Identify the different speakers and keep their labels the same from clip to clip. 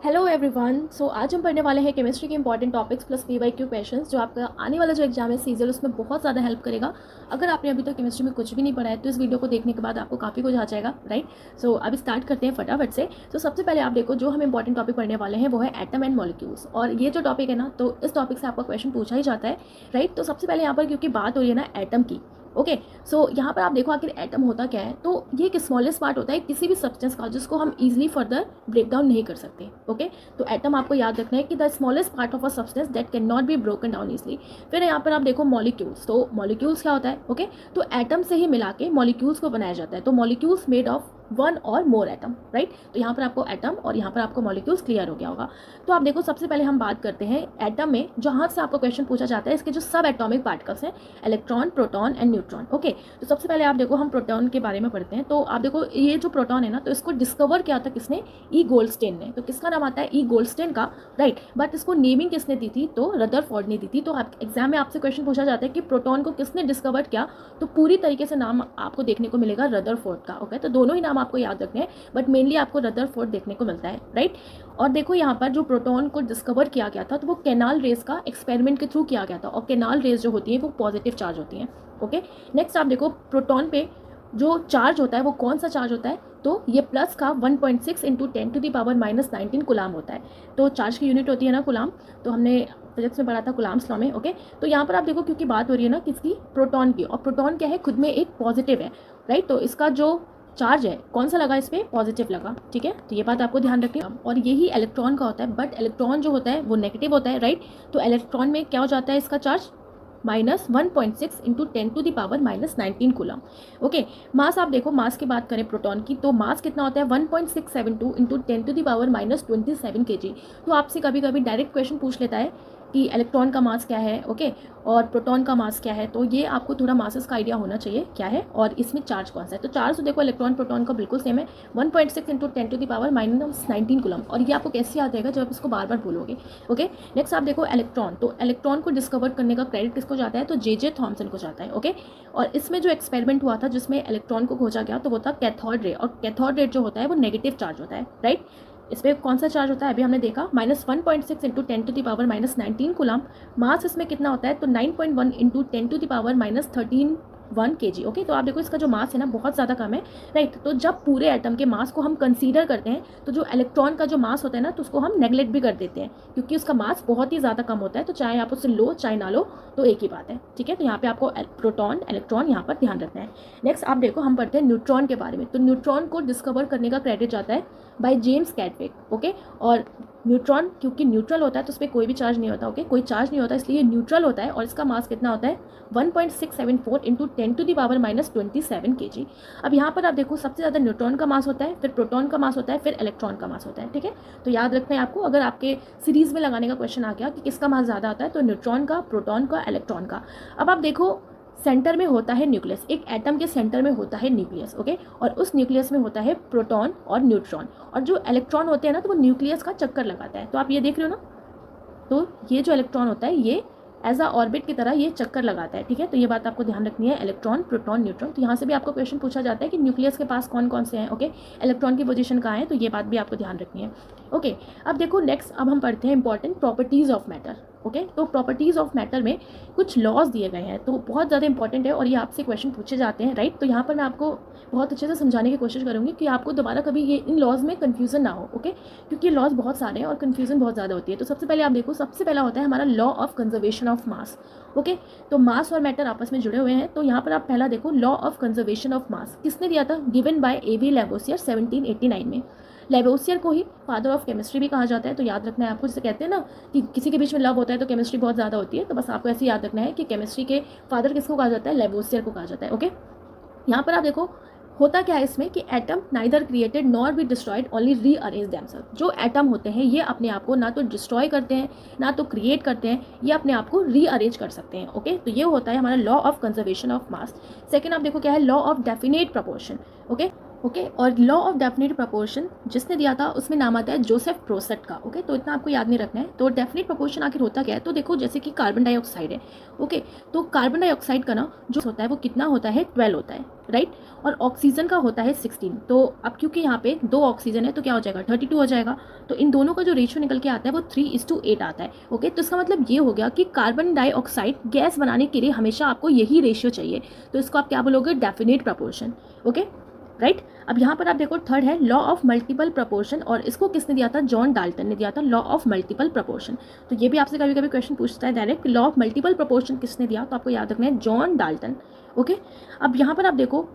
Speaker 1: Hello everyone. सो आज हम पढ़ने वाले हैं केमिस्ट्री के important topics plus PYQ questions जो आपका आने वाला जो एग्जाम है सीजल उसमें बहुत ज़्यादा हेल्प करेगा। अगर आपने अभी तक केमिस्ट्री में कुछ भी नहीं पढ़ा है तो इस वीडियो को देखने के बाद आपको काफ़ी कुछ आ जाएगा, राइट। सो अब स्टार्ट करते हैं फटाफट से। तो सबसे पहले आप देखो जो हम इंपॉर्टेंट टॉपिक पढ़ने वाले हैं वो है एटम एंड मॉलिक्यूल्स। और ये जो टॉपिक है ना, तो इस टॉपिक से आपका क्वेश्चन पूछा ही जाता है, राइट। तो सबसे पहले यहाँ पर क्योंकि बात हो रही है ना एटम की, ओके। सो यहाँ पर आप देखो आखिर एटम होता क्या है। तो ये एक स्मॉलेस्ट पार्ट होता है किसी भी सब्सटेंस का जिसको हम इजीली फर्दर ब्रेक डाउन नहीं कर सकते, ओके। तो एटम आपको याद रखना है कि the smallest part of a substance that can not be broken down easily. फिर यहाँ पर आप देखो मॉलिक्यूल्स। तो मॉलिक्यूल्स क्या होता है, ओके। तो एटम से ही मिला के मॉलिक्यूल्स को बनाया जाता है। तो मॉलिक्यूल्स मेड ऑफ वन और मोर एटम, राइट। तो यहाँ पर आपको एटम और यहाँ पर आपको मॉलिक्यूल्स क्लियर हो गया होगा। तो आप देखो सबसे पहले हम बात करते हैं एटम में जहाँ से आपको क्वेश्चन पूछा जाता है इसके जो सब एटॉमिक पार्टिकल्स हैं, electron, proton and neutron, okay. तो सबसे पहले आप देखो हम प्रोटॉन के बारे में पढ़ते हैं। तो आप देखो ये जो प्रोटॉन है ना, तो इसको डिस्कवर किया था किसने, ई गोल्डस्टेन ने। तो किसका नाम आता है, ई गोल्डस्टेन का, राइट। बट इसको नेमिंग किसने दी थी, तो रदरफोर्ड ने दी थी। तो आप एग्जाम में आपसे क्वेश्चन पूछा जाता है कि प्रोटॉन को किसने डिस्कवर किया, तो पूरी तरीके से नाम आपको देखने को मिलेगा रदरफोर्ड का, ओके। तो दोनों ही नाम आपको याद रखने हैं, बट मेनली आपको रदरफोर्ड देखने को मिलता है, राइट। और देखो यहाँ पर जो प्रोटॉन को डिस्कवर किया गया था तो वो कैनाल रेज का एक्सपेरिमेंट के थ्रू किया गया था। और कैनाल रेज जो होती है वो पॉजिटिव चार्ज होती हैं, ओके। नेक्स्ट आप देखो प्रोटॉन पे जो चार्ज होता है वो कौन सा चार्ज होता है, तो ये प्लस का 1.6 इंटू 10⁻⁻19 कुलाम होता है। तो चार्ज की यूनिट होती है ना कुलाम, तो हमने फिजिक्स में पढ़ा था कुलाम्स लॉ में, ओके। तो यहाँ पर आप देखो क्योंकि बात हो रही है ना किसकी, प्रोटॉन की। और प्रोटॉन क्या है, खुद में एक पॉजिटिव है, राइट। तो इसका जो चार्ज है कौन सा लगा, इस पर पॉजिटिव लगा, ठीक है। तो ये बात आपको ध्यान रखनी है। और यही इलेक्ट्रॉन का होता है, बट इलेक्ट्रॉन जो होता है वो नेगेटिव होता है, राइट। तो इलेक्ट्रॉन में क्या हो जाता है इसका चार्ज, -1.6 इंटू 10⁻⁻19 कूलम, ओके। मास आप देखो, मास की बात करें प्रोटॉन की तो मास कितना होता है 1.672 इंटू 10⁻⁻27 kg। तो आपसे कभी कभी डायरेक्ट क्वेश्चन पूछ लेता है कि इलेक्ट्रॉन का मास क्या है, ओके, और प्रोटॉन का मास क्या है। तो ये आपको थोड़ा मासेस का आइडिया होना चाहिए क्या है और इसमें चार्ज कौन सा है। तो चार्ज तो देखो इलेक्ट्रॉन प्रोटॉन का बिल्कुल सेम है, 1.6 इंटू 10⁻⁻19 कूलम। और ये आपको कैसे याद रहेगा जब आप इसको बार बार बोलोगे, ओके। नेक्स्ट आप देखो इलेक्ट्रॉन। तो इलेक्ट्रॉन को डिस्कवर करने का क्रेडिट किसको जाता है, तो जे थॉमसन को जाता है, ओके। और इसमें जो एक्सपेरिमेंट हुआ था जिसमें इलेक्ट्रॉन को खोजा गया तो वो था कैथोड रे। और कैथोड रे जो होता है वो नेगेटिव चार्ज होता है, राइट। इस पर कौन सा चार्ज होता है अभी हमने देखा, -1.6 इंटू 10⁻⁻19 कूलम। मास इसमें कितना होता है, तो 9.1 इंटू 10⁻⁻13 kg, ओके। तो आप देखो इसका जो मास है ना बहुत ज़्यादा कम है, राइट। तो जब पूरे एटम के मास को हम कंसीडर करते हैं तो जो इलेक्ट्रॉन का जो मास होता है ना तो उसको हम नेगलेक्ट भी कर देते हैं क्योंकि उसका मास बहुत ही ज़्यादा कम होता है। तो चाहे आप उससे लो चाहे ना लो तो एक ही बात है, ठीक है। तो यहाँ पे आपको प्रोटॉन इलेक्ट्रॉन यहाँ पर ध्यान रखना है। नेक्स्ट आप देखो हम पढ़ते हैं न्यूट्रॉन के बारे में। तो न्यूट्रॉन को डिस्कवर करने का क्रेडिट जाता है बाय जेम्स कैडविक, ओके। और न्यूट्रॉन क्योंकि न्यूट्रल होता है तो उस पर कोई भी चार्ज नहीं होता, ओके, कोई चार्ज नहीं होता इसलिए न्यूट्रल होता है। और इसका मास कितना होता है 1.674 इंटू 10⁻⁻27 kg। अब यहाँ पर आप देखो सबसे ज़्यादा न्यूट्रॉन का मास होता है, फिर प्रोटॉन का मास होता है, फिर इलेक्ट्रॉन का मास होता है, ठीक है। तो याद रखना है आपको, अगर आपके सीरीज़ में लगाने का क्वेश्चन आ गया कि किसका मास ज़्यादा होता है तो न्यूट्रॉन का, प्रोटॉन का, इलेक्ट्रॉन का। अब आप देखो सेंटर में होता है न्यूक्लियस, एक एटम के सेंटर में होता है न्यूक्लियस, ओके। और उस न्यूक्लियस में होता है प्रोटॉन और न्यूट्रॉन। और जो इलेक्ट्रॉन होते हैं ना तो वो न्यूक्लियस का चक्कर लगाता है। तो आप ये देख रहे हो ना, तो ये जो इलेक्ट्रॉन होता है ये एज अ ऑर्बिट की तरह ये चक्कर लगाता है, ठीक है। तो ये बात आपको ध्यान रखनी है, इलेक्ट्रॉन, प्रोटॉन, न्यूट्रॉन। तो यहाँ से भी आपको क्वेश्चन पूछा जाता है कि न्यूक्लियस के पास कौन कौन से हैं, ओके, इलेक्ट्रॉन की पोजीशन कहाँ है, तो ये बात भी आपको ध्यान रखनी है, ओके। अब देखो नेक्स्ट अब हम पढ़ते हैं important properties of matter, okay. तो प्रॉपर्टीज़ ऑफ मैटर में कुछ लॉज दिए गए हैं तो बहुत ज़्यादा इंपॉर्टेंट है और ये आपसे क्वेश्चन पूछे जाते हैं, राइट। तो यहाँ पर मैं आपको बहुत अच्छे से समझाने की कोशिश करूँगी कि आपको दोबारा कभी ये इन लॉज में कन्फ्यूज़न ना हो, ओके, क्योंकि लॉज बहुत सारे हैं और कन्फ्यूज़न बहुत ज़्यादा होती है। तो सबसे पहले आप देखो, सबसे पहला होता है हमारा law of conservation of mass, okay. तो मास और मैटर आपस में जुड़े हुए हैं। तो यहाँ पर आप पहला देखो लॉ ऑफ कंजर्वेशन ऑफ मास किसने दिया था, गिवन बाय A.V. लेवोसियर 1789 में। लेवोसियर को ही फादर ऑफ केमिस्ट्री भी कहा जाता है। तो याद रखना है आपको, जैसे कहते हैं ना कि किसी के बीच में लव होता है तो केमिस्ट्री बहुत ज़्यादा होती है। तो बस आपको ऐसे याद रखना है कि केमिस्ट्री के फादर किसको कहा जाता है, लेवोसियर को कहा जाता है, ओके। यहाँ पर आप देखो होता क्या है इसमें कि atom neither created nor be destroyed, only rearrange themselves. जो एटम होते हैं ये अपने आप को ना तो डिस्ट्रॉय करते हैं ना तो क्रिएट करते हैं, ये अपने आप को रीअरेंज कर सकते हैं, ओके। तो ये होता है हमारा law of conservation of mass. Second आप देखो क्या है, law of definite proportion, okay. Okay. और लॉ ऑफ डेफिनेट प्रोपोर्शन जिसने दिया था उसमें नाम आता है जोसेफ प्रोसेट का। ओके, तो इतना आपको याद नहीं रखना है। तो डेफिनेट प्रोपोर्शन आखिर होता क्या है, तो देखो जैसे कि कार्बन डाइऑक्साइड है। ओके, तो कार्बन डाइऑक्साइड का ना जो होता है वो कितना होता है, 12 होता है, राइट। और ऑक्सीजन का होता है 16। तो अब क्योंकि यहाँ पे 2 ऑक्सीजन है तो क्या हो जाएगा, 32 हो जाएगा। तो इन दोनों का जो रेशियो निकल के आता है वो 3:8 आता है। ओके, तो इसका मतलब ये हो गया कि कार्बन डाइऑक्साइड गैस बनाने के लिए हमेशा आपको यही रेशियो चाहिए। तो इसको आप क्या बोलोगे, डेफिनेट प्रोपोर्शन। Okay, right. अब यहाँ पर आप देखो थर्ड है लॉ ऑफ मल्टीपल प्रोपोर्शन, और इसको किसने दिया था, जॉन डाल्टन ने दिया था लॉ ऑफ मल्टीपल प्रोपोर्शन। तो ये भी आपसे कभी कभी क्वेश्चन पूछता है direct, law of multiple proportion किसने दिया, तो आपको याद रखना है जॉन डाल्टन। ओके, अब यहाँ पर आप देखो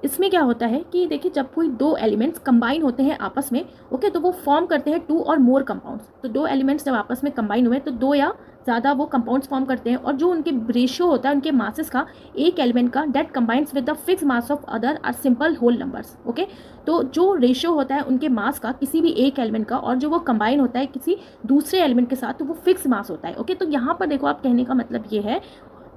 Speaker 1: इसमें क्या होता है कि देखिए जब कोई 2 एलिमेंट्स कंबाइन होते हैं आपस में, ओके, तो वो फॉर्म करते हैं 2 और मोर कंपाउंड्स। तो 2 एलिमेंट्स जब आपस में कंबाइन हुए तो 2 या ज़्यादा वो कंपाउंड्स फॉर्म करते हैं, और जो उनके रेशियो होता है उनके मासेस का एक एलिमेंट का, that combines with the fix mass of other are simple whole numbers. Okay, तो जो रेशियो होता है उनके मास का किसी भी एक एलिमेंट का, और जो वो कंबाइन होता है किसी दूसरे एलिमेंट के साथ, तो वो फिक्स मास होता है। ओके, तो यहाँ पर देखो आप कहने का मतलब ये है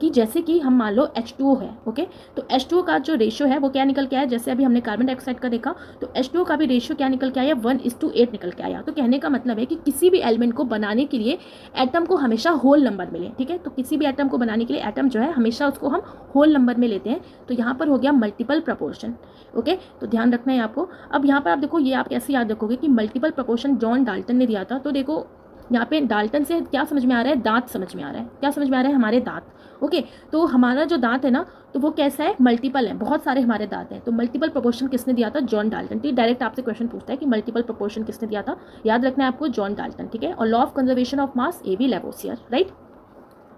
Speaker 1: कि जैसे कि हम मान लो H2O है। ओके, तो H2O का जो रेशियो है वो क्या निकल के आया, जैसे अभी हमने कार्बन डाइऑक्साइड का देखा, तो H2O का भी रेशियो क्या निकल के आया, 1:8 निकल के आया। तो कहने का मतलब है कि किसी भी एलिमेंट को बनाने के लिए एटम को हमेशा होल नंबर मिले। ठीक है, तो किसी भी एटम को बनाने के लिए एटम जो है हमेशा उसको हम होल नंबर में लेते हैं। तो यहाँ पर हो गया मल्टीपल प्रपोर्शन। ओके, तो ध्यान रखना है आपको। अब यहाँ पर आप देखो ये आप कैसे याद रखोगे कि मल्टीपल प्रपोर्शन जॉन डाल्टन ने दिया था। तो देखो यहाँ पे डाल्टन से क्या समझ में आ रहा है, दांत समझ में आ रहा है। क्या समझ में आ रहा है, हमारे दांत। ओके, तो हमारा जो दांत है ना, तो वो कैसा है, मल्टीपल है, बहुत सारे हमारे दांत हैं। तो मल्टीपल प्रोपोर्शन किसने दिया था, जॉन डाल्टन। तो डायरेक्ट आपसे क्वेश्चन पूछता है कि मल्टीपल प्रोपोर्शन किसने दिया था, याद रखना है आपको, जॉन डाल्टन। ठीक है, और law of conservation of mass A.V. Lavoisier, right.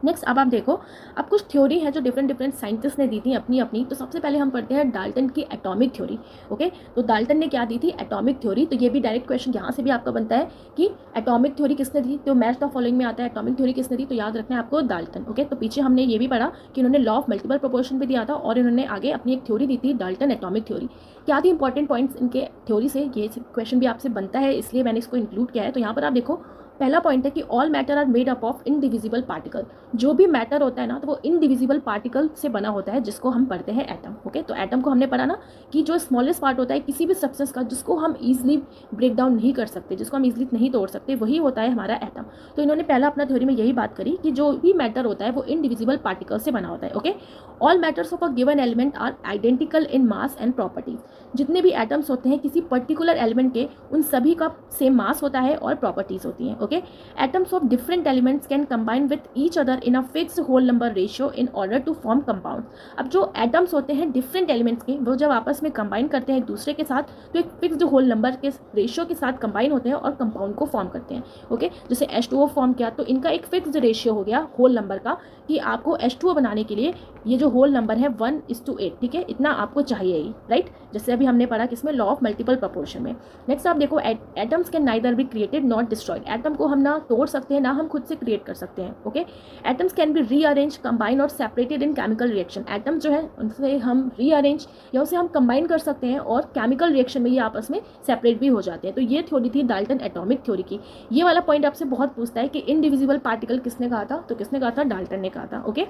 Speaker 1: Next अब आप देखो, अब कुछ थ्योरी है जो डिफरेंट साइंटिस्ट ने दी थी अपनी अपनी। तो सबसे पहले हम पढ़ते हैं डाल्टन की एटॉमिक थ्योरी। ओके, तो डाल्टन ने क्या दी थी, एटॉमिक थ्योरी। तो ये भी डायरेक्ट क्वेश्चन यहाँ से भी आपका बनता है कि एटॉमिक थ्योरी किसने दी, तो मैच द फॉलोइंग में आता है एटॉमिक थ्योरी किसने दी, तो याद रखना है आपको, डाल्टन। ओके, तो पीछे हमने ये भी पढ़ा कि उन्होंने लॉ ऑफ मल्टीपल प्रोपोर्शन भी दिया था, और इन्होंने आगे अपनी एक थ्योरी दी थी, डाल्टन एटॉमिक थ्योरी। क्या थी इंपॉर्टेंट पॉइंट्स इनके थ्योरी से, ये क्वेश्चन भी आपसे बनता है, इसलिए मैंने इसको इंक्लूड किया है। तो यहाँ पर आप देखो पहला पॉइंट है कि all matter are made up of indivisible particle. जो भी मैटर होता है ना, तो वो इनडिविजिबल पार्टिकल से बना होता है, जिसको हम पढ़ते हैं एटम। ओके, तो एटम को हमने पढ़ा ना कि जो स्मॉलेस्ट पार्ट होता है किसी भी सब्सटेंस का, जिसको हम इजीली ब्रेक डाउन नहीं कर सकते, जिसको हम इजीली नहीं तोड़ सकते, वही होता है हमारा एटम। तो इन्होंने पहला अपना थ्योरी में यही बात करी कि जो भी मैटर होता है वो इनडिविजिबल पार्टिकल से बना होता है। Okay, all matters of a given element are identical in mass and properties. जितने भी एटम्स होते हैं किसी पर्टिकुलर एलिमेंट के, उन सभी का सेम मास होता है और प्रॉपर्टीज होती हैं। Okay, atoms of different elements can combine with each other in a fixed whole number ratio in order to form compound। अब जो एटम्स होते हैं डिफरेंट एलिमेंट्स के, वो जब आपस में कंबाइन करते हैं एक दूसरे के साथ, तो एक फिक्स्ड होल नंबर के रेशियो के साथ कंबाइन होते हैं और कंपाउंड को फॉर्म करते हैं। ओके, जैसे H2O फॉर्म किया तो इनका एक फिक्स्ड रेशियो हो गया होल नंबर का, कि आपको H2O बनाने के लिए ये जो होल नंबर है 1:8, ठीक है, इतना आपको चाहिए ही, राइट। जैसे अभी हमने पढ़ा किसमें, लॉ ऑफ मल्टीपल प्रोपोर्शन में। नेक्स्ट आप देखो, atoms can neither be created not destroyed. Atom को हम ना तोड़ सकते हैं ना हम खुद से क्रिएट कर सकते हैं। Okay, atoms can be rearrange, combine और separated in chemical reaction. Atoms जो है उनसे हम रीअरेंज या उसे हम कंबाइन कर सकते हैं, और केमिकल रिएक्शन में ये आपस में सेपरेट भी हो जाते हैं। तो ये थ्योरी थी डाल्टन एटॉमिक थ्योरी की। ये वाला पॉइंट आपसे बहुत पूछता है कि इनडिविजिबल पार्टिकल किसने कहा था, तो किसने कहा था, डाल्टन ने कहा था। ओके,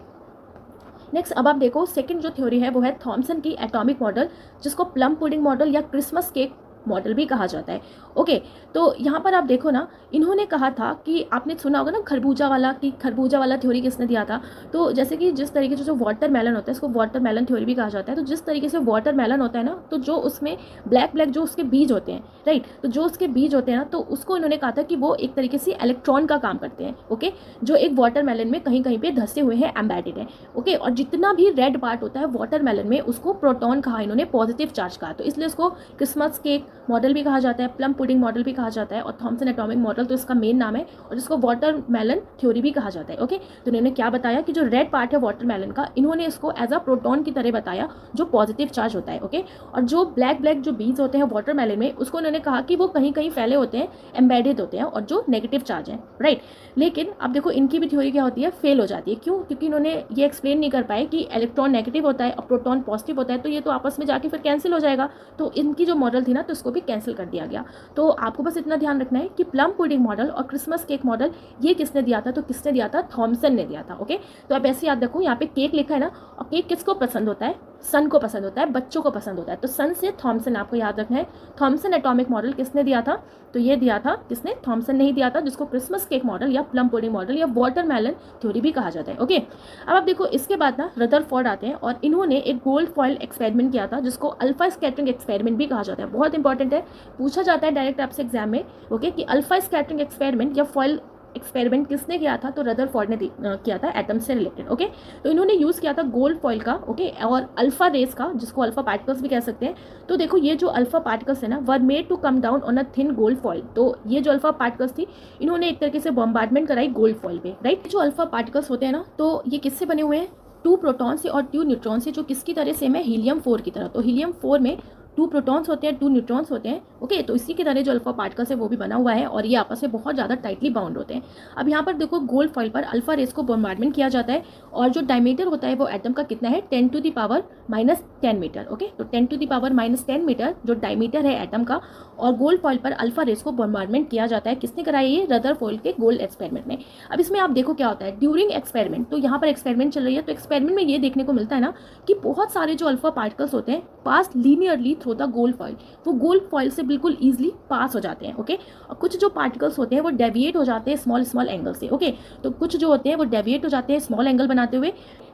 Speaker 1: नेक्स्ट अब आप देखो सेकंड जो थ्योरी है वो है थॉमसन की एटॉमिक मॉडल, जिसको प्लम पुडिंग मॉडल या क्रिसमस केक मॉडल भी कहा जाता है। ओके, तो यहाँ पर आप देखो ना, इन्होंने कहा था कि आपने सुना होगा ना खरबूजा वाला, कि खरबूजा वाला थ्योरी किसने दिया था। तो जैसे कि जिस तरीके से जो वाटरमेलन होता है, इसको वाटरमेलन थ्योरी भी कहा जाता है। तो जिस तरीके से वाटरमेलन होता है ना, तो जो उसमें ब्लैक ब्लैक जो उसके बीज होते हैं, राइट, तो जो उसके बीज होते हैं ना, तो उसको इन्होंने कहा था कि वो एक तरीके से इलेक्ट्रॉन का काम करते हैं। ओके, जो एक वाटरमेलन में कहीं कहीं पे धंसे हुए हैं, एम्बेडेड है। ओके, और जितना भी रेड पार्ट होता है वाटरमेलन में, उसको प्रोटॉन कहा इन्होंने, पॉजिटिव चार्ज कहा। तो इसलिए उसको क्रिसमस केक मॉडल भी कहा जाता है, प्लम पुडिंग मॉडल भी कहा जाता है, और थॉमसन एटॉमिक मॉडल तो इसका मेन नाम है, और इसको वाटरमेलन थ्योरी भी कहा जाता है। ओके, तो इन्होंने क्या बताया कि जो रेड पार्ट है वाटरमेलन का, इन्होंने इसको एज अ प्रोटॉन की तरह बताया, जो पॉजिटिव चार्ज होता है। ओके, और जो ब्लैक ब्लैक जो बीज होते हैं वाटरमेलन में, उसको इन्होंने कहा कि वो कहीं कहीं फैले होते हैं, एम्बेडेड होते हैं, और जो नेगेटिव चार्ज है, राइट। लेकिन अब देखो इनकी भी थ्योरी क्या होती है, फेल हो जाती है। क्यों? क्योंकि इन्होंने ये एक्सप्लेन नहीं कर पाए कि इलेक्ट्रॉन नेगेटिव होता है और प्रोटॉन पॉजिटिव होता है, तो ये तो आपस में जाके फिर कैंसिल हो जाएगा। तो इनकी जो मॉडल थी ना, तो इसको भी कैंसिल कर दिया गया। तो आपको बस इतना ध्यान रखना है कि प्लम पुडिंग मॉडल और क्रिसमस केक मॉडल ये किसने दिया था, तो किसने दिया था, थॉमसन ने दिया था। ओके, तो आप ऐसे याद रखो, यहाँ पे केक लिखा है ना, और केक किसको पसंद होता है, सन को पसंद होता है, बच्चों को पसंद होता है। तो सन से थॉमसन आपको याद रखना है। थॉमसन एटॉमिक मॉडल किसने दिया था? तो ये दिया था किसने? थॉमसन ने ही दिया था, जिसको क्रिसमस केक मॉडल या प्लम पुडिंग मॉडल या वाटरमेलन थ्योरी भी कहा जाता है। ओके, अब आप देखो इसके बाद ना रदरफोर्ड आते हैं और इन्होंने एक गोल्ड फॉइल एक्सपेरिमेंट किया था, जिसको अल्फा स्कैटरिंग एक्सपेरिमेंट भी कहा जाता है। बहुत इंपॉर्टेंट है, पूछा जाता है डायरेक्ट आपसे एग्जाम में। ओके, कि अल्फा स्कैटरिंग एक्सपेरिमेंट या फॉइल एक्सपेरिमेंट किसने किया था? तो रदरफोर्ड ने किया था, एटम से रिलेटेड। ओके, तो इन्होंने यूज़ किया था गोल्ड फॉइल का, ओके, और अल्फा रेस का, जिसको अल्फा पार्टिकल्स भी कह सकते हैं। तो देखो ये जो अल्फा पार्टिकल्स है ना, were made to come down on a thin gold foil. तो ये जो अल्फा पार्टिकल्स थी, इन्होंने एक तरीके से बॉम्बार्डमेंट कराई गोल्ड फॉइल पे, राइट। जो अल्फा पार्टिकल्स होते हैं ना, तो ये किससे बने हुए हैं? 2 प्रोटॉन से और 2 न्यूट्रॉन से, जो किसकी तरह सेम है? हीलियम 4 की तरह। तो हीलियम 4 में 2 प्रोटॉन्स होते हैं, 2 न्यूट्रॉन्स होते हैं। ओके, तो इसी की तरह जो अल्फा पार्टिकल्स है वो भी बना हुआ है और ये आपस में बहुत ज़्यादा टाइटली बाउंड होते हैं। अब यहाँ पर देखो गोल्ड फॉइल पर अल्फा रेस को बॉम्बार्डमेंट किया जाता है और जो डायमीटर होता है वो एटम का कितना है? 10⁻⁻10 मीटर। ओके, तो 10⁻⁻10 मीटर जो डायमीटर है एटम का, और गोल्ड फॉइल पर अल्फा रेस को बॉम्बार्डमेंट किया जाता है। किसने कराया? ये रदरफोर्ड के गोल्ड एक्सपेरिमेंट में। अब इसमें आप देखो क्या होता है ड्यूरिंग एक्सपेरिमेंट। तो यहाँ पर एक्सपेरिमेंट चल रही है, तो एक्सपेरिमेंट में ये देखने को मिलता है ना कि बहुत सारे जो अल्फा पार्टिकल्स होते हैं pass linearly through the gold foil, वो गोल्ड फॉइल से बिल्कुल ईजिली पास हो जाते हैं। ओके, और कुछ जो पार्टिकल्स होते हैं वो डेविएट हो जाते हैं स्मॉल स्मॉल एंगल से। ओके, तो कुछ जो होते हैं वो डेविएट हो जाते हैं स्मॉल एंगल बनाते हुए,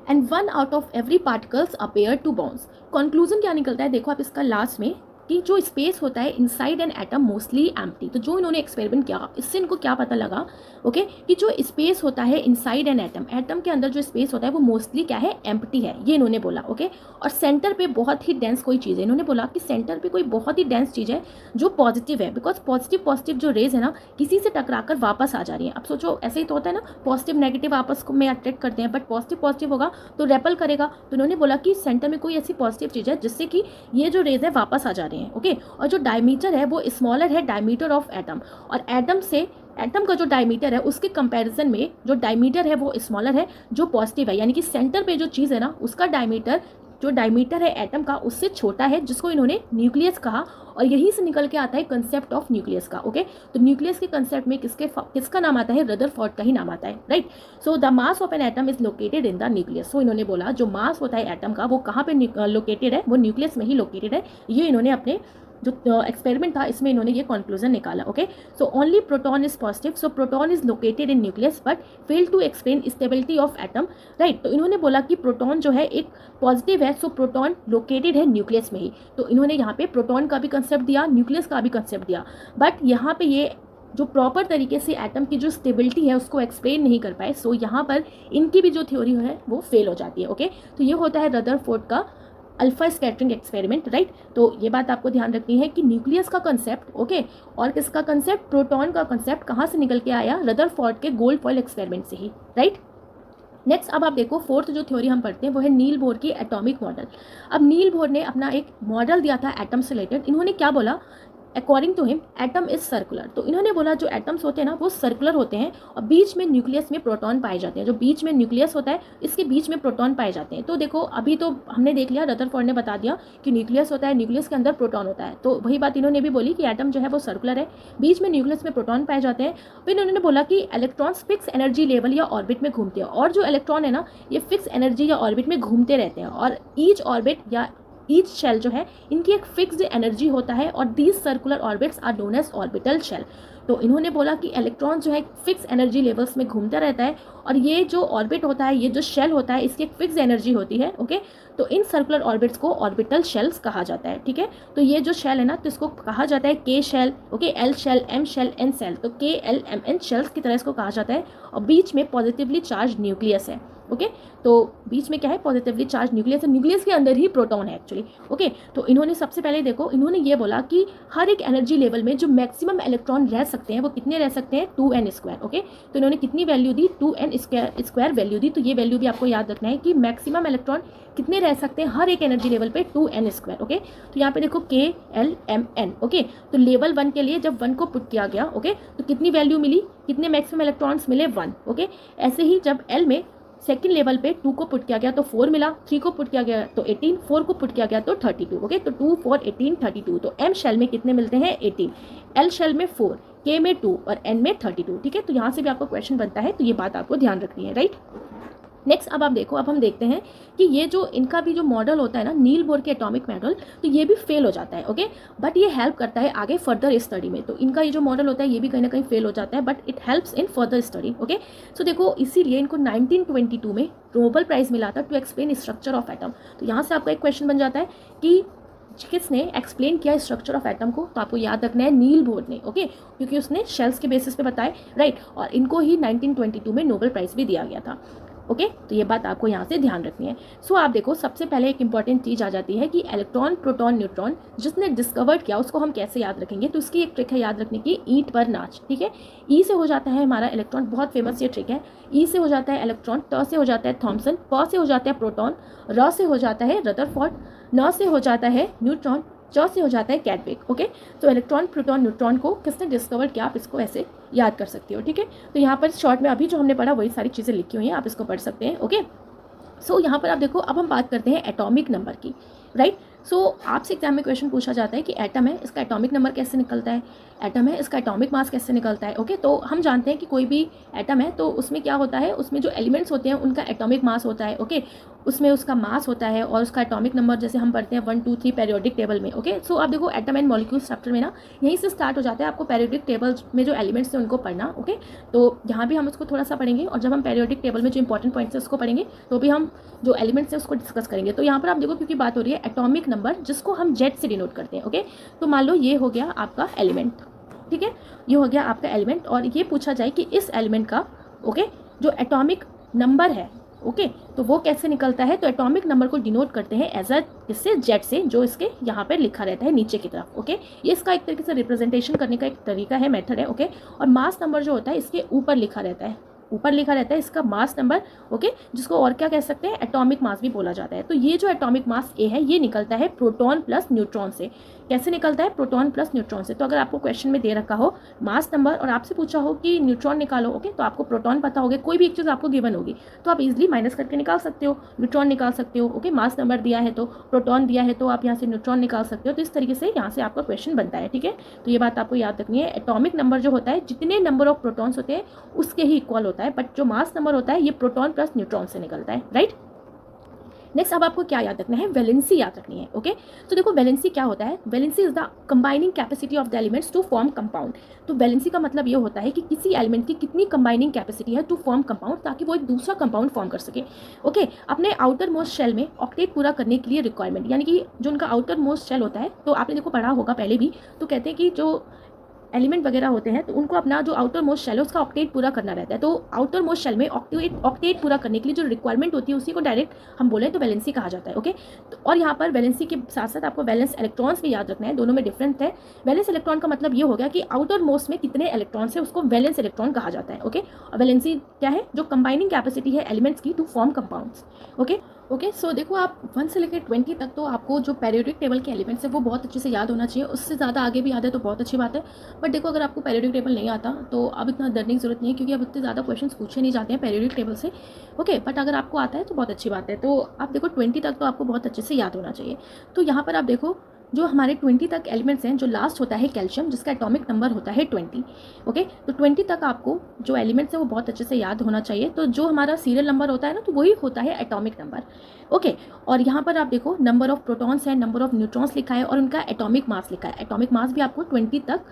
Speaker 1: and 1 out of every particles appear to bounce. Conclusion क्या निकलता है? देखो आप इसका लास्ट में, कि जो स्पेस होता है inside an atom mostly empty. तो जो इन्होंने एक्सपेरिमेंट किया, इससे इनको क्या पता लगा? ओके, कि जो स्पेस होता है इनसाइड एन एटम, एटम के अंदर जो स्पेस होता है वो मोस्टली क्या है? एम्प्टी है, ये इन्होंने बोला। ओके, और सेंटर पे बहुत ही डेंस कोई चीज़ है। इन्होंने बोला कि सेंटर पे कोई बहुत ही डेंस चीज़ है जो पॉजिटिव है, बिकॉज पॉजिटिव जो रेज है ना, किसी से टकराकर वापस आ जा रही है। अब सोचो, ऐसे ही तो होता है ना, पॉजिटिव नेगेटिव आपस को में अट्रैक्ट करते हैं, बट पॉजिटिव होगा तो रेपल करेगा। तो इन्होंने बोला कि सेंटर में कोई ऐसी पॉजिटिव चीज़ है जिससे कि ये जो रेज है वापस आ जा रही हैं। ओके, और जो डायमीटर है वो स्मॉलर है डायमीटर ऑफ एटम, और एटम का जो डायमीटर है उसके कंपैरिजन में जो डायमीटर है वो स्मॉलर है जो पॉजिटिव है, यानी कि सेंटर पे जो चीज़ है ना उसका डायमीटर, जो डायमीटर है एटम का उससे छोटा है, जिसको इन्होंने न्यूक्लियस कहा। और यहीं से निकल के आता है कंसेप्ट ऑफ न्यूक्लियस का। ओके, तो न्यूक्लियस के कंसेप्ट में किसका नाम आता है? रदरफोर्ड का ही नाम आता है, right. So the mass of an atom is located in the nucleus. So इन्होंने बोला जो मास होता है एटम का वो कहाँ पे लोकेटेड है? वो न्यूक्लियस में ही लोकेटेड है। ये इन्होंने अपने जो एक्सपेरिमेंट था इसमें इन्होंने ये कंक्लूजन निकाला। Okay, so only proton is positive, so proton is located in nucleus but fail to explain stability of atom, right. तो इन्होंने बोला कि प्रोटॉन जो है एक पॉजिटिव है, सो प्रोटॉन लोकेटेड है न्यूक्लियस में ही। तो इन्होंने यहाँ पे प्रोटॉन का भी कंसेप्ट दिया, न्यूक्लियस का भी कंसेप्ट दिया, बट यहाँ पे ये जो प्रॉपर तरीके से एटम की जो स्टेबिलिटी है उसको एक्सप्लेन नहीं कर पाए। सो यहाँ पर इनकी भी जो थ्योरी है वो फेल हो जाती है। ओके, तो ये होता है रदरफोर्ड का अल्फा स्कैटरिंग एक्सपेरिमेंट, राइट। तो ये बात आपको ध्यान रखनी है कि न्यूक्लियस का कंसेप्ट, ओके, और किसका कंसेप्ट? प्रोटॉन का कंसेप्ट कहाँ से निकल के आया? रदरफोर्ड के गोल्ड फॉइल एक्सपेरिमेंट से ही, राइट। नेक्स्ट अब आप देखो फोर्थ जो थ्योरी हम पढ़ते हैं वो है नील बोर की एटॉमिक मॉडल। अब नील बोर ने अपना एक मॉडल दिया था एटम से रिलेटेड। इन्होंने क्या बोला? According to him atom is circular. तो इन्होंने बोला जो एटम्स होते हैं ना वो सर्कुलर होते हैं और बीच में न्यूक्लियस में प्रोटॉन पाए जाते हैं। जो बीच में न्यूक्लियस होता है इसके बीच में प्रोटॉन पाए जाते हैं। तो देखो अभी तो हमने देख लिया, रदरफोर्ड ने बता दिया कि न्यूक्लियस होता है, न्यूक्लियस के अंदर प्रोटॉन होता है। तो वही बात इन्होंने भी बोली कि एटम जो है वो सर्कुलर है, बीच में न्यूक्लियस में प्रोटॉन पाए जाते हैं। फिर इन्होंने बोला कि इलेक्ट्रॉन्स फिक्स एनर्जी लेवल या ऑर्बिट में घूमते हैं, और जो इलेक्ट्रॉन है ना ये फिक्स एनर्जी या ऑर्बिट में घूमते रहते हैं, और ईच ऑर्बिट या ईच शेल जो है इनकी एक फिक्स्ड एनर्जी होता है, और these circular orbits are known as orbital shell. तो इन्होंने बोला कि इलेक्ट्रॉन जो है फिक्स एनर्जी लेवल्स में घूमता रहता है, और ये जो ऑर्बिट होता है, ये जो शेल होता है, इसकी एक फिक्स एनर्जी होती है। ओके, तो इन सर्कुलर ऑर्बिट्स को ऑर्बिटल शेल्स कहा जाता है, ठीक है। तो ये जो शेल है ना तो इसको कहा जाता है K shell, okay, L shell, M shell, N shell. तो K L M N shells की तरह इसको कहा जाता है, और बीच में पॉजिटिवली चार्ज न्यूक्लियस है। ओके, तो बीच में क्या है? पॉजिटिवली चार्ज न्यूक्लियस है, न्यूक्लियस के अंदर ही प्रोटॉन है एक्चुअली। ओके, तो इन्होंने सबसे पहले देखो, इन्होंने ये बोला कि हर एक एनर्जी लेवल में जो मैक्सिमम इलेक्ट्रॉन रह सकते हैं वो कितने रह सकते हैं? 2n²। ओके, तो इन्होंने कितनी वैल्यू दी? 2n² वैल्यू दी। तो ये वैल्यू भी आपको याद रखना है कि मैक्सिमम इलेक्ट्रॉन कितने रह सकते हैं हर एक एनर्जी लेवल पे? 2n²। ओके, तो यहाँ पे देखो के एल एम एन। ओके, तो लेवल 1 के लिए जब 1 को पुट किया गया, ओके, तो कितनी वैल्यू मिली? कितने मैक्सिमम इलेक्ट्रॉन्स मिले? 1। ओके, ऐसे ही जब एल में सेकेंड लेवल पे 2 को पुट किया गया तो 4 मिला, 3 को पुट किया गया तो 18, 4 को पुट किया गया तो 32। ओके, तो 2, 4, 18, 32। तो एम शेल में कितने मिलते हैं? 18, एल शेल में 4, के में 2 और एन में 32। ठीक है, तो यहाँ से भी आपको क्वेश्चन बनता है, तो ये बात आपको ध्यान रखनी है, राइट। नेक्स्ट अब आप देखो, अब हम देखते हैं कि ये जो इनका भी जो मॉडल होता है ना, नील बोर के एटॉमिक मॉडल, तो ये भी फेल हो जाता है, ओके, बट ये हेल्प करता है आगे फर्दर स्टडी में। तो इनका ये जो मॉडल होता है ये भी कहीं ना कहीं फेल हो जाता है, but it helps in further study, okay. So देखो, इसीलिए इनको 1922 में नोबेल प्राइज मिला था to explain structure of atom. तो यहाँ से आपका एक क्वेश्चन बन जाता है कि किसने एक्सप्लेन किया स्ट्रक्चर ऑफ एटम को, तो आपको याद रखना है नील बोर ने, ओके, क्योंकि उसने शेल्स के बेसिस पे बताए, राइट, और इनको ही 1922 में नोबेल प्राइज भी दिया गया था, ओके। तो ये बात आपको यहाँ से ध्यान रखनी है। सो आप देखो, सबसे पहले एक इंपॉर्टेंट चीज़ आ जाती है कि इलेक्ट्रॉन, प्रोटॉन, न्यूट्रॉन जिसने डिस्कवर्ड किया उसको हम कैसे याद रखेंगे। तो इसकी एक ट्रिक है याद रखने की, ईंट पर नाच, ठीक है। ई से हो जाता है हमारा इलेक्ट्रॉन, बहुत फेमस ये ट्रिक है। ई से हो जाता है इलेक्ट्रॉन, ट से हो जाता है थॉमसन, प से हो जाता है प्रोटॉन, र से हो जाता है रदरफोर्ड, न से हो जाता है न्यूट्रॉन, च से हो जाता है कैडविक, ओके। तो इलेक्ट्रॉन, प्रोटॉन, न्यूट्रॉन को किसने डिस्कवर किया, आप इसको ऐसे याद कर सकते हो, ठीक है। तो यहाँ पर शॉर्ट में अभी जो हमने पढ़ा वही सारी चीज़ें लिखी हुई हैं, आप इसको पढ़ सकते हैं, ओके। सो यहाँ पर आप देखो, अब हम बात करते हैं एटॉमिक नंबर की, राइट। सो आपसे एग्जाम में क्वेश्चन पूछा जाता है कि एटम है, इसका एटॉमिक नंबर कैसे निकलता है, एटम है, इसका एटॉमिक मास कैसे निकलता है, ओके। तो हम जानते हैं कि कोई भी एटम है तो उसमें क्या होता है, उसमें जो एलिमेंट्स होते हैं उनका एटॉमिक मास होता है, ओके, उसमें उसका मास होता है और उसका एटॉमिक नंबर जैसे हम पढ़ते हैं 1 2 3 पेरियोडिक टेबल में, ओके। सो आप देखो, एटम एंड मॉलिक्यूल चैप्टर में ना यहीं से स्टार्ट हो जाता है, आपको पेरियोडिक टेबल में जो एलिमेंट्स हैं उनको पढ़ना, ओके। तो यहाँ भी हम उसको थोड़ा सा पढ़ेंगे, और जब हम पेरियोडिक टेबल में जो इंपॉर्टेंट पॉइंट्स है उसको पढ़ेंगे तो भी हम जो एलिमेंट्स है उसको डिस्कस करेंगे। तो यहाँ पर आप देखो, क्योंकि बात हो रही है एटॉमिक नंबर जिसको हम जेड से डिनोट करते हैं, ओके। तो मान लो ये हो गया आपका एलिमेंट, ठीक है, ये हो गया आपका एलिमेंट, और ये पूछा जाए कि इस एलिमेंट का, ओके, जो एटॉमिक नंबर है, ओके, तो वो कैसे निकलता है। तो एटॉमिक नंबर को डिनोट करते हैं एज अ, इससे जेड से, जो इसके यहाँ पर लिखा रहता है नीचे की तरफ, ओके। ये इसका एक तरीके से रिप्रेजेंटेशन करने का एक तरीका है, मेथड है, ओके। और मास नंबर जो होता है इसके ऊपर लिखा रहता है, ऊपर लिखा रहता है इसका मास नंबर, ओके, जिसको और क्या कह सकते हैं, एटॉमिक मास भी बोला जाता है। तो ये जो एटॉमिक मास ए है ये निकलता है प्रोटॉन प्लस न्यूट्रॉन से। कैसे निकलता है, प्रोटॉन प्लस न्यूट्रॉन से। तो अगर आपको क्वेश्चन में दे रखा हो मास नंबर और आपसे पूछा हो कि न्यूट्रॉन निकालो, ओके, तो आपको प्रोटॉन पता होगा, कोई भी एक चीज़ आपको गिवन होगी तो आप इजीली माइनस करके निकाल सकते हो, न्यूट्रॉन निकाल सकते हो, ओके। मास नंबर दिया है तो प्रोटॉन दिया है तो आप यहाँ से न्यूट्रॉन निकाल सकते हो। तो इस तरीके से यहाँ से आपका क्वेश्चन बनता है, ठीक है। तो ये बात आपको याद रखनी है, एटॉमिक नंबर जो होता है जितने नंबर ऑफ प्रोटॉन्स होते हैं उसके ही इक्वल होता है, बट जो मास नंबर होता है ये प्रोटॉन प्लस न्यूट्रॉन से निकलता है, राइट। नेक्स्ट अब आपको क्या याद रखना है, वैलेंसी याद रखनी है, ओके। तो देखो, वैलेंसी क्या होता है, valency is the combining capacity of the elements to form compound. तो वैलेंसी का मतलब ये होता है कि किसी एलिमेंट की कितनी कंबाइनिंग कैपेसिटी है टू फॉर्म कंपाउंड, ताकि वो एक दूसरा कंपाउंड फॉर्म कर सके, ओके। अपने आउटर मोस्ट शेल में ऑक्टेट पूरा करने के लिए रिक्वायरमेंट, यानी कि जो उनका आउटर मोस्ट शेल होता है, तो आपने देखो पढ़ा होगा पहले भी, तो कहते हैं कि जो एलिमेंट वगैरह होते हैं तो उनको अपना जो आउटर मोस्ट शेल है उसका ऑक्टेट पूरा करना रहता है। तो आउटर मोस्ट शेल में ऑक्टेट पूरा करने के लिए जो रिक्वायरमेंट होती है उसी को डायरेक्ट हम बोले तो वैलेंसी कहा जाता है, ओके। तो और यहाँ पर वैलेंसी के साथ साथ आपको वैलेंस इलेक्ट्रॉन्स भी याद रखना है, दोनों में डिफरेंस है। वैलेंस इलेक्ट्रॉन का मतलब ये हो गया कि आउटर मोस्ट में कितने इलेक्ट्रॉन्स है उसको वैलेंस इलेक्ट्रॉन कहा जाता है, ओके। और वैलेंसी क्या है, जो कंबाइनिंग कैपेसिटी है एलिमेंट्स की to form compounds, okay. Okay, so देखो, आप 1 से लेकर 20 तक तो आपको जो पेरियोडिक टेबल के एलिमेंट्स है वो बहुत अच्छे से याद होना चाहिए। उससे ज़्यादा आगे भी याद है तो बहुत अच्छी बात है। बट देखो, अगर आपको पेरियोडिक टेबल नहीं आता तो अब इतना डरने की जरूरत नहीं है, क्योंकि अब इतने ज़्यादा क्वेश्चंस पूछे नहीं जाते हैं पेरियोडिक टेबल से, ओके। बट अगर आपको आता है तो बहुत अच्छी बात है। तो आप देखो 20 तक तो आपको बहुत अच्छे से याद होना चाहिए। तो यहाँ पर आप देखो, जो हमारे 20 तक एलिमेंट्स हैं, जो लास्ट होता है कैल्शियम, जिसका एटॉमिक नंबर होता है 20, ओके। तो 20 तक आपको जो एलिमेंट्स है वो बहुत अच्छे से याद होना चाहिए। तो जो हमारा सीरियल नंबर होता है ना, तो वही होता है एटॉमिक नंबर, ओके। और यहाँ पर आप देखो, नंबर ऑफ प्रोटॉन्स है, नंबर ऑफ न्यूट्रॉन्स लिखा है और उनका एटॉमिक मास लिखा है। एटॉमिक मास भी आपको 20 तक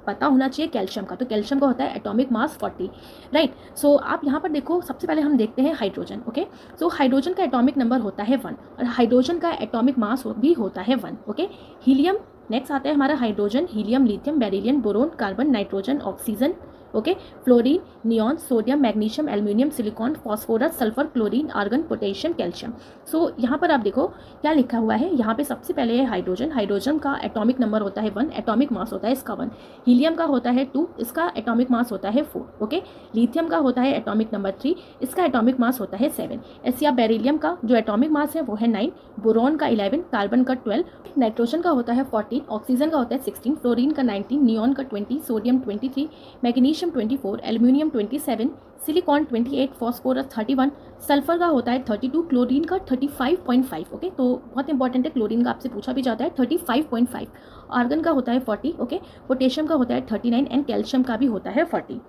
Speaker 1: पता होना चाहिए कैल्शियम का। तो कैल्शियम का होता है एटॉमिक मास 40, राइट। सो आप यहाँ पर देखो, सबसे पहले हम देखते हैं हाइड्रोजन, ओके। सो हाइड्रोजन का एटॉमिक नंबर होता है 1 और हाइड्रोजन का एटॉमिक मास भी होता है 1, ओके। हीलियम नेक्स्ट आता है हमारा, hydrogen, helium, lithium, beryllium, boron, carbon, nitrogen, oxygen, okay, fluorine, neon, sodium, magnesium, aluminium, silicon, phosphorus, sulphur, chlorine, argon, potassium, calcium. So यहाँ पर आप देखो क्या लिखा हुआ है, यहाँ पे सबसे पहले है हाइड्रोजन। हाइड्रोजन का एटॉमिक नंबर होता है 1, एटॉमिक मास होता है इसका 1। हीलियम का होता है 2, इसका एटॉमिक मास होता है 4, ओके। लिथियम का होता है एटॉमिक नंबर 3, इसका एटॉमिक मास होता है 7। ऐसे आप बेरिलियम का जो एटॉमिक मास है वो है 9, बोरोन का 11, कार्बन का 12, नाइट्रोजन का होता है 14, ऑक्सीजन का होता है 16, फ्लोरीन का 19, नियॉन का 20, sodium 23, magnesium 24, aluminium 27, silicon 28, phosphorus 31, sulphur का होता है 32, क्लोरीन का 35.5, ओके। तो बहुत इंपॉर्टेंट है, क्लोरीन का आपसे पूछा भी जाता है 35.5। आर्गन का होता है 40, ओके, पोटेशियम का होता है 39 एंड कैल्शियम का भी होता है 40,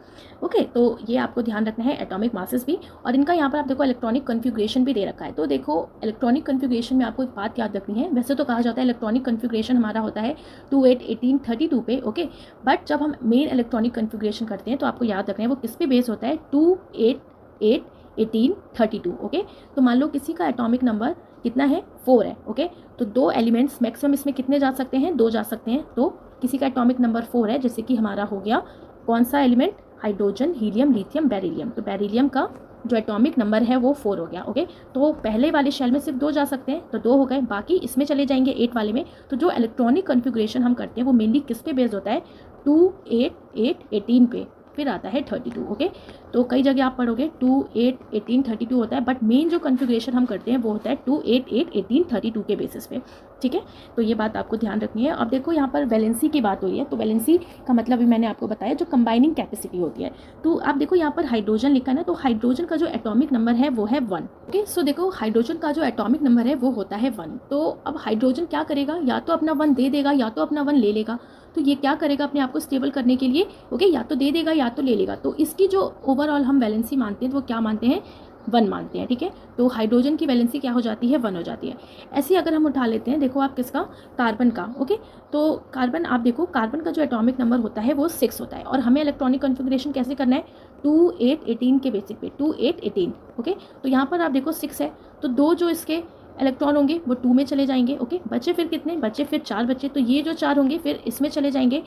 Speaker 1: ओके। तो ये आपको ध्यान रखना है, एटॉमिक मासेस भी। और इनका यहाँ पर आप देखो इलेक्ट्रॉनिक कन्फिग्रेशन भी दे रखा है। तो देखो इलेक्ट्रॉनिक कन्फिग्रेशन में आपको एक बात याद रखनी है, वैसे तो कहा जाता है इलेक्ट्रॉनिक कन्फिग्रेशन हमारा होता है 2 8 18 32 पे, ओके, बट जब हम मेन इलेक्ट्रॉनिक कन्फिग्रेशन करते हैं तो आपको याद रखना है वो किस पे बेस होता है, 2 8 8 18 32, ओके। तो मान लो किसी का एटॉमिक नंबर कितना है, 4 है, ओके। तो 2 एलिमेंट्स मैक्सिमम इसमें कितने जा सकते हैं, 2 जा सकते हैं। तो किसी का एटॉमिक नंबर 4 है, जैसे कि हमारा हो गया कौन सा element, hydrogen, helium, lithium, beryllium. तो बेरिलियम का जो एटॉमिक नंबर है वो 4 हो गया, ओके। तो पहले वाले शेल में सिर्फ 2 जा सकते हैं, तो 2 हो गए, बाकी इसमें चले जाएंगे 8 वाले में। तो जो इलेक्ट्रॉनिक कन्फिग्रेशन हम करते हैं वो मेनली किस पे बेस्ड होता है, 2 8 8 18 पे, फिर आता है 32, ओके। तो कई जगह आप पढ़ोगे 2 8 18 32 होता है, बट मेन जो कन्फिग्रेशन हम करते हैं वो होता है 2 8 8 18 32 के बेसिस पे, ठीक है। तो ये बात आपको ध्यान रखनी है। अब देखो यहाँ पर वैलेंसी की बात हो रही है, तो वैलेंसी का मतलब भी मैंने आपको बताया, जो कंबाइनिंग कैपेसिटी होती है। तो आप देखो यहाँ पर हाइड्रोजन लिखा है ना, तो हाइड्रोजन का जो एटॉमिक नंबर है वो है 1, ओके। सो देखो हाइड्रोजन का जो एटॉमिक नंबर है वो होता है 1। तो अब हाइड्रोजन क्या करेगा, या तो अपना 1 दे देगा या तो अपना 1 ले लेगा। तो ये क्या करेगा अपने आप को स्टेबल करने के लिए, ओके, या तो दे देगा या तो ले लेगा। तो इसकी जो ओवरऑल हम वैलेंसी मानते हैं तो वो क्या मानते हैं, 1 मानते हैं, ठीक है। तो हाइड्रोजन की वैलेंसी क्या हो जाती है, 1 हो जाती है। ऐसे अगर हम उठा लेते हैं, देखो आप किसका, कार्बन का, ओके। तो कार्बन, आप देखो कार्बन का जो एटॉमिक नंबर होता है वो 6 होता है, और हमें इलेक्ट्रॉनिक कन्फिग्रेशन कैसे करना है, 2 8 18 के बेसिस पे, 2 8 18, ओके। तो यहाँ पर आप देखो 6 है, तो 2 जो इसके इलेक्ट्रॉन होंगे वो 2 में चले जाएंगे, ओके। बचे फिर कितने बचे, फिर 4 बचे, तो ये जो 4 होंगे फिर इसमें चले जाएंगे,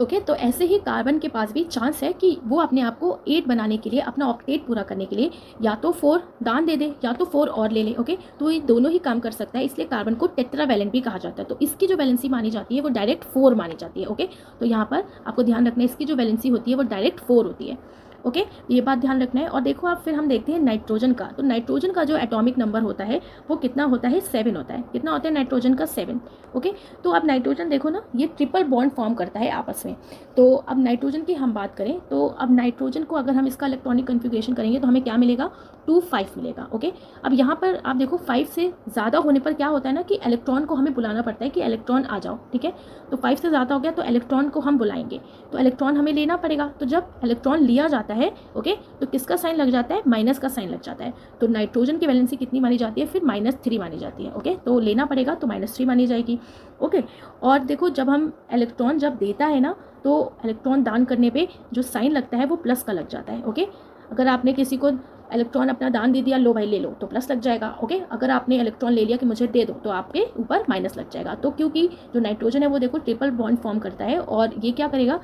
Speaker 1: ओके। तो ऐसे ही कार्बन के पास भी चांस है कि वो अपने आप को 8 बनाने के लिए, अपना ऑक्टेट पूरा करने के लिए या तो 4 दान दे दे या तो 4 और ले ले, ओके। तो ये दोनों ही काम कर सकता है, इसलिए कार्बन को टेट्रावैलेंट भी कहा जाता है। तो इसकी जो वैलेंसी मानी जाती है वो डायरेक्ट 4 मानी जाती है, ओके। तो यहाँ पर आपको ध्यान रखना है, इसकी जो वैलेंसी होती है वो डायरेक्ट 4 होती है, ओके। ये बात ध्यान रखना है। और देखो आप, फिर हम देखते हैं नाइट्रोजन का। तो नाइट्रोजन का जो एटॉमिक नंबर होता है वो कितना होता है, 7 होता है। कितना होता है नाइट्रोजन का, 7, ओके। तो अब नाइट्रोजन देखो ना, ये ट्रिपल बॉन्ड फॉर्म करता है आपस में। तो अब नाइट्रोजन की हम बात करें, तो अब नाइट्रोजन को अगर हम इसका इलेक्ट्रॉनिक कन्फिग्रेशन करेंगे तो हमें क्या मिलेगा, 2 5 मिलेगा, ओके। अब यहाँ पर आप देखो 5 से ज़्यादा होने पर क्या होता है ना कि इलेक्ट्रॉन को हमें बुलाना पड़ता है कि इलेक्ट्रॉन आ जाओ, ठीक है। तो 5 से ज़्यादा हो गया तो इलेक्ट्रॉन को हम बुलाएंगे, तो इलेक्ट्रॉन हमें लेना पड़ेगा। तो जब इलेक्ट्रॉन लिया जाता है, ओके, तो किसका साइन लग जाता है, माइनस का साइन लग जाता है। तो नाइट्रोजन की वैलेंसी कितनी मानी जाती है, फिर -3 मानी जाती है, ओके। तो लेना पड़ेगा तो -3 मानी जाएगी, ओके। और देखो जब हम इलेक्ट्रॉन जब देता है ना, तो इलेक्ट्रॉन दान करने पे जो साइन लगता है वो प्लस का लग जाता है, ओके। अगर आपने किसी को इलेक्ट्रॉन अपना दान दे दिया, लो भाई ले लो, तो प्लस लग जाएगा, ओके। अगर आपने इलेक्ट्रॉन ले लिया कि मुझे दे दो, तो आपके ऊपर माइनस लग जाएगा। तो क्योंकि जो नाइट्रोजन है वो देखो ट्रिपल बॉन्ड फॉर्म करता है, और ये क्या करेगा,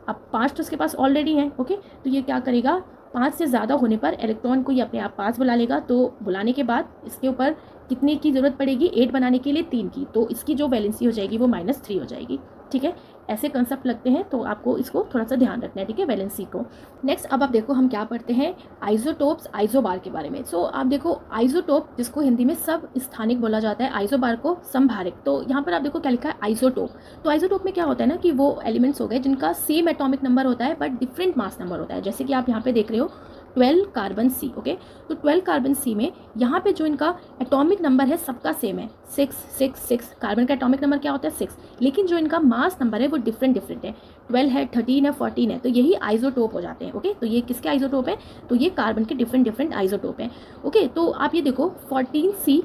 Speaker 1: अब 5 तो इसके पास ऑलरेडी है, ओके। तो ये क्या करेगा, 5 से ज़्यादा होने पर इलेक्ट्रॉन को ये अपने आप पास बुला लेगा। तो बुलाने के बाद इसके ऊपर कितने की ज़रूरत पड़ेगी, 8 बनाने के लिए 3 की। तो इसकी जो वैलेंसी हो जाएगी वो -3 हो जाएगी, ठीक है। ऐसे कंसेप्ट लगते हैं, तो आपको इसको थोड़ा सा ध्यान रखना है, ठीक है, वैलेंसी को। नेक्स्ट अब आप देखो हम क्या पढ़ते हैं, आइसोटोप्स, आइसोबार के बारे में। सो आप देखो आइसोटोप, जिसको हिंदी में सब स्थानिक बोला जाता है, आइसोबार को समभारिक। तो यहाँ पर आप देखो क्या लिखा है, आइसोटोप। तो आइसोटोप में क्या होता है ना कि वो एलिमेंट्स हो गए जिनका सेम एटॉमिक नंबर होता है बट डिफरेंट मास नंबर होता है। जैसे कि आप यहाँ पे देख रहे हो 12 कार्बन सी, ओके। तो 12 कार्बन सी में यहाँ पे जो इनका एटॉमिक नंबर है सबका सेम है, 6 6 6। कार्बन का एटॉमिक नंबर क्या होता है, 6, लेकिन जो इनका मास नंबर है वो डिफरेंट है, 12 है, 13 है, 14 है। तो यही आइसोटोप हो जाते हैं, ओके। तो ये किसके आइसोटोप है, तो ये कार्बन के डिफरेंट आइसोटोप हैं, ओके। तो आप ये देखो 14C6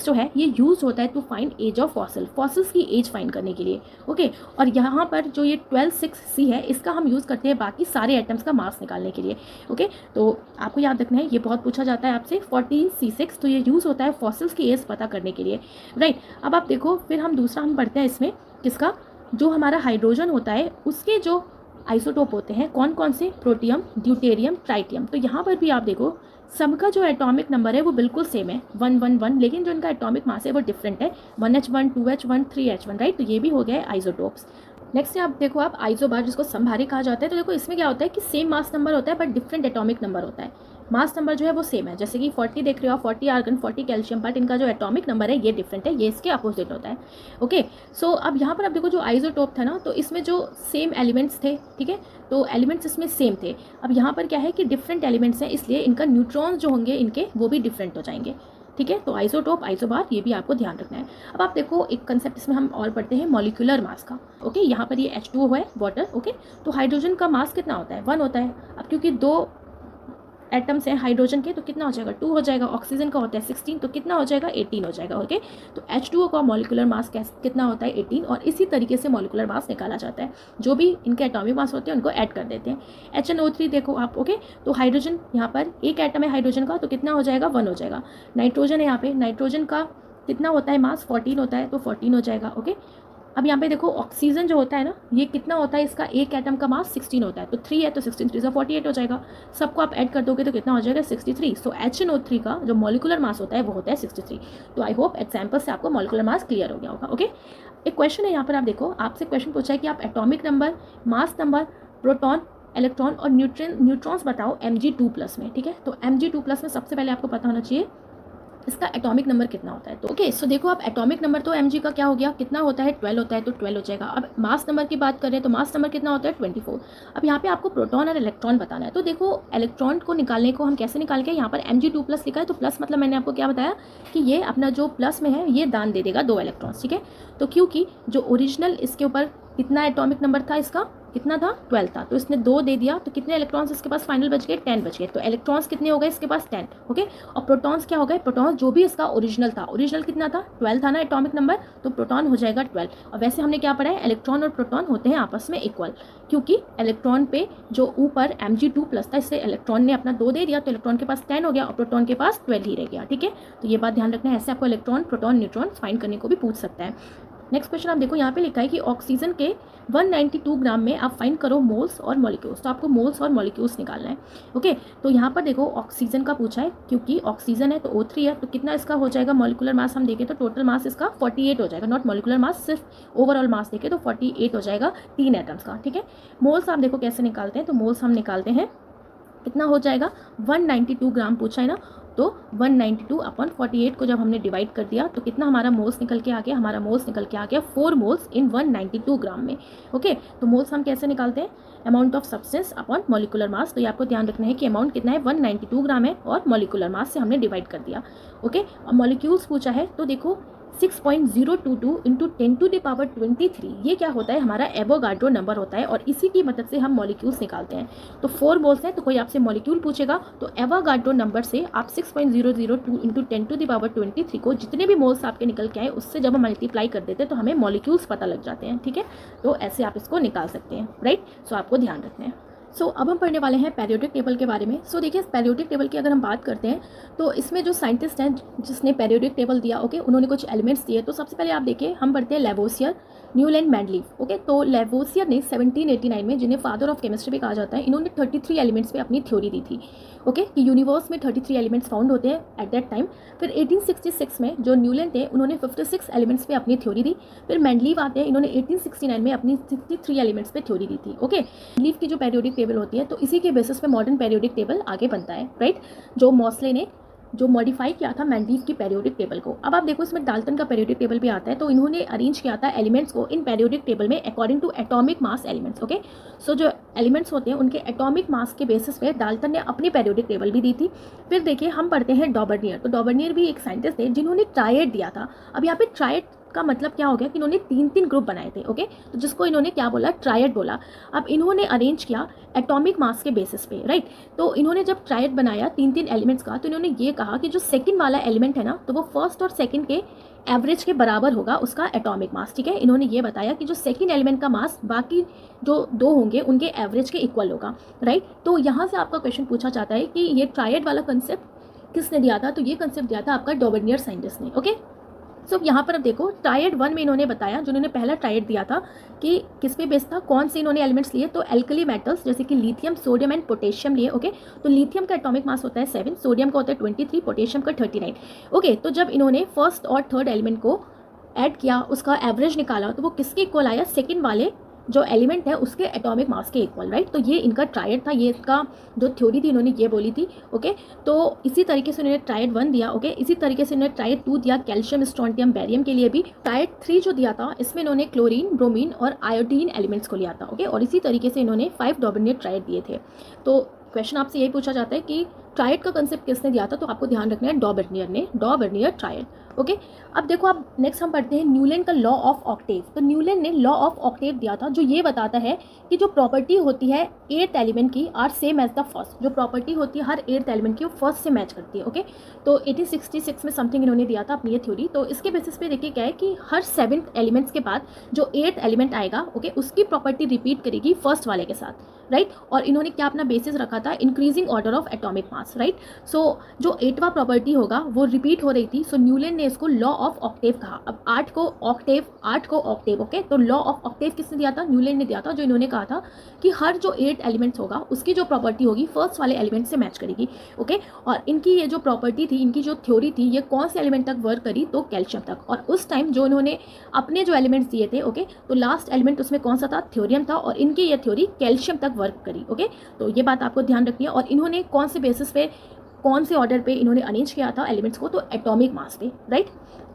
Speaker 1: जो है ये यूज होता है to find age of fossils की एज फाइंड करने के लिए, ओके। और यहाँ पर जो ये 12 6C है इसका हम यूज़ करते हैं बाकी सारे एटम्स का मास निकालने के लिए, ओके। तो आपको याद रखना है, ये बहुत पूछा जाता है आपसे, 14C6। तो ये यूज़ होता है फॉसिल्स की एज पता करने के लिए, राइट। अब आप देखो फिर हम दूसरा हम पढ़ते हैं इसमें किसका, जो हमारा हाइड्रोजन होता है उसके जो आइसोटोप होते हैं कौन कौन से, प्रोटियम, ड्यूटेरियम, ट्राइटियम। तो यहाँ पर भी आप देखो सबका जो एटॉमिक नंबर है वो बिल्कुल सेम है, 111, लेकिन जो इनका एटॉमिक मास है वो डिफरेंट है, 1H1 2H1 3H1, राइट। तो ये भी हो गया है आइसोटोप्स। नेक्स्ट आप देखो आप आइसोबार, जिसको समभारिक कहा जाता है। तो देखो इसमें क्या होता है कि सेम मास नंबर होता है बट डिफरेंट एटॉमिक नंबर होता है। मास नंबर जो है वो सेम है, जैसे कि 40 देख रहे हो आप, 40 आर्गन 40 कैल्शियम, बट इनका जो एटॉमिक नंबर है ये डिफरेंट है, ये इसके अपोजिट होता है, ओके। सो अब यहाँ पर आप देखो जो आइसोटोप था ना, तो इसमें जो सेम एलिमेंट्स थे, ठीक है, तो एलिमेंट्स इसमें सेम थे। अब यहाँ पर क्या है कि डिफरेंट एलिमेंट्स हैं, इसलिए इनका न्यूट्रॉन्स जो होंगे इनके वो भी डिफरेंट हो जाएंगे, ठीक है। तो आइसोटोप, आइसोबार, ये भी आपको ध्यान रखना है। अब आप देखो एक कंसेप्ट इसमें हम और पढ़ते हैं मॉलिक्यूलर मास का। ओके, यहाँ पर ये H2O है, वाटर। ओके, तो हाइड्रोजन का मास कितना होता है? 1 होता है। अब क्योंकि 2 एटम्स हैं हाइड्रोजन के, तो कितना हो जाएगा? 2 हो जाएगा। ऑक्सीजन का होता है 16, तो कितना हो जाएगा? 18 हो जाएगा। ओके, तो H2O का मॉलिक्यूलर मास कितना होता है? 18। और इसी तरीके से मॉलिक्यूलर मास निकाला जाता है। जो भी इनके एटॉमिक मास होते हैं उनको ऐड कर देते हैं। HNO3 देखो आप। ओके, तो हाइड्रोजन यहाँ पर एक एटम है हाइड्रोजन का, तो कितना हो जाएगा? 1 हो जाएगा। नाइट्रोजन है यहाँ पे, नाइट्रोजन का कितना होता है मास? 14 होता है, तो 14 हो जाएगा। ओके, अब यहाँ पे देखो ऑक्सीजन जो होता है ना, ये कितना होता है? इसका एक एटम का मास 16 होता है, तो 3 है, तो 16 3 48 हो जाएगा। सबको आप ऐड कर दोगे तो कितना हो जाएगा? 63। सो HNO3 का जो मॉलिक्यूलर मास होता है वो होता है 63। तो आई होप एग्जाम्पल से आपको मॉलिक्यूलर मास क्लियर हो गया होगा। ओके, एक क्वेश्चन है यहाँ पर, आप देखो आपसे क्वेश्चन पूछा है कि आप atomic number, mass number, proton, electron और न्यूट्रॉन्स बताओ Mg2+ में। ठीक है, तो Mg2+ में सबसे पहले आपको पता होना चाहिए इसका एटॉमिक नंबर कितना होता है। तो ओके, सो देखो आप एटॉमिक नंबर तो Mg का क्या हो गया? कितना होता है? 12 होता है, तो 12 हो जाएगा। अब मास नंबर की बात करें तो मास नंबर कितना होता है? 24। अब यहाँ पे आपको प्रोटॉन और इलेक्ट्रॉन बताना है। तो देखो इलेक्ट्रॉन को निकालने को हम कैसे निकाल के, यहाँ पर Mg2+ लिखा है, तो प्लस मतलब मैंने आपको क्या बताया कि ये अपना जो प्लस में है ये दान दे देगा 2 इलेक्ट्रॉन्स। ठीक है, तो क्योंकि जो ओरिजिनल इसके ऊपर कितना एटॉमिक नंबर था इसका? कितना था? 12 था, तो इसने 2 दे दिया, तो कितने इलेक्ट्रॉन्स इसके पास फाइनल बच गए? 10 बच गए। तो इलेक्ट्रॉन्स कितने हो गए इसके पास? 10। ओके, और प्रोटॉन्स क्या हो गए? प्रोटॉन्स जो भी इसका ओरिजिनल था, ओरिजिनल कितना था? 12 था ना एटॉमिक नंबर, तो प्रोटॉन हो जाएगा 12। और वैसे हमने क्या पढ़ा है? इलेक्ट्रॉन और प्रोटॉन होते हैं आपस में इक्वल, क्योंकि इलेक्ट्रॉन पे जो ऊपर Mg2+ था, इससे इलेक्ट्रॉन ने अपना 2 दे दिया, तो इलेक्ट्रॉन के पास 10 हो गया और प्रोटॉन के पास 12 ही रह गया। ठीक है, तो ये बात ध्यान रखना है। ऐसे आपको इलेक्ट्रॉन, प्रोटॉन, न्यूट्रॉन फाइंड करने को भी पूछ सकता है। नेक्स्ट क्वेश्चन आप देखो, यहाँ पे लिखा है कि ऑक्सीजन के 192 ग्राम में आप फाइंड करो मोल्स और मॉलिक्यूल्स। तो आपको मोल्स और मॉलिक्यूल्स निकालना है। ओके, तो यहाँ पर देखो ऑक्सीजन का पूछा है, क्योंकि ऑक्सीजन है तो O3 है, तो कितना इसका हो जाएगा? मॉलिक्यूलर मास हम देखें तो टोटल मास इसका 48 हो जाएगा। नॉट मॉलिक्यूलर मास, सिर्फ ओवरऑल मास देखें तो 48 हो जाएगा 3 एटम्स का। ठीक है, मोल्स आप देखो कैसे निकालते हैं, तो मोल्स हम निकालते हैं, कितना हो जाएगा? 192 ग्राम पूछा है ना, तो 192/48 को जब हमने डिवाइड कर दिया तो कितना हमारा मोल्स निकल के आ गया? हमारा मोल्स निकल के आ गया 4 मोल्स इन 192 ग्राम में। ओके, तो मोल्स हम कैसे निकालते हैं? Amount of substance upon molecular mass. तो ये आपको ध्यान रखना है कि अमाउंट कितना है? 192 ग्राम है और मॉलिक्यूलर मास से हमने डिवाइड कर दिया। ओके, और मॉलिक्यूल्स पूछा है, तो देखो 6.022 × 10⁻23 ये क्या होता है? हमारा एवोगाड्रो नंबर होता है, और इसी की मदद से हम मॉलिक्यूल्स निकालते हैं। तो 4 मोल्स हैं, तो कोई आपसे मॉलिक्यूल पूछेगा तो एवोगाड्रो नंबर से आप 6.002 × 10⁻23 को जितने भी मोल्स आपके निकल के आए उससे जब हम मल्टीप्लाई कर देते हैं तो हमें मॉलिक्यूल्स पता लग जाते हैं। ठीक है, तो ऐसे आप इसको निकाल सकते हैं। राइट, सो आपको ध्यान रखना है। सो अब हम पढ़ने वाले हैं पेरियोडिक टेबल के बारे में। सो देखिए पेरियोडिक टेबल की अगर हम बात करते हैं तो इसमें जो साइंटिस्ट हैं जिसने पेरियोडिक टेबल दिया, ओके, उन्होंने कुछ एलिमेंट्स दिए। तो सबसे पहले आप देखिए, हम पढ़ते हैं लेवोसियर, न्यूलैंड, मेंडलीफ। ओके, तो लेवोसियर ने 1789 में, जिन्हें फादर ऑफ केमिस्ट्री भी कहा जाता है, इन्होंने 33 एलिमेंट्स पे अपनी थ्योरी दी थी। ओके, कि यूनिवर्स में 33 एलिमेंट्स फाउंड होते हैं एट दैट टाइम। फिर 1866 में जो न्यूलैंड थे उन्होंने 56 एलिमेंट्स पे अपनी थ्योरी दी। फिर मेंडलीफ आते हैं, इन्होंने 1869 में अपनी 63 एलिमेंट्स पे थ्योरी दी थी। ओके, मेंडलीफ की जो पेरियोडिक टेबल होती है तो इसी के बेसिस पे मॉडर्न पेरियोडिक टेबल आगे बनता है। राइट, जो मॉसले ने जो मॉडिफाई किया था मेंडलीफ की पेरियोडिक टेबल को। अब आप देखो इसमें डाल्टन का पेरियोडिक टेबल भी आता है, तो इन्होंने अरेंज किया था एलिमेंट्स को इन पेरियोडिक टेबल में according to atomic mass elements. Okay, so जो एलिमेंट्स होते हैं उनके एटॉमिक मास के बेसिस पे डाल्टन ने अपनी पेरियोडिक टेबल भी दी थी। फिर देखिए हम पढ़ते हैं डॉबर्नियर। तो डॉबर्नियर भी एक साइंटिस्ट थे जिन्होंने ट्रायड दिया था। अब यहाँ पे ट्रायड का मतलब क्या हो गया कि इन्होंने 3 ग्रुप बनाए थे। ओके, तो जिसको इन्होंने क्या बोला? ट्रायड बोला। अब इन्होंने अरेंज किया एटॉमिक मास के बेसिस पे। राइट, तो इन्होंने जब ट्रायड बनाया 3 एलिमेंट्स का, तो इन्होंने ये कहा कि जो सेकंड वाला एलिमेंट है ना, तो वो फर्स्ट और सेकंड के एवरेज के बराबर होगा उसका एटॉमिक मास। ठीक है, इन्होंने ये बताया कि जो सेकंड एलिमेंट का मास बाकी जो 2 होंगे उनके एवरेज के इक्वल होगा। राइट, तो यहाँ से आपका क्वेश्चन पूछा जाता है कि ये ट्रायड वाला कंसेप्ट किसने दिया था? तो ये कंसेप्ट दिया था आपका डॉबर्नियर साइंटिस्ट ने। ओके, सो यहाँ पर अब देखो ट्रायड 1 में इन्होंने बताया, जो इन्होंने पहला ट्रायड दिया था कि किस पे बेस्ड था, कौन से इन्होंने एलिमेंट्स लिए? तो एल्कली मेटल्स जैसे कि लिथियम, सोडियम एंड पोटेशियम लिए। ओके, तो लिथियम का एटॉमिक मास होता है 7, सोडियम का होता है 23, पोटेशियम का 39। ओके, तो जब इन्होंने फर्स्ट और थर्ड एलिमेंट को ऐड किया, उसका एवरेज निकाला, तो वो किसके इक्वल आया? सेकेंड वाले जो एलिमेंट है उसके एटॉमिक मास के इक्वल। राइट, तो ये इनका ट्रायड था, ये इसका जो थ्योरी थी इन्होंने ये बोली थी। ओके, तो इसी तरीके से उन्होंने ट्रायड 1 दिया। ओके, इसी तरीके से उन्होंने ट्रायड 2 दिया कैल्शियम, स्ट्रोंटियम, बैरियम के लिए भी। ट्रायड 3 जो दिया था इसमें इन्होंने क्लोरीन, ब्रोमीन और आयोडीन एलिमेंट्स को लिया था। ओके, और इसी तरीके से इन्होंने 5 डॉबर्नियर ट्रायड दिए थे। तो क्वेश्चन आपसे यही पूछा जाता है कि ट्रायड का कंसेप्ट किसने दिया था, तो आपको ध्यान रखना है डॉ बर्नियर ट्रायड। ओके, अब देखो आप नेक्स्ट हम पढ़ते हैं न्यूलैंड का लॉ ऑफ ऑक्टेव। तो न्यूलैंड ने लॉ ऑफ ऑक्टेव दिया था जो ये बताता है कि जो प्रॉपर्टी होती है एट्थ एलिमेंट की are same as the first, जो प्रॉपर्टी होती है हर एट्थ एलिमेंट की वो फर्स्ट से मैच करती है। ओके, तो 1866 में समथिंग इन्होंने दिया था अपनी ये थ्योरी। तो इसके बेसिस पे देखिए क्या है कि हर सेवन्थ एलिमेंट्स के बाद जो एट्थ एलिमेंट आएगा, ओके, उसकी प्रॉपर्टी रिपीट करेगी फर्स्ट वाले के साथ, राइट। और इन्होंने क्या अपना बेसिस रखा था, increasing order of atomic mass, right. So जो एटवा प्रॉपर्टी होगा वो रिपीट हो रही थी, सो न्यूलैंड ने इसको लॉ ऑफ ऑक्टेव कहा। अब आठ को ऑक्टेव, ओके, तो लॉ ऑफ ऑक्टेव किसने दिया था, न्यूलैंड ने दिया था, जो इन्होंने कहा था कि हर जो 8 एलिमेंट्स होगा उसकी जो प्रॉपर्टी होगी फर्स्ट वाले एलिमेंट से मैच करेगी। ओके, और इनकी ये जो प्रॉपर्टी थी, इनकी जो थ्योरी थी, ये कौन से एलिमेंट तक वर्क करी, तो कैल्शियम तक। और उस टाइम जो इन्होंने अपने जो एलिमेंट्स दिए थे, ओके, तो लास्ट एलिमेंट उसमें कौन सा था, थ्योरियम था, और इनकी ये थ्योरी कैल्शियम तक वर्क करी। ओके, तो ये बात आपको ध्यान रखनी है। और इन्होंने कौन से बेसिस पे, कौन से ऑर्डर पे इन्होंने अरेंज किया था एलिमेंट्स को, तो एटॉमिक मास पे, राइट।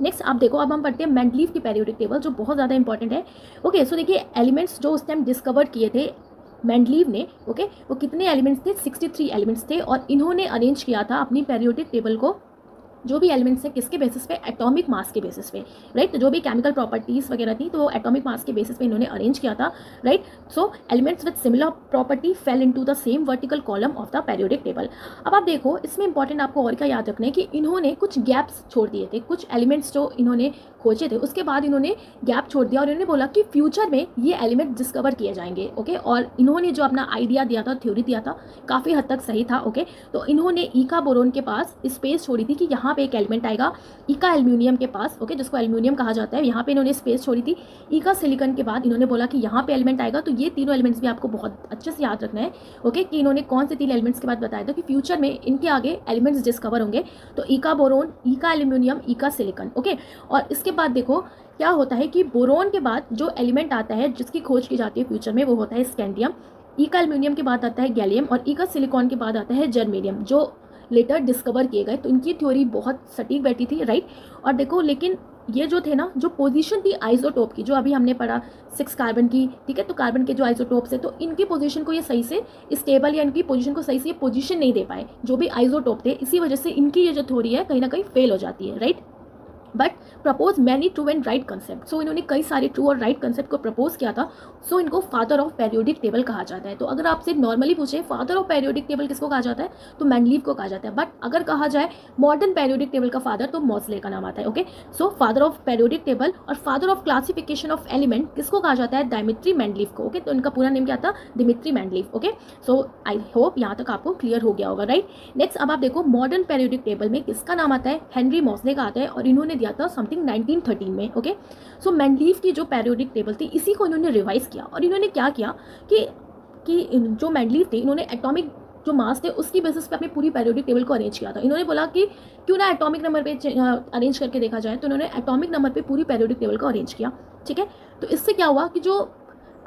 Speaker 1: नेक्स्ट आप देखो, अब हम पढ़ते हैं मेंडलीव की पेरियोडिक टेबल जो बहुत ज़्यादा इंपॉर्टेंट है। ओके, सो देखिए एलिमेंट्स जो उस टाइम डिस्कवर किए थे मेंडलीव ने, ओके, वो कितने एलिमेंट्स थे, 63 एलिमेंट्स थे। और इन्होंने अरेंज किया था अपनी पेरियोडिक टेबल को, जो भी एलिमेंट्स है किसके बेसिस पे, एटॉमिक मास के बेसिस पे, राइट। तो जो भी केमिकल प्रॉपर्टीज वगैरह थी तो वो एटॉमिक मास के बेसिस पे इन्होंने अरेंज किया था, right. So elements with similar property fail into the same vertical column of the periodic table. अब आप देखो इसमें इंपॉर्टेंट आपको और क्या याद रखना है कि इन्होंने कुछ गैप्स छोड़ दिए थे, कुछ एलिमेंट्स जो इन्होंने खोजे थे उसके बाद इन्होंने गैप छोड़ दिया, और इन्होंने बोला कि फ्यूचर में ये एलिमेंट डिस्कवर किए जाएंगे। ओके, और इन्होंने जो अपना आइडिया दिया था, थ्योरी दिया था, काफ़ी हद तक सही था। ओके, तो इन्होंने ईका बोरोन के पास स्पेस छोड़ी थी कि यहाँ पे एक एलिमेंट आएगा, ईका एल्यूमिनियम के पास, ओके, जिसको एल्यूमिनियम कहा जाता है, यहाँ पे इन्होंने स्पेस छोड़ी थी। ईका सिलिकॉन के बाद इन्होंने बोला कि यहाँ पे एलिमेंट आएगा। तो ये तीनों एलिमेंट्स भी आपको बहुत अच्छे से याद रखना है, ओके, कि इन्होंने कौन से 3 एलिमेंट्स के बाद बताया था कि फ्यूचर में इनके आगे एलिमेंट्स डिस्कवर होंगे। तो ईका बोरोन, ईका एल्यूमिनियम, ईका सिलिकॉन, ओके। और इसके बाद देखो क्या होता है कि बोरोन के बाद जो एलिमेंट आता है जिसकी खोज की जाती है फ्यूचर में, वो होता है स्कैंडियम। ईका एल्यूमिनियम के बाद आता है गैलियम, और ईका सिलिकॉन के बाद आता है जर्मेनियम, जो लेटर डिस्कवर किए गए। तो इनकी थ्योरी बहुत सटीक बैठी थी, राइट। और देखो लेकिन ये जो थे ना, जो पोजीशन थी आइसोटोप की, जो अभी हमने पढ़ा 6 कार्बन की, ठीक है, तो कार्बन के जो आइसोटोप्स है, तो इनकी पोजीशन को ये सही से स्टेबल, या इनकी पोजीशन को सही से ये पोजीशन नहीं दे पाए जो भी आइसोटोप थे। इसी वजह से इनकी ये जो थ्योरी है कहीं ना कहीं फेल हो जाती है, right. But propose many true and right concept, so इन्होंने कई सारे ट्रू और राइट कंसेप्ट को प्रपोज किया था। सो इनको फादर ऑफ पेरियोडिक टेबल कहा जाता है। तो अगर आपसे नॉर्मली पूछे फादर ऑफ पेरियोडिक टेबल किसको कहा जाता है, तो मेंडलीव को कहा जाता है। बट अगर कहा जाए मॉडर्न पेरियोडिक टेबल का फादर, तो मॉसले का नाम आता है। Okay, so father of periodic table और father of classification of element किसको कहा जाता है, दिमित्री मेंडलीव को। ओके, तो इनका पूरा नेम क्या था, Dmitry Mendeleev. Okay, so I hope यहाँ तक आपको क्लियर हो गया होगा, राइट। नेक्स्ट अब आप देखो मॉडर्न पेरियोडिक टेबल में किसका नाम आता है, हेनरी मॉसले का आता है, और इन्होंने दिया था समथिंग 1913 में। ओके, सो मेंडलीव की जो पेरियोडिक टेबल थी इसी को इन्होंने रिवाइज किया, और इन्होंने क्या किया कि जो मेंडलीव थे इन्होंने एटॉमिक जो मास थे उसकी बेसिस पे अपनी पूरी पेरियोडिक टेबल को अरेंज किया था। इन्होंने बोला कि क्यों ना एटॉमिक नंबर पे अरेंज करके देखा जाए, तो इन्होंने एटॉमिक नंबर पे पूरी पेरियोडिक टेबल को अरेंज किया, ठीक है। तो इससे क्या हुआ कि जो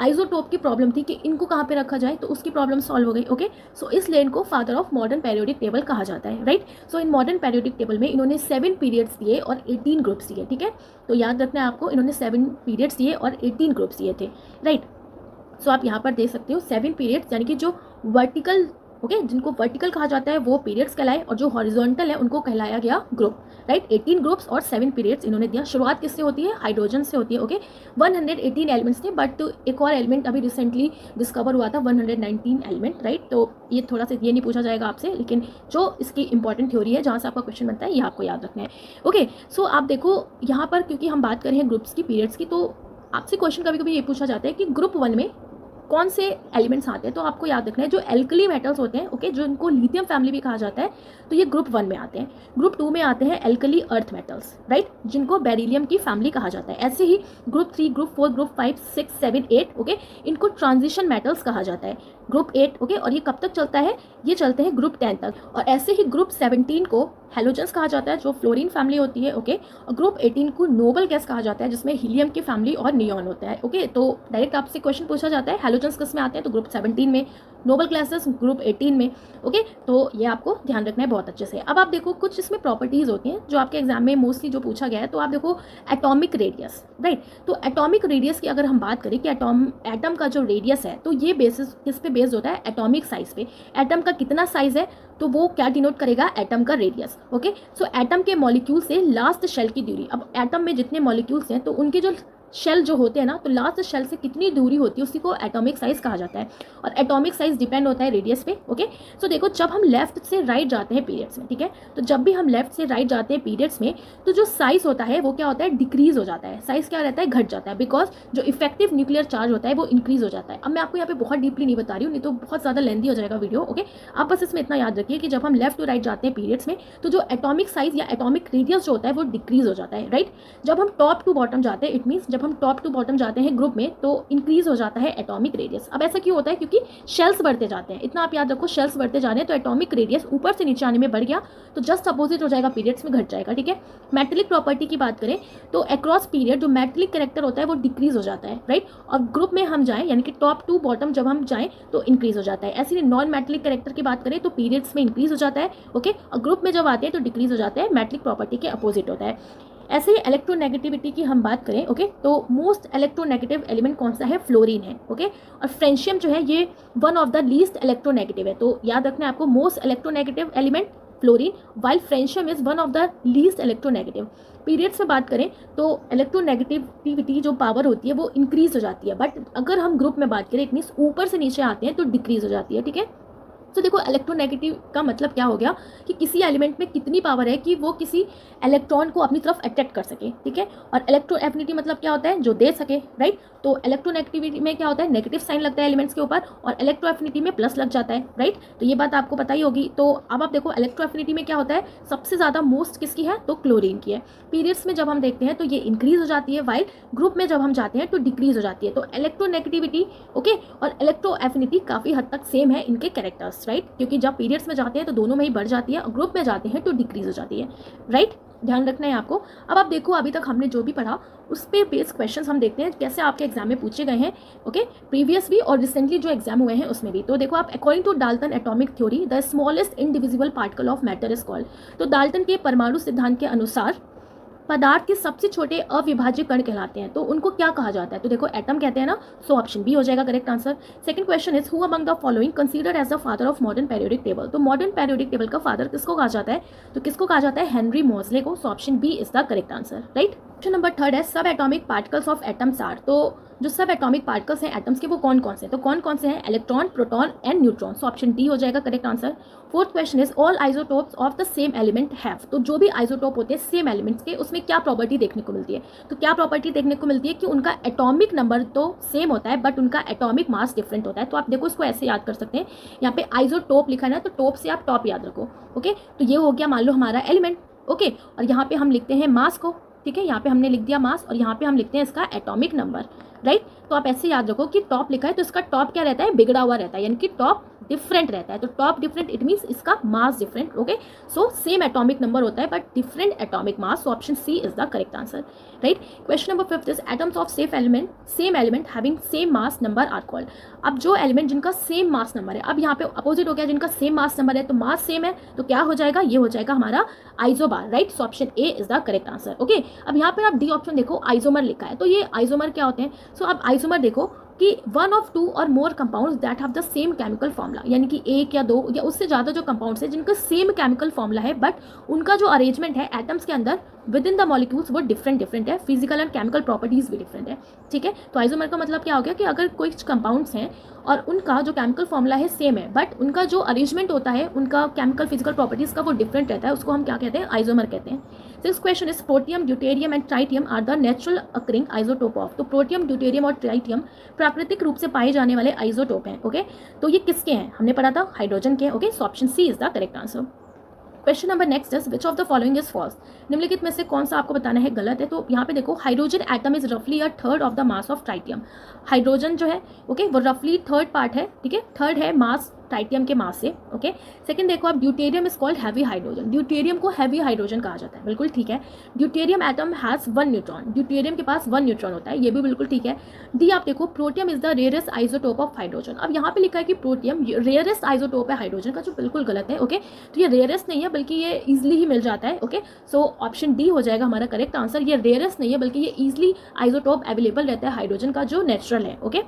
Speaker 1: आइसोटोप की प्रॉब्लम थी कि इनको कहाँ पे रखा जाए, तो उसकी प्रॉब्लम सॉल्व हो गई। ओके, सो इसलिए इनको father of modern periodic table कहा जाता है, right. So in modern periodic table में इन्होंने 7 पीरियड्स दिए और 18 ग्रुप्स दिए, ठीक है। तो याद रखना है आपको, इन्होंने 7 पीरियड्स दिए और 18 ग्रुप्स दिए थे, राइट। सो आप यहाँ पर देख सकते हो 7 पीरियड्स, यानी कि जो वर्टिकल, ओके, जिनको वर्टिकल कहा जाता है वो पीरियड्स कहलाए, और जो हॉरिजॉन्टल है उनको कहलाया गया ग्रुप, राइट। 18 ग्रुप्स और 7 पीरियड्स इन्होंने दिया। शुरुआत किससे होती है, हाइड्रोजन से होती है। ओके, 118 एलिमेंट्स थे, बट एक और एलिमेंट अभी रिसेंटली डिस्कवर हुआ था, 119 एलिमेंट, राइट। तो ये थोड़ा सा ये नहीं पूछा जाएगा आपसे, लेकिन जो इसकी इंपॉर्टेंट थ्योरी है जहाँ से आपका क्वेश्चन बनता है ये आपको याद रखना है। ओके, सो आप देखो यहाँ पर, क्योंकि हम बात कर रहे हैं ग्रुप्स की, पीरियड्स की, तो आपसे क्वेश्चन कभी कभी ये पूछा जाता है कि ग्रुप 1 में कौन से एलिमेंट्स आते हैं। तो आपको याद रखना है जो एल्कली मेटल्स होते हैं, ओके, जो इनको लिथियम फैमिली भी कहा जाता है, तो ये ग्रुप 1 में आते हैं। ग्रुप 2 में आते हैं एल्कली अर्थ मेटल्स, राइट, जिनको बेरिलियम की फैमिली कहा जाता है। ऐसे ही ग्रुप 3, ग्रुप 4, ग्रुप 5, 6, 7, 8, ओके, इनको ट्रांजिशन मेटल्स कहा जाता है। ग्रुप 8, ओके, और ये कब तक चलता है, ये चलते हैं ग्रुप 10 तक। और ऐसे ही ग्रुप 17 को हेलोजन्स कहा जाता है, जो फ्लोरीन फैमिली होती है, ओके, और ग्रुप 18 को नोबल गैस कहा जाता है, जिसमें हीलियम की फैमिली और नियॉन होता है। ओके, तो डायरेक्ट आपसे क्वेश्चन पूछा जाता है हैलोजन्स किस में आते हैं, तो ग्रुप 17 में, नोबल क्लासेस ग्रुप 18 में। ओके, तो ये आपको ध्यान रखना है बहुत अच्छे से। अब आप देखो कुछ इसमें प्रॉपर्टीज़ होती हैं जो आपके एग्जाम में मोस्टली जो पूछा गया है। तो आप देखो एटॉमिक रेडियस, राइट। तो एटॉमिक रेडियस की अगर हम बात करें कि एटम का जो रेडियस है तो ये बेसिस किस पे बेस्ड होता है, एटॉमिक साइज पे। एटम का कितना साइज है तो वो क्या डिनोट करेगा, एटम का रेडियस। ओके, सो एटम के मॉलिक्यूल से लास्ट शेल की दूरी, अब एटम में जितने मॉलिक्यूल्स हैं तो उनके जो शेल जो होते हैं ना, तो लास्ट शेल से कितनी दूरी होती है उसी को एटॉमिक साइज कहा जाता है। और एटॉमिक साइज डिपेंड होता है रेडियस पे। ओके, सो देखो जब हम लेफ्ट से राइट जाते हैं पीरियड्स में, ठीक है, तो जब भी हम लेफ्ट से राइट जाते हैं पीरियड्स में तो जो साइज होता है वो क्या होता है, डिक्रीज हो जाता है। साइज क्या रहता है, घट जाता है, बिकॉज जो इफेक्टिव न्यूक्लियर चार्ज होता है वो इंक्रीज हो जाता है। अब मैं आपको यहाँ पे बहुत डीपली नहीं बता रही हूँ, नहीं तो बहुत ज़्यादा लेंदी हो जाएगा वीडियो। ओके, आप बस इसमें इतना याद रखिए कि जब हम लेफ्ट टू राइट जाते हैं पीरियड्स में तो जो एटॉमिक साइज या एटॉमिक रेडियस जो होता है वो डिक्रीज हो जाता है, राइट। जब हम टॉप टू बॉटम जाते हैं, इट मीन्स जब हम टॉप टू बॉटम जाते हैं ग्रुप में तो इंक्रीज हो जाता है एटॉमिक रेडियस। अब ऐसा क्यों होता है, क्योंकि शेल्स बढ़ते जाते हैं, इतना आप याद रखो, शेल्स बढ़ते जा रहे हैं तो एटॉमिक रेडियस ऊपर से नीचे आने में बढ़ गया तो जस्ट अपोजिट हो जाएगा, पीरियड्स में घट जाएगा, ठीक है। मेटेलिक प्रॉपर्टी की बात करें तो अक्रॉस पीरियड जो मेटेलिक कैरेक्टर होता है वो डिक्रीज हो जाता है, राइट। और ग्रुप में हम जाएं यानी कि टॉप टू बॉटम जब हम जाएं तो इंक्रीज हो जाता है। ऐसे ही नॉन मेटेलिक कैरेक्टर की बात करें तो पीरियड्स में इंक्रीज हो जाता है, ओके, और ग्रुप में जब आते हैं तो डिक्रीज हो जाता है, मेटेलिक प्रॉपर्टी के अपोजिट होता है। ऐसे ही इलेक्ट्रोनेगेटिविटी की हम बात करें, ओके, तो मोस्ट इलेक्ट्रोनेगेटिव एलिमेंट कौन सा है, फ्लोरीन है, ओके। और फ्रेंशियम जो है ये one of the least electronegative है, तो याद रखना है आपको, most electronegative element fluorine, while francium is one of the least electronegative. Periods में बात करें तो इलेक्ट्रोनेगेटिविटी जो पावर होती है वो इंक्रीज हो जाती है, बट अगर हम ग्रुप में बात करें इट मीन्स ऊपर से नीचे आते हैं तो डिक्रीज हो जाती है, ठीक है। तो देखो इलेक्ट्रोनेगेटिव का मतलब क्या हो गया कि किसी एलिमेंट में कितनी पावर है कि वो किसी इलेक्ट्रॉन को अपनी तरफ अट्रैक्ट कर सके, ठीक है। और इलेक्ट्रो एफिनिटी मतलब क्या होता है, जो दे सके, राइट। तो इलेक्ट्रोनेगेटिविटी में क्या होता है, नेगेटिव साइन लगता है एलिमेंट्स के ऊपर और इलेक्ट्रो एफिनिटी में प्लस लग जाता है, राइट। तो ये बात आपको पता ही होगी। तो अब आप देखो इलेक्ट्रो एफिनिटी में क्या होता है, सबसे ज़्यादा मोस्ट किसकी है, तो क्लोरीन की है। पीरियड्स में जब हम देखते हैं तो ये इंक्रीज हो जाती है, वाइल ग्रुप में जब हम जाते हैं तो डिक्रीज हो जाती है। तो इलेक्ट्रोनेगेटिविटी, ओके, और इलेक्ट्रो एफिनिटी काफ़ी हद तक सेम है इनके कैरेक्टर्स, राइट, क्योंकि जब पीरियड्स में जाते हैं तो दोनों में ही बढ़ जाती है और ग्रुप में जाते हैं तो डिक्रीज हो जाती है, राइट। ध्यान रखना है आपको। अब आप देखो अभी तक हमने जो भी पढ़ा उस पे बेस्ड क्वेश्चंस हम देखते हैं कैसे आपके एग्जाम में पूछे गए हैं, ओके, प्रीवियस भी और रिसेंटली जो एग्जाम हुए हैं उसमें भी। तो देखो आप, according to Dalton atomic theory the smallest indivisible particle of matter is called. तो डाल्टन के परमाणु सिद्धांत के अनुसार पदार्थ के सबसे छोटे अविभाज्य कण कहलाते हैं, तो उनको क्या कहा जाता है, तो देखो एटम कहते हैं ना, सो ऑप्शन बी हो जाएगा correct answer. Second question is who among the following considered as the father of modern periodic table. तो मॉडर्न पीरियोडिक टेबल का फादर किसको कहा जाता है, तो किसको कहा जाता है, हेनरी मोजले को। So option B is the correct answer, right. Question number third है subatomic particles of atoms are. तो जो सब एटॉमिक पार्टिकल्स हैं एटम्स के वो कौन कौन से हैं, तो कौन कौन से हैं, electron, proton and neutron. So option D हो जाएगा correct answer. Fourth question is all isotopes of the same element have. तो जो भी आइसोटोप होते हैं सेम एलिमेंट्स के, उसमें क्या प्रॉपर्टी देखने को मिलती है, तो क्या प्रॉपर्टी देखने को मिलती है कि उनका एटॉमिक नंबर तो सेम होता है बट उनका एटॉमिक मास डिफरेंट होता है। तो आप देखो इसको ऐसे याद कर सकते हैं, यहाँ पे आइसोटोप लिखा है ना, तो टॉप से आप टॉप याद रखो, ओके। तो ये हो गया मान लो हमारा एलिमेंट, ओके, और यहाँ पे हम लिखते हैं मास को, ठीक है, यहाँ पे हमने लिख दिया मास और यहाँ पे हम लिखते हैं इसका एटॉमिक नंबर, राइट। तो आप ऐसे याद रखो कि टॉप लिखा है तो इसका टॉप क्या रहता है, बिगड़ा हुआ रहता है, यानी कि टॉप डिफरेंट रहता है। तो टॉप डिफरेंट इट मीन्स इसका mass different, okay. So same atomic number होता है but different atomic mass. So option C is the correct answer, right. Question number fifth is atoms of same element having same mass number are called. अब जो element जिनका same mass number है, अब यहाँ पे opposite हो गया, जिनका सेम मास नंबर है तो मास सेम है तो क्या हो जाएगा, ये हो जाएगा हमारा isobar, right. So option A is the correct answer, okay. अब यहाँ पे आप डी ऑप्शन देखो, आइसोमर लिखा है, तो ये आइसोमर क्या होते हैं, सो आप आइसोमर देखो कि one of two or more compounds that have the same chemical formula, यानी कि एक या दो या उससे ज़्यादा जो कंपाउंड्स हैं जिनका सेम केमिकल फॉर्मूला है बट उनका जो अरेंजमेंट है एटम्स के अंदर विद इन द मॉलिक्यूल्स वो डिफरेंट है, फिजिकल एंड केमिकल प्रॉपर्टीज भी डिफरेंट है, ठीक है। तो आइसोमर का मतलब क्या हो गया कि अगर कोई कंपाउंड्स हैं और उनका जो केमिकल फॉर्मूला है सेम है बट उनका जो अरेंजमेंट होता है उनका केमिकल फिजिकल प्रॉपर्टीज का वो डिफरेंट रहता है, उसको हम क्या कहते हैं, आइसोमर कहते हैं। Six question is protium, deuterium and tritium are the natural occurring isotope of. तो प्रोटियम, ड्यूटेरियम और ट्राइटियम प्राकृतिक रूप से पाए जाने वाले आइसोटोप हैं, ओके। तो ये किसके हैं, हमने पढ़ा था हाइड्रोजन के, okay. So option C is the correct answer. Question number next is which of the following is false. निम्नलिखित में से कौन सा आपको बताना है गलत है। तो यहाँ पे देखो हाइड्रोजन एटम इज रफली a third of the mass of tritium. Hydrogen जो है, ओके, वो रफली थर्ड पार्ट है, ठीक है, थर्ड है मास, ट्राइटियम के मास से, ओके। सेकंड देखो आप, deuterium is called heavy hydrogen, deuterium को हैवी हाइड्रोजन कहा जाता है, बिल्कुल ठीक है। Deuterium atom has 1 neutron, deuterium के पास 1 न्यूट्रॉन होता है, ये भी बिल्कुल ठीक है। डी आप देखो, protium is the rarest isotope of hydrogen. अब यहाँ पे लिखा है कि प्रोटियम रेयरेस्ट आइसोटोप है हाइड्रोजन का, जो बिल्कुल गलत है, ओके। तो ये रेयरेस्ट नहीं है, बल्कि ये ईजिली ही मिल जाता है, ओके। सो ऑप्शन डी हो जाएगा हमारा करेक्ट आंसर। ये रेयरेस्ट नहीं है, बल्कि ये ईजिली आइसोटोप अवेलेबल रहता है हाइड्रोजन का, जो नेचुरल है, okay.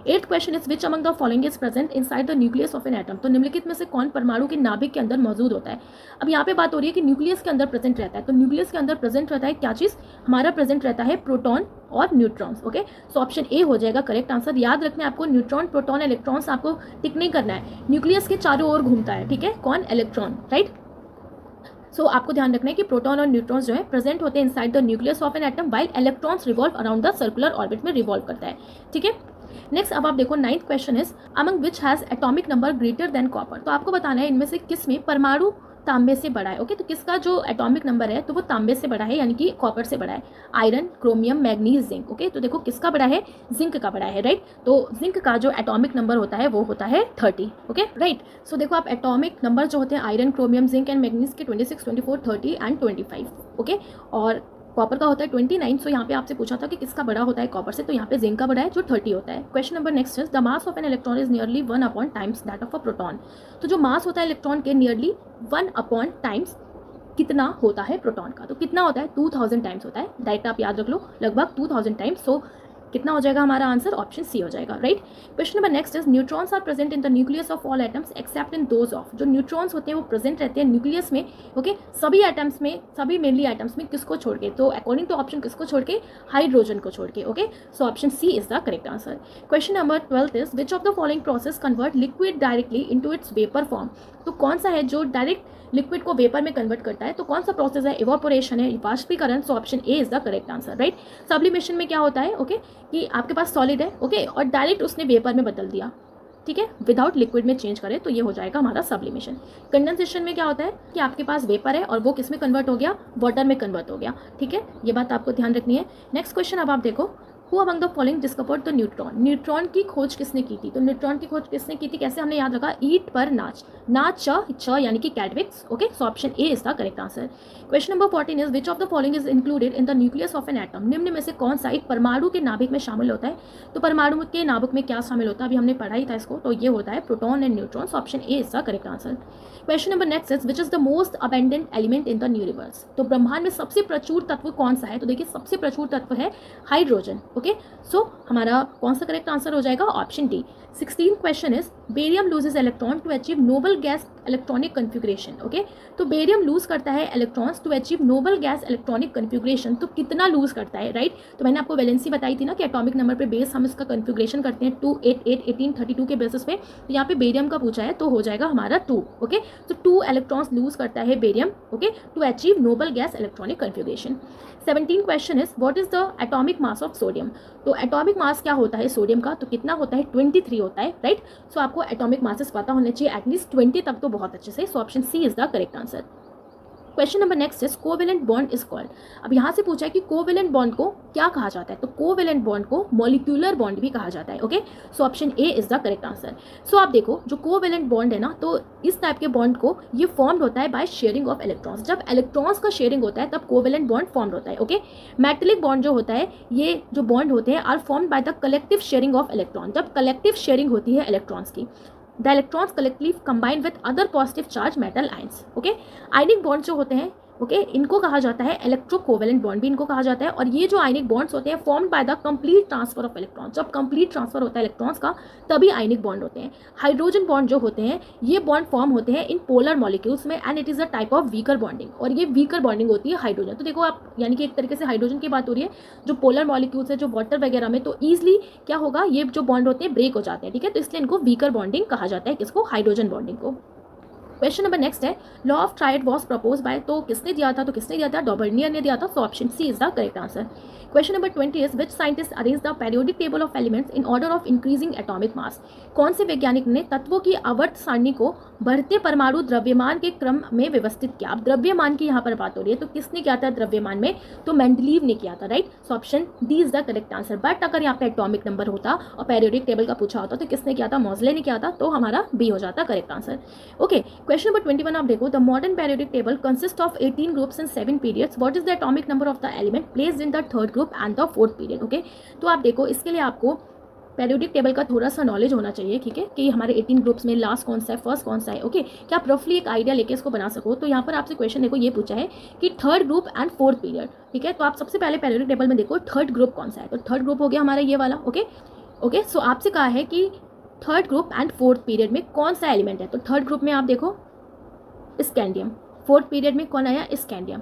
Speaker 1: 8th question is which among the following is present inside the nucleus of an atom. तो निम्नलिखित में से कौन परमाणु के नाभिक के अंदर मौजूद होता है। अब यहाँ पे बात हो रही है कि न्यूक्लियस के अंदर प्रेजेंट रहता है, तो न्यूक्लियस के अंदर प्रेजेंट रहता है क्या चीज़, हमारा प्रेजेंट रहता है प्रोटॉन और न्यूट्रॉन्स, ओके। सो ऑप्शन ए हो जाएगा करेक्ट आंसर। याद रखना है आपको, न्यूट्रॉन, प्रोटॉन, इलेक्ट्रॉन्स आपको टिक नहीं करना है, न्यूक्लियस के चारों ओर घूमता है, ठीक है, कौन, इलेक्ट्रॉन, राइट। सो आपको ध्यान रखना है कि प्रोटॉन और न्यूट्रॉन्स जो है प्रेजेंट होते हैं inside the nucleus of an atom, while electrons revolve around the circular orbit में रिवॉल्व करता है, ठीक है। नेक्स्ट अब आप देखो, 9th question is among which has atomic number greater than copper. तो आपको बताना है इनमें से किस में परमाणु तांबे से बड़ा है, ओके। तो किसका जो एटॉमिक नंबर है तो वो तांबे से बड़ा है, यानी कि कॉपर से बड़ा है। Iron, chromium, manganese, zinc, okay. तो देखो किसका बड़ा है, जिंक का बड़ा है, राइट। तो जिंक का जो एटॉमिक नंबर होता है वो होता है 30, ओके, राइट। सो देखो आप, एटॉमिक नंबर जो होते हैं iron, chromium, zinc and manganese के 26, 24, 30 एंड 25, ओके। और कॉपर का होता है 29। सो यहाँ पे आपसे पूछा था कि किसका बड़ा होता है कॉपर से, तो यहाँ पे जिंक का बड़ा है जो 30 होता है। Question number next is the mass of an electron is nearly 1 upon times that of a proton. तो जो मास होता है इलेक्ट्रॉन के नियरली 1 अपॉन टाइम्स कितना होता है प्रोटॉन का, तो कितना होता है, 2000 टाइम्स होता है, डायरेक्ट आप याद रख लो, लगभग 2000 टाइम्स। सो कितना हो जाएगा हमारा आंसर, ऑप्शन सी हो जाएगा, right. Question number next is neutrons are present in the nucleus of all atoms except in those of. जो न्यूट्रॉन्स होते हैं वो प्रेजेंट रहते हैं न्यूक्लियस में, ओके, सभी एटम्स में, सभी मेनली एटम्स में, किसको छोड़ के, तो अकॉर्डिंग टू ऑप्शन किसको छोड़ के, हाइड्रोजन को छोड़ के, okay. So option C is the correct answer. Question number 12 is which of the following process convert liquid directly into its vapour form. तो कौन सा है जो डायरेक्ट लिक्विड को वेपर में कन्वर्ट करता है, तो कौन सा प्रोसेस है, इवापोरेशन है, वाष्पीकरण। सो option A is the correct answer, right. Sublimation में क्या होता है, ओके, कि आपके पास सॉलिड है, ओके, और डायरेक्ट उसने वेपर में बदल दिया, ठीक है, विदाउट लिक्विड में चेंज करे, तो ये हो जाएगा हमारा सब्लिमेशन। कंडेंसेशन में क्या होता है कि आपके पास वेपर है और वो किस में कन्वर्ट हो गया, वाटर में कन्वर्ट हो गया, ठीक है, ये बात आपको ध्यान रखनी है। नेक्स्ट क्वेश्चन अब आप देखो, who among the following discovered the neutron. Neutron की खोज किसने की थी, तो न्यूट्रॉन की खोज किसने की थी, कैसे हमने याद रखा, ईट पर नाच, नाच च यानी कि Chadwick's, okay. So option A is the correct answer. Question number 14 is which of the following is included in the nucleus of an atom. निम्न में से कौन सा एक परमाणु के नाभिक में शामिल होता है। तो परमाणु के नाभिक में क्या शामिल होता है, अभी हमने पढ़ा ही था इसको, तो ये होता है proton and neutron. So option A is the correct answer. Question number next is which is the most abundant element in the universe. तो ब्रह्मांड में सबसे प्रचुर तत्व कौन सा है, तो देखिए सबसे प्रचुर तत्व है हाइड्रोजन, ओके। सो हमारा कौन सा करेक्ट आंसर हो जाएगा, option D. 16th question is barium loses electron to achieve noble gas electronic configuration, okay. तो बेरियम लूज करता है electrons to achieve noble gas electronic configuration, तो कितना लूज करता है, राइट। तो मैंने आपको वैलेंसी बताई थी ना कि एटॉमिक नंबर पे बेस हम इसका कन्फिग्रेशन करते हैं 2, 8, 8, 18, 32 के बेसिस पे। तो यहाँ पे बेरियम का पूछा है, तो हो जाएगा हमारा 2, ओके। तो 2 इलेक्ट्रॉन्स लूज करता है barium, okay, to achieve noble gas electronic configuration. 17th question is what is the atomic mass of sodium. तो एटॉमिक मास क्या होता है सोडियम का, तो कितना होता है, 23 होता है, राइट। सो आपको एटॉमिक मासेस पता होने चाहिए एटलीस्ट 20 तक, तो बहुत अच्छे से। So option C is the correct answer. Question number next is covalent bond is called. अब यहाँ से पूछा है कि कोवेलेंट बॉन्ड को क्या कहा जाता है, तो कोवेलेंट बॉन्ड को मॉलिक्यूलर बॉन्ड भी कहा जाता है, okay. So option A is the correct answer. So आप देखो जो कोवेलेंट बॉन्ड है ना, तो इस टाइप के बॉन्ड को ये फॉर्म्ड होता है बाय शेयरिंग ऑफ इलेक्ट्रॉन्स। जब इलेक्ट्रॉन्स का शेयरिंग होता है तब कोवेलेंट बॉन्ड फॉर्म्ड होता है, ओके। मेटेलिक बॉन्ड जो होता है, ये जो बॉन्ड होते हैं are formed by the collective sharing of electron. जब कलेक्टिव शेयरिंग होती है इलेक्ट्रॉन्स की, the electrons collectively combine with other positive charge metal ions, okay. Ionic bond जो होते हैं, ओके, इनको कहा जाता है इलेक्ट्रोकोवेलेंट बॉन्ड भी इनको कहा जाता है। और ये जो आयनिक बॉन्ड्स होते हैं formed by the complete transfer of electrons. जब कंप्लीट ट्रांसफर होता है इलेक्ट्रॉन्स का तभी आयनिक बॉन्ड होते हैं। हाइड्रोजन बॉन्ड जो होते हैं ये बॉन्ड फॉर्म होते हैं इन पोलर मॉलिक्यूल्स में and it is a type of weaker bonding, और ये वीकर बॉन्डिंग होती है हाइड्रोजन। तो देखो आप, यानी कि एक तरीके से हाइड्रोजन की बात हो रही है, जो पोलर मॉलिक्यूल्स है जो वाटर वगैरह में, तो ईजिली क्या होगा, ये जो बॉन्ड होते हैं ब्रेक हो जाते हैं, ठीक है। तो इसलिए इनको वीकर बॉन्डिंग कहा जाता है, किसको, हाइड्रोजन बॉन्डिंग को। क्वेश्चन नंबर नेक्स्ट है, law of tried was propose by, तो किसने दिया था, तो किसने दिया था, डॉबर्नियर ने दिया था, so option C is the correct answer. Question number 20 is which scientist arrange the periodic table of elements in order of increasing atomic mass, कौन से वैज्ञानिक ने तत्वों की आवर्त सारणी को बढ़ते परमाणु द्रव्यमान के क्रम में व्यवस्थित किया। अब द्रव्यमान की यहाँ पर बात हो रही है, तो किसने किया था द्रव्यमान में, तो मेंडलीव ने किया था, right, so option D is the correct answer. But अगर यहाँ पे एटॉमिक नंबर होता और पेरियोडिक टेबल का पूछा होता तो किसने किया था, मोज़ले ने किया था, तो हमारा बी हो जाता correct answer. Okay, question number 21 आप देखो, the modern periodic table consist of 18 groups and 7 periods, what is the atomic number of the element placed in the third group and the fourth period. Okay, तो आप देखो इसके लिए आपको periodic table का थोड़ा सा नॉलेज होना चाहिए, ठीक है, कि हमारे 18 ग्रुप्स में लास्ट कौन सा है, फर्स्ट कौन सा है। ओके, क्या आप रफली एक आइडिया लेके इसको बना सको। तो यहाँ पर आपसे क्वेश्चन देखो ये पूछा है कि third group and fourth period, ठीक है, तो आप सबसे पहले पेरियोडिक टेबल में देखो थर्ड ग्रुप कौन सा है, तो थर्ड ग्रुप हो गया हमारा ये वाला। ओके, सो आपसे कहा है कि third group and fourth period में कौन सा एलिमेंट है, तो थर्ड ग्रुप में आप देखो स्कैंडियम, फोर्थ पीरियड में कौन आया, स्कैंडियम।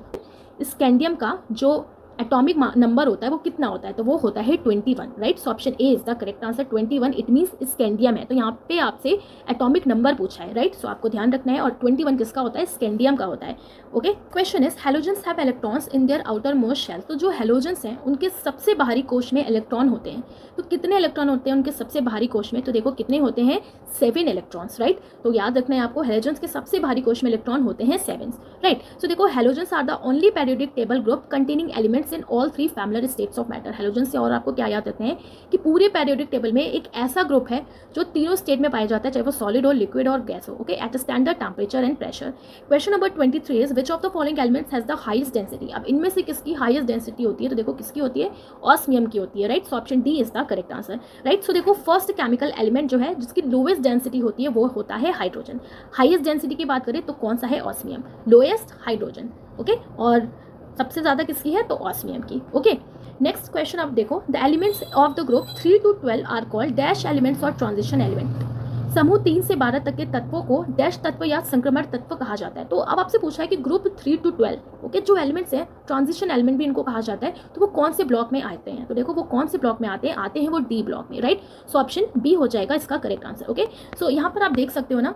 Speaker 1: स्कैंडियम का जो एटॉमिक नंबर होता है वो कितना होता है, तो वो होता है 21, right, so option A is the correct answer 21, it means scandium है। तो यहाँ पे आपसे एटॉमिक नंबर पूछा है, राइट, सो आपको ध्यान रखना है, और 21 किसका होता है, स्कैंडियम का होता है। Okay, question is halogens have electrons in their outermost shell, तो जो हैलोजेंस हैं उनके सबसे बाहरी कोश में इलेक्ट्रॉन होते हैं, तो कितने इलेक्ट्रॉन होते हैं उनके सबसे बाहरी कोश में, तो देखो कितने होते हैं, 7 इलेक्ट्रॉन्स, राइट, तो याद रखना है आपको हैलोजेंस के सबसे बाहरी कोश में इलेक्ट्रॉन होते हैं 7, राइट। सो देखो halogens are the only periodic table group containing elements in all 3 familiar states of matter. Halogen से और आपको क्या याद रखते हैं कि पूरे पेरियोडिक टेबल में एक ऐसा ग्रुप है जो तीनों स्टेट में पाया जाता है, चाहे वो सॉलिड हो, लिक्विड और गैस हो, okay, at a standard temperature and pressure. Question number 23 is which of the following elements has the highest density, अब इनमें से किसकी हाईएस्ट डेंसिटी होती है, तो देखो किसकी होती है, ऑस्मियम की होती है, right, so option D is the correct answer, right. So देखो फर्स्ट केमिकल एलिमेंट जो है जिसकी लोएस्ट डेंसिटी होती है वो होता है हाइड्रोजन। हाईएस्ट डेंसिटी की बात करें तो कौन सा है, ऑस्मियम, लोएस्ट हाइड्रोजन, ओके, और सबसे ज्यादा किसकी है, तो ऑस्मियम की। ओके, नेक्स्ट क्वेश्चन आप देखो, the elements of the group 3 to 12 are called dash elements और ट्रांजिशन एलिमेंट। समूह 3 से 12 तक के तत्वों को डैश तत्व या संक्रमण तत्व कहा जाता है। तो अब आपसे पूछा है कि ग्रुप 3 to 12, ओके, जो एलिमेंट्स हैं ट्रांजिशन एलिमेंट भी इनको कहा जाता है, तो वो कौन से ब्लॉक में आते हैं, तो देखो वो कौन से ब्लॉक में आते हैं वो डी ब्लॉक में, राइट, सो ऑप्शन बी हो जाएगा इसका करेक्ट आंसर। ओके, सो यहाँ पर आप देख सकते हो ना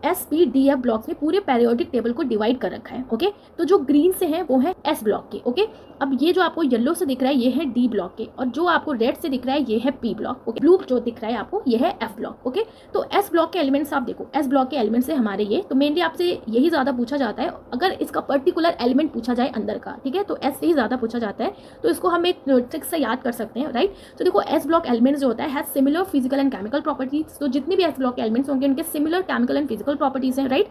Speaker 1: SPDF ब्लॉक्स में पूरे पेरियोडिक टेबल को डिवाइड कर रखा है। ओके, तो जो ग्रीन से है वो है S ब्लॉक के। ओके, अब ये जो आपको येलो से दिख रहा है ये है D ब्लॉक के, और जो आपको रेड से दिख रहा है ये है P ब्लॉक। ओके, ब्लू जो दिख रहा है आपको ये है F ब्लॉक। ओके, तो S ब्लॉक के एलिमेंट्स आप देखो, S ब्लॉक के एलिमेंट्स है हमारे ये, तो मेनली आपसे यही ज़्यादा पूछा जाता है, अगर इसका पर्टिकुलर एलिमेंट पूछा जाए अंदर का, ठीक है, तो S से ही ज़्यादा पूछा जाता है, तो इसको हम एक ट्रिक से याद कर सकते हैं, राइट। तो देखो S ब्लॉक एलिमेंट्स जो होता है has similar physical and chemical properties, तो जितने भी S ब्लॉक के एलिमेंट्स होंगे उनके similar chemical and physical properties हैं, राइट।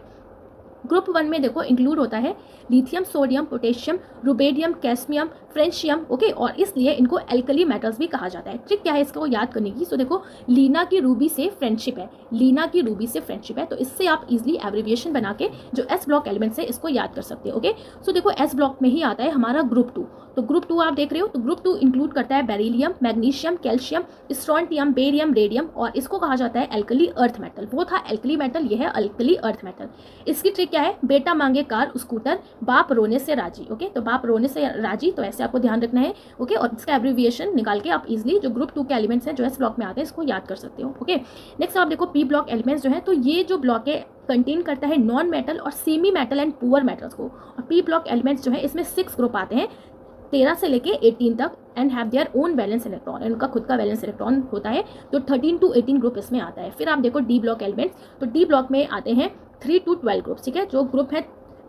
Speaker 1: ग्रुप 1 में देखो इंक्लूड होता है lithium, sodium, potassium, rubidium, caesium, francium, okay, और इसलिए इनको एल्कली मेटल्स भी कहा जाता है। ट्रिक क्या है इसको याद करने की, सो देखो लीना की रूबी से फ्रेंडशिप है, लीना की रूबी से फ्रेंडशिप है, तो इससे आप इजीली एब्रिविएशन बना के जो S ब्लॉक एलिमेंट्स है इसको याद कर सकते हो। ओके, सो देखो S ब्लॉक में ही आता है हमारा ग्रुप 2, तो ग्रुप 2 आप देख रहे हो, तो ग्रुप 2 इंक्लूड करता है beryllium, magnesium, calcium, strontium, barium, radium, और इसको कहा जाता है एल्कली अर्थ मेटल। वो था एल्कली मेटल, ये है एल्कली अर्थ मेटल। इसकी ट्रिक क्या है, बेटा मांगे कार स्कूटर, बाप रोने से राजी। ओके, तो बाप रोने से राजी, तो ऐसे आपको ध्यान रखना है। ओके, और इसका एब्रिविएशन निकाल के आप इजीली जो ग्रुप 2 के एलिमेंट्स हैं जो S ब्लॉक में आते हैं इसको याद कर सकते हो। ओके, नेक्स्ट आप देखो P ब्लॉक एलिमेंट्स जो है, तो ये जो ब्लॉक है कंटेन करता है नॉन मेटल और semi metal and poor metals को, और P ब्लॉक एलिमेंट्स जो है इसमें 6 ग्रुप आते हैं, 13 से लेके 18 तक, and have their own valence electron, उनका खुद का वैलेंस इलेक्ट्रॉन होता है, तो 13 to 18 ग्रुप इसमें आता है। फिर आप देखो D ब्लॉक एलिमेंट्स, तो D ब्लॉक में आते हैं 3 to 12 ग्रुप्स, ठीक है, जो ग्रुप है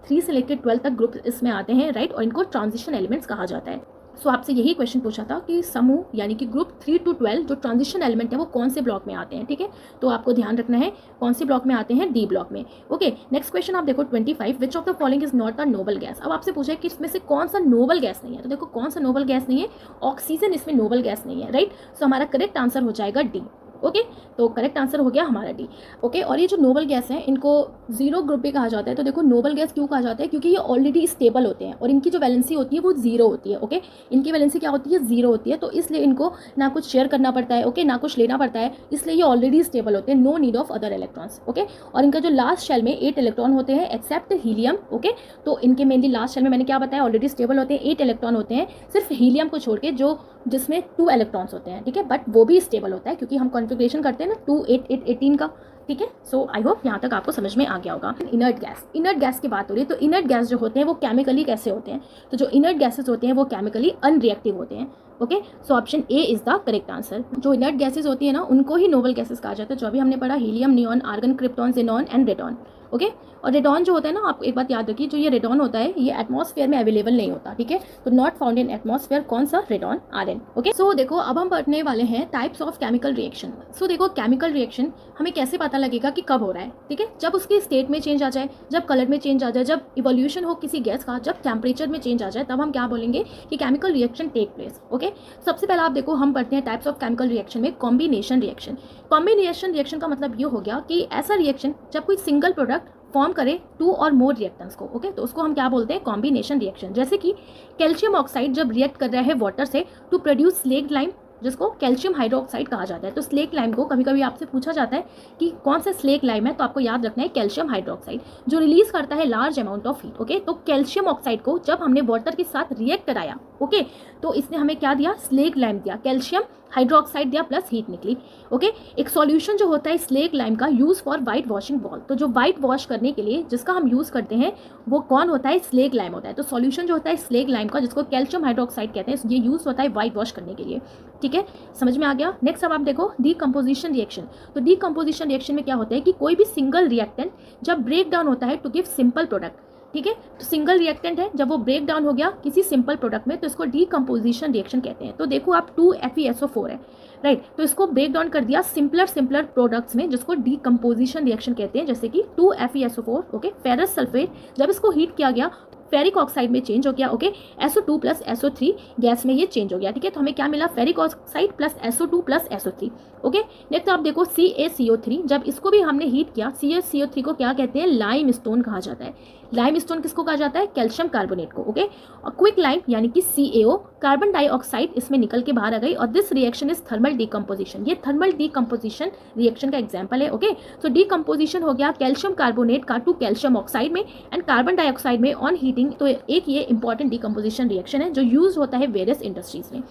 Speaker 1: 3 से लेकर 12 तक ग्रुप इसमें आते हैं, राइट, और इनको ट्रांजिशन एलिमेंट्स कहा जाता है। सो आपसे यही क्वेश्चन पूछा था कि समूह यानी कि ग्रुप 3 to 12 जो ट्रांजिशन एलिमेंट है वो कौन से ब्लॉक में आते हैं, ठीक है, तो आपको ध्यान रखना है कौन से ब्लॉक में आते हैं, D ब्लॉक में। ओके, नेक्स्ट क्वेश्चन आप देखो 25, विच of the following is not a noble gas. अब आपसे पूछा है कि इसमें से कौन सा नोबल गैस नहीं है, तो देखो कौन सा नोबल गैस नहीं है, ऑक्सीजन इसमें नोबल गैस नहीं है, राइट, सो हमारा करेक्ट आंसर हो जाएगा D। ओके, तो करेक्ट आंसर हो गया हमारा D। ओके, और ये जो नोबल गैस है इनको जीरो ग्रुप भी कहा जाता है, तो देखो नोबल गैस क्यों कहा जाता है, क्योंकि ये ऑलरेडी स्टेबल होते हैं और इनकी जो वैलेंसी होती है वो जीरो होती है। ओके, इनकी वैलेंसी क्या होती है, जीरो होती है, तो इसलिए इनको ना कुछ शेयर करना पड़ता है, ओके, ना कुछ लेना पड़ता है, इसलिए ये ऑलरेडी स्टेबल होते हैं, no need of other electrons. Okay, और इनका जो लास्ट शेल में 8 इलेक्ट्रॉन होते हैं एक्सेप्ट हीलियम। ओके, तो इनके मेनली लास्ट शेल में मैंने क्या बताया, ऑलरेडी स्टेबल होते हैं, 8 इलेक्ट्रॉन होते हैं, सिर्फ हीलियम को छोड़ के जो जिसमें 2 इलेक्ट्रॉन्स होते हैं, ठीक है, बट वो भी स्टेबल होता है क्योंकि हम कॉन्फ़िगरेशन करते हैं ना 2 8 8 18 का, ठीक है। सो आई होप यहाँ तक आपको समझ में आ गया होगा। इनर्ट गैस की बात हो रही है, तो इनर्ट गैस जो होते हैं वो केमिकली कैसे होते हैं, तो जो इनर्ट गैसेज होते हैं वो केमिकली अनरिएक्टिव होते हैं। Okay, so option A is the correct answer. जो इनर्ट गैसेज होती है ना उनको ही नोबल गैसेज कहा जाता है, जो अभी हमने पढ़ा helium, neon, argon, krypton, xenon and radon. Okay, और रेडॉन जो होता है ना, आप एक बात याद रखिए, जो ये रेडॉन होता है ये एटमॉस्फेयर में अवेलेबल नहीं होता, ठीक है, तो नॉट फाउंड इन एटमॉस्फेयर। कौन सा? Radon, RN. ओके, सो देखो अब हम पढ़ने वाले हैं टाइप्स ऑफ केमिकल रिएक्शन। सो देखो केमिकल रिएक्शन हमें कैसे पता लगेगा कि कब हो रहा है, ठीक है, जब उसकी स्टेट में चेंज आ जाए, जब कलर में चेंज आ जाए, जब इवोल्यूशन हो किसी गैस का, जब टेम्परेचर में चेंज आ जाए, तब हम क्या बोलेंगे कि chemical reaction take place. Okay, सबसे पहले आप देखो हम पढ़ते हैं टाइप्स ऑफ केमिकल रिएक्शन में कॉम्बिनेशन रिएक्शन। कॉम्बिनेशन रिएक्शन का मतलब ये हो गया कि ऐसा रिएक्शन जब कोई सिंगल प्रोडक्ट फॉर्म करे टू और मोर रिएक्टेंट्स को। ओके, तो उसको हम क्या बोलते हैं? Combination reaction. जैसे कि कैल्शियम ऑक्साइड जब रिएक्ट कर रहा है वाटर से टू प्रोड्यूस स्लेक्ड लाइम, जिसको कैल्शियम हाइड्रोक्साइड कहा जाता है। तो स्लेक लाइम को कभी कभी आपसे पूछा जाता है कि कौन सा स्लेक लाइम है, तो आपको याद रखना है कैल्शियम हाइड्रोक्साइड, जो रिलीज करता है large amount of heat. Okay, तो कैल्शियम ऑक्साइड को जब हमने वाटर के साथ रिएक्ट कराया, ओके, तो इसने हमें क्या दिया? स्लेक लाइम दिया, कैल्शियम हाइड्रोक्साइड दिया प्लस हीट निकली। ओके, एक सॉल्यूशन जो होता है स्लेक लाइम का use for white washing ball, तो जो वाइट वॉश करने के लिए जिसका हम यूज करते हैं वो कौन होता है? स्लेक लाइम होता है। तो सॉल्यूशन जो होता है स्लेक लाइम का, जिसको कैल्शियम हाइड्रोक्साइड कहते हैं, ये यूज होता है वाइट वॉश करने के लिए, ठीक है, समझ में आ गया। नेक्स्ट अब आप देखो डीकम्पोजिशन रिएक्शन। तो डीकम्पोजिशन रिएक्शन में क्या होता है कि कोई भी सिंगल रिएक्टेंट जब ब्रेक डाउन होता है टू गिव सिंपल प्रोडक्ट, ठीक है, तो सिंगल रिएक्टेंट है, जब वो ब्रेक डाउन हो गया किसी सिंपल प्रोडक्ट में, तो इसको डीकम्पोजिशन रिएक्शन कहते हैं। तो देखो आप 2FeSO4 है, राइट, तो इसको ब्रेक डाउन कर दिया सिंपलर प्रोडक्ट्स में, जिसको डीकम्पोजिशन रिएक्शन कहते हैं। जैसे कि 2FeSO4, ओके, फेरस सल्फेट जब इसको हीट किया गया फेरिक ऑक्साइड में चेंज हो गया, okay, SO2 plus SO3 gas में ये चेंज हो गया, ठीक है, तो हमें क्या मिला? Ferric oxide plus SO2 plus SO3। Okay, next आप देखो CaCO3, जब इसको भी हमने हीट किया, CaCO3 को क्या कहते हैं? लाइम स्टोन कहा जाता है। लाइम स्टोन किसको कहा जाता है? कैल्शियम कार्बोनेट को। ओके, और क्विक लाइम यानी कि CaO, कार्बन डाइऑक्साइड इसमें निकल के बाहर आ गई, और this reaction is thermal decomposition. ये थर्मल डीकम्पोजिशन रिएक्शन का एग्जाम्पल है। ओके, तो डीकम्पोजिशन हो गया कैल्शियम कार्बोनेट का टू कैल्शियम ऑक्साइड में एंड कार्बन डाइऑक्साइड में ऑन हीटिंग। तो एक ये इंपॉर्टेंट डीकम्पोजिशन रिएक्शन है जो यूज होता है वेरियस इंडस्ट्रीज में।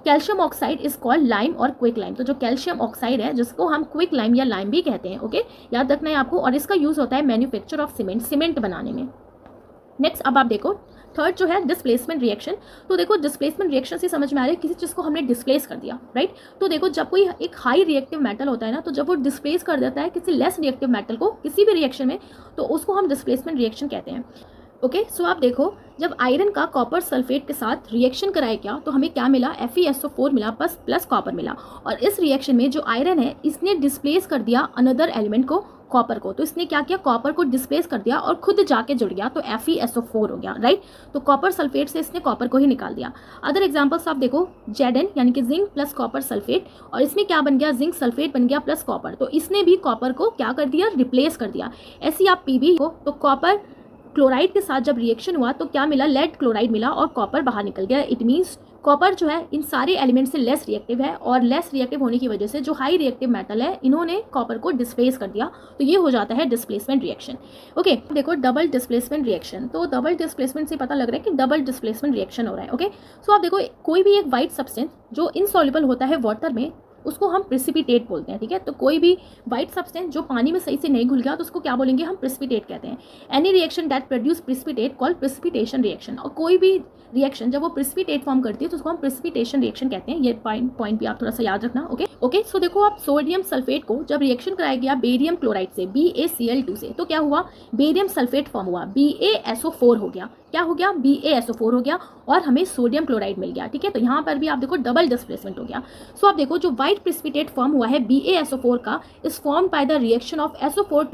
Speaker 1: Calcium oxide is called lime और क्विक लाइम। तो जो कैल्शियम ऑक्साइड है जिसको हम क्विक लाइम या लाइम भी कहते हैं, ओके, याद रखना है आपको, और इसका यूज होता है मैन्युफैक्चर ऑफ सीमेंट बनाने में। नेक्स्ट अब आप देखो थर्ड जो है डिस्प्लेसमेंट रिएक्शन। तो देखो डिस्प्लेसमेंट रिएक्शन से समझ में आ रहा है किसी चीज़ को हमने डिस्प्लेस कर दिया, राइट। तो देखो जब कोई एक हाई रिएक्टिव मेटल होता है ना, तो जब वो डिस्प्लेस कर देता है किसी लेस रिएक्टिव मेटल को किसी भी रिएक्शन में, तो उसको हम डिस्प्लेसमेंट रिएक्शन कहते हैं। ओके, सो आप देखो जब आयरन का कॉपर सल्फेट के साथ रिएक्शन कराया क्या, तो हमें क्या मिला? FeSO4 मिला प्लस कॉपर मिला, और इस रिएक्शन में जो आयरन है इसने डिस्प्लेस कर दिया अनदर एलिमेंट को, कॉपर को। तो इसने क्या किया? कॉपर को डिस्प्लेस कर दिया और खुद जाके जुड़ गया, तो FeSO4 हो गया, राइट। तो कॉपर सल्फेट से इसने कॉपर को ही निकाल दिया। अदर एग्जांपल्स आप देखो Zn यानी कि जिंक प्लस कॉपर सल्फेट, और इसमें क्या बन गया? जिंक सल्फेट बन गया प्लस कॉपर, तो इसने भी कॉपर को क्या कर दिया? रिप्लेस कर दिया। ऐसे आप Pb को, तो कॉपर क्लोराइड के साथ जब रिएक्शन हुआ तो क्या मिला? लेड क्लोराइड मिला और कॉपर बाहर निकल गया। इट मीन्स कॉपर जो है इन सारे एलिमेंट से लेस रिएक्टिव है, और लेस रिएक्टिव होने की वजह से जो हाई रिएक्टिव मेटल है इन्होंने कॉपर को डिस्प्लेस कर दिया, तो ये हो जाता है डिस्प्लेसमेंट रिएक्शन। ओके, देखो डबल डिस्प्लेसमेंट रिएक्शन। तो डबल डिस्प्लेसमेंट से पता लग रहा है कि डबल डिस्प्लेसमेंट रिएक्शन हो रहा है। ओके, सो आप देखो कोई भी एक वाइट सब्सटेंस जो इनसॉल्युबल होता है वाटर में, उसको हम प्रेसिपिटेट बोलते हैं, ठीक है। तो कोई भी वाइट सब्सटेंस जो पानी में सही से नहीं घुल गया तो उसको क्या बोलेंगे? हम प्रेसिपिटेट कहते हैं। Any reaction that produce precipitate called precipitation reaction. और कोई भी रिएक्शन जब वो प्रेसिपिटेट फॉर्म करती है तो उसको हम प्रेसिपिटेशन रिएक्शन कहते हैं। ये पॉइंट भी आप थोड़ा सा याद रखना। ओके, सो देखो आप सोडियम सल्फेट को जब रिएक्शन कराया गया बेरियम क्लोराइड से BaCl2 से, तो क्या हुआ? बेरियम सल्फेट फॉर्म हुआ, BaSO4 हो गया। क्या हो गया? BaSO4 हो गया, और हमें सोडियम क्लोराइड मिल गया, ठीक है। तो यहाँ पर भी आप देखो डबल डिस्प्लेसमेंट हो गया। सो आप देखो जो व्हाइट प्रेसिपिटेट फॉर्म हुआ है BaSO4 का is form by the reaction of SO4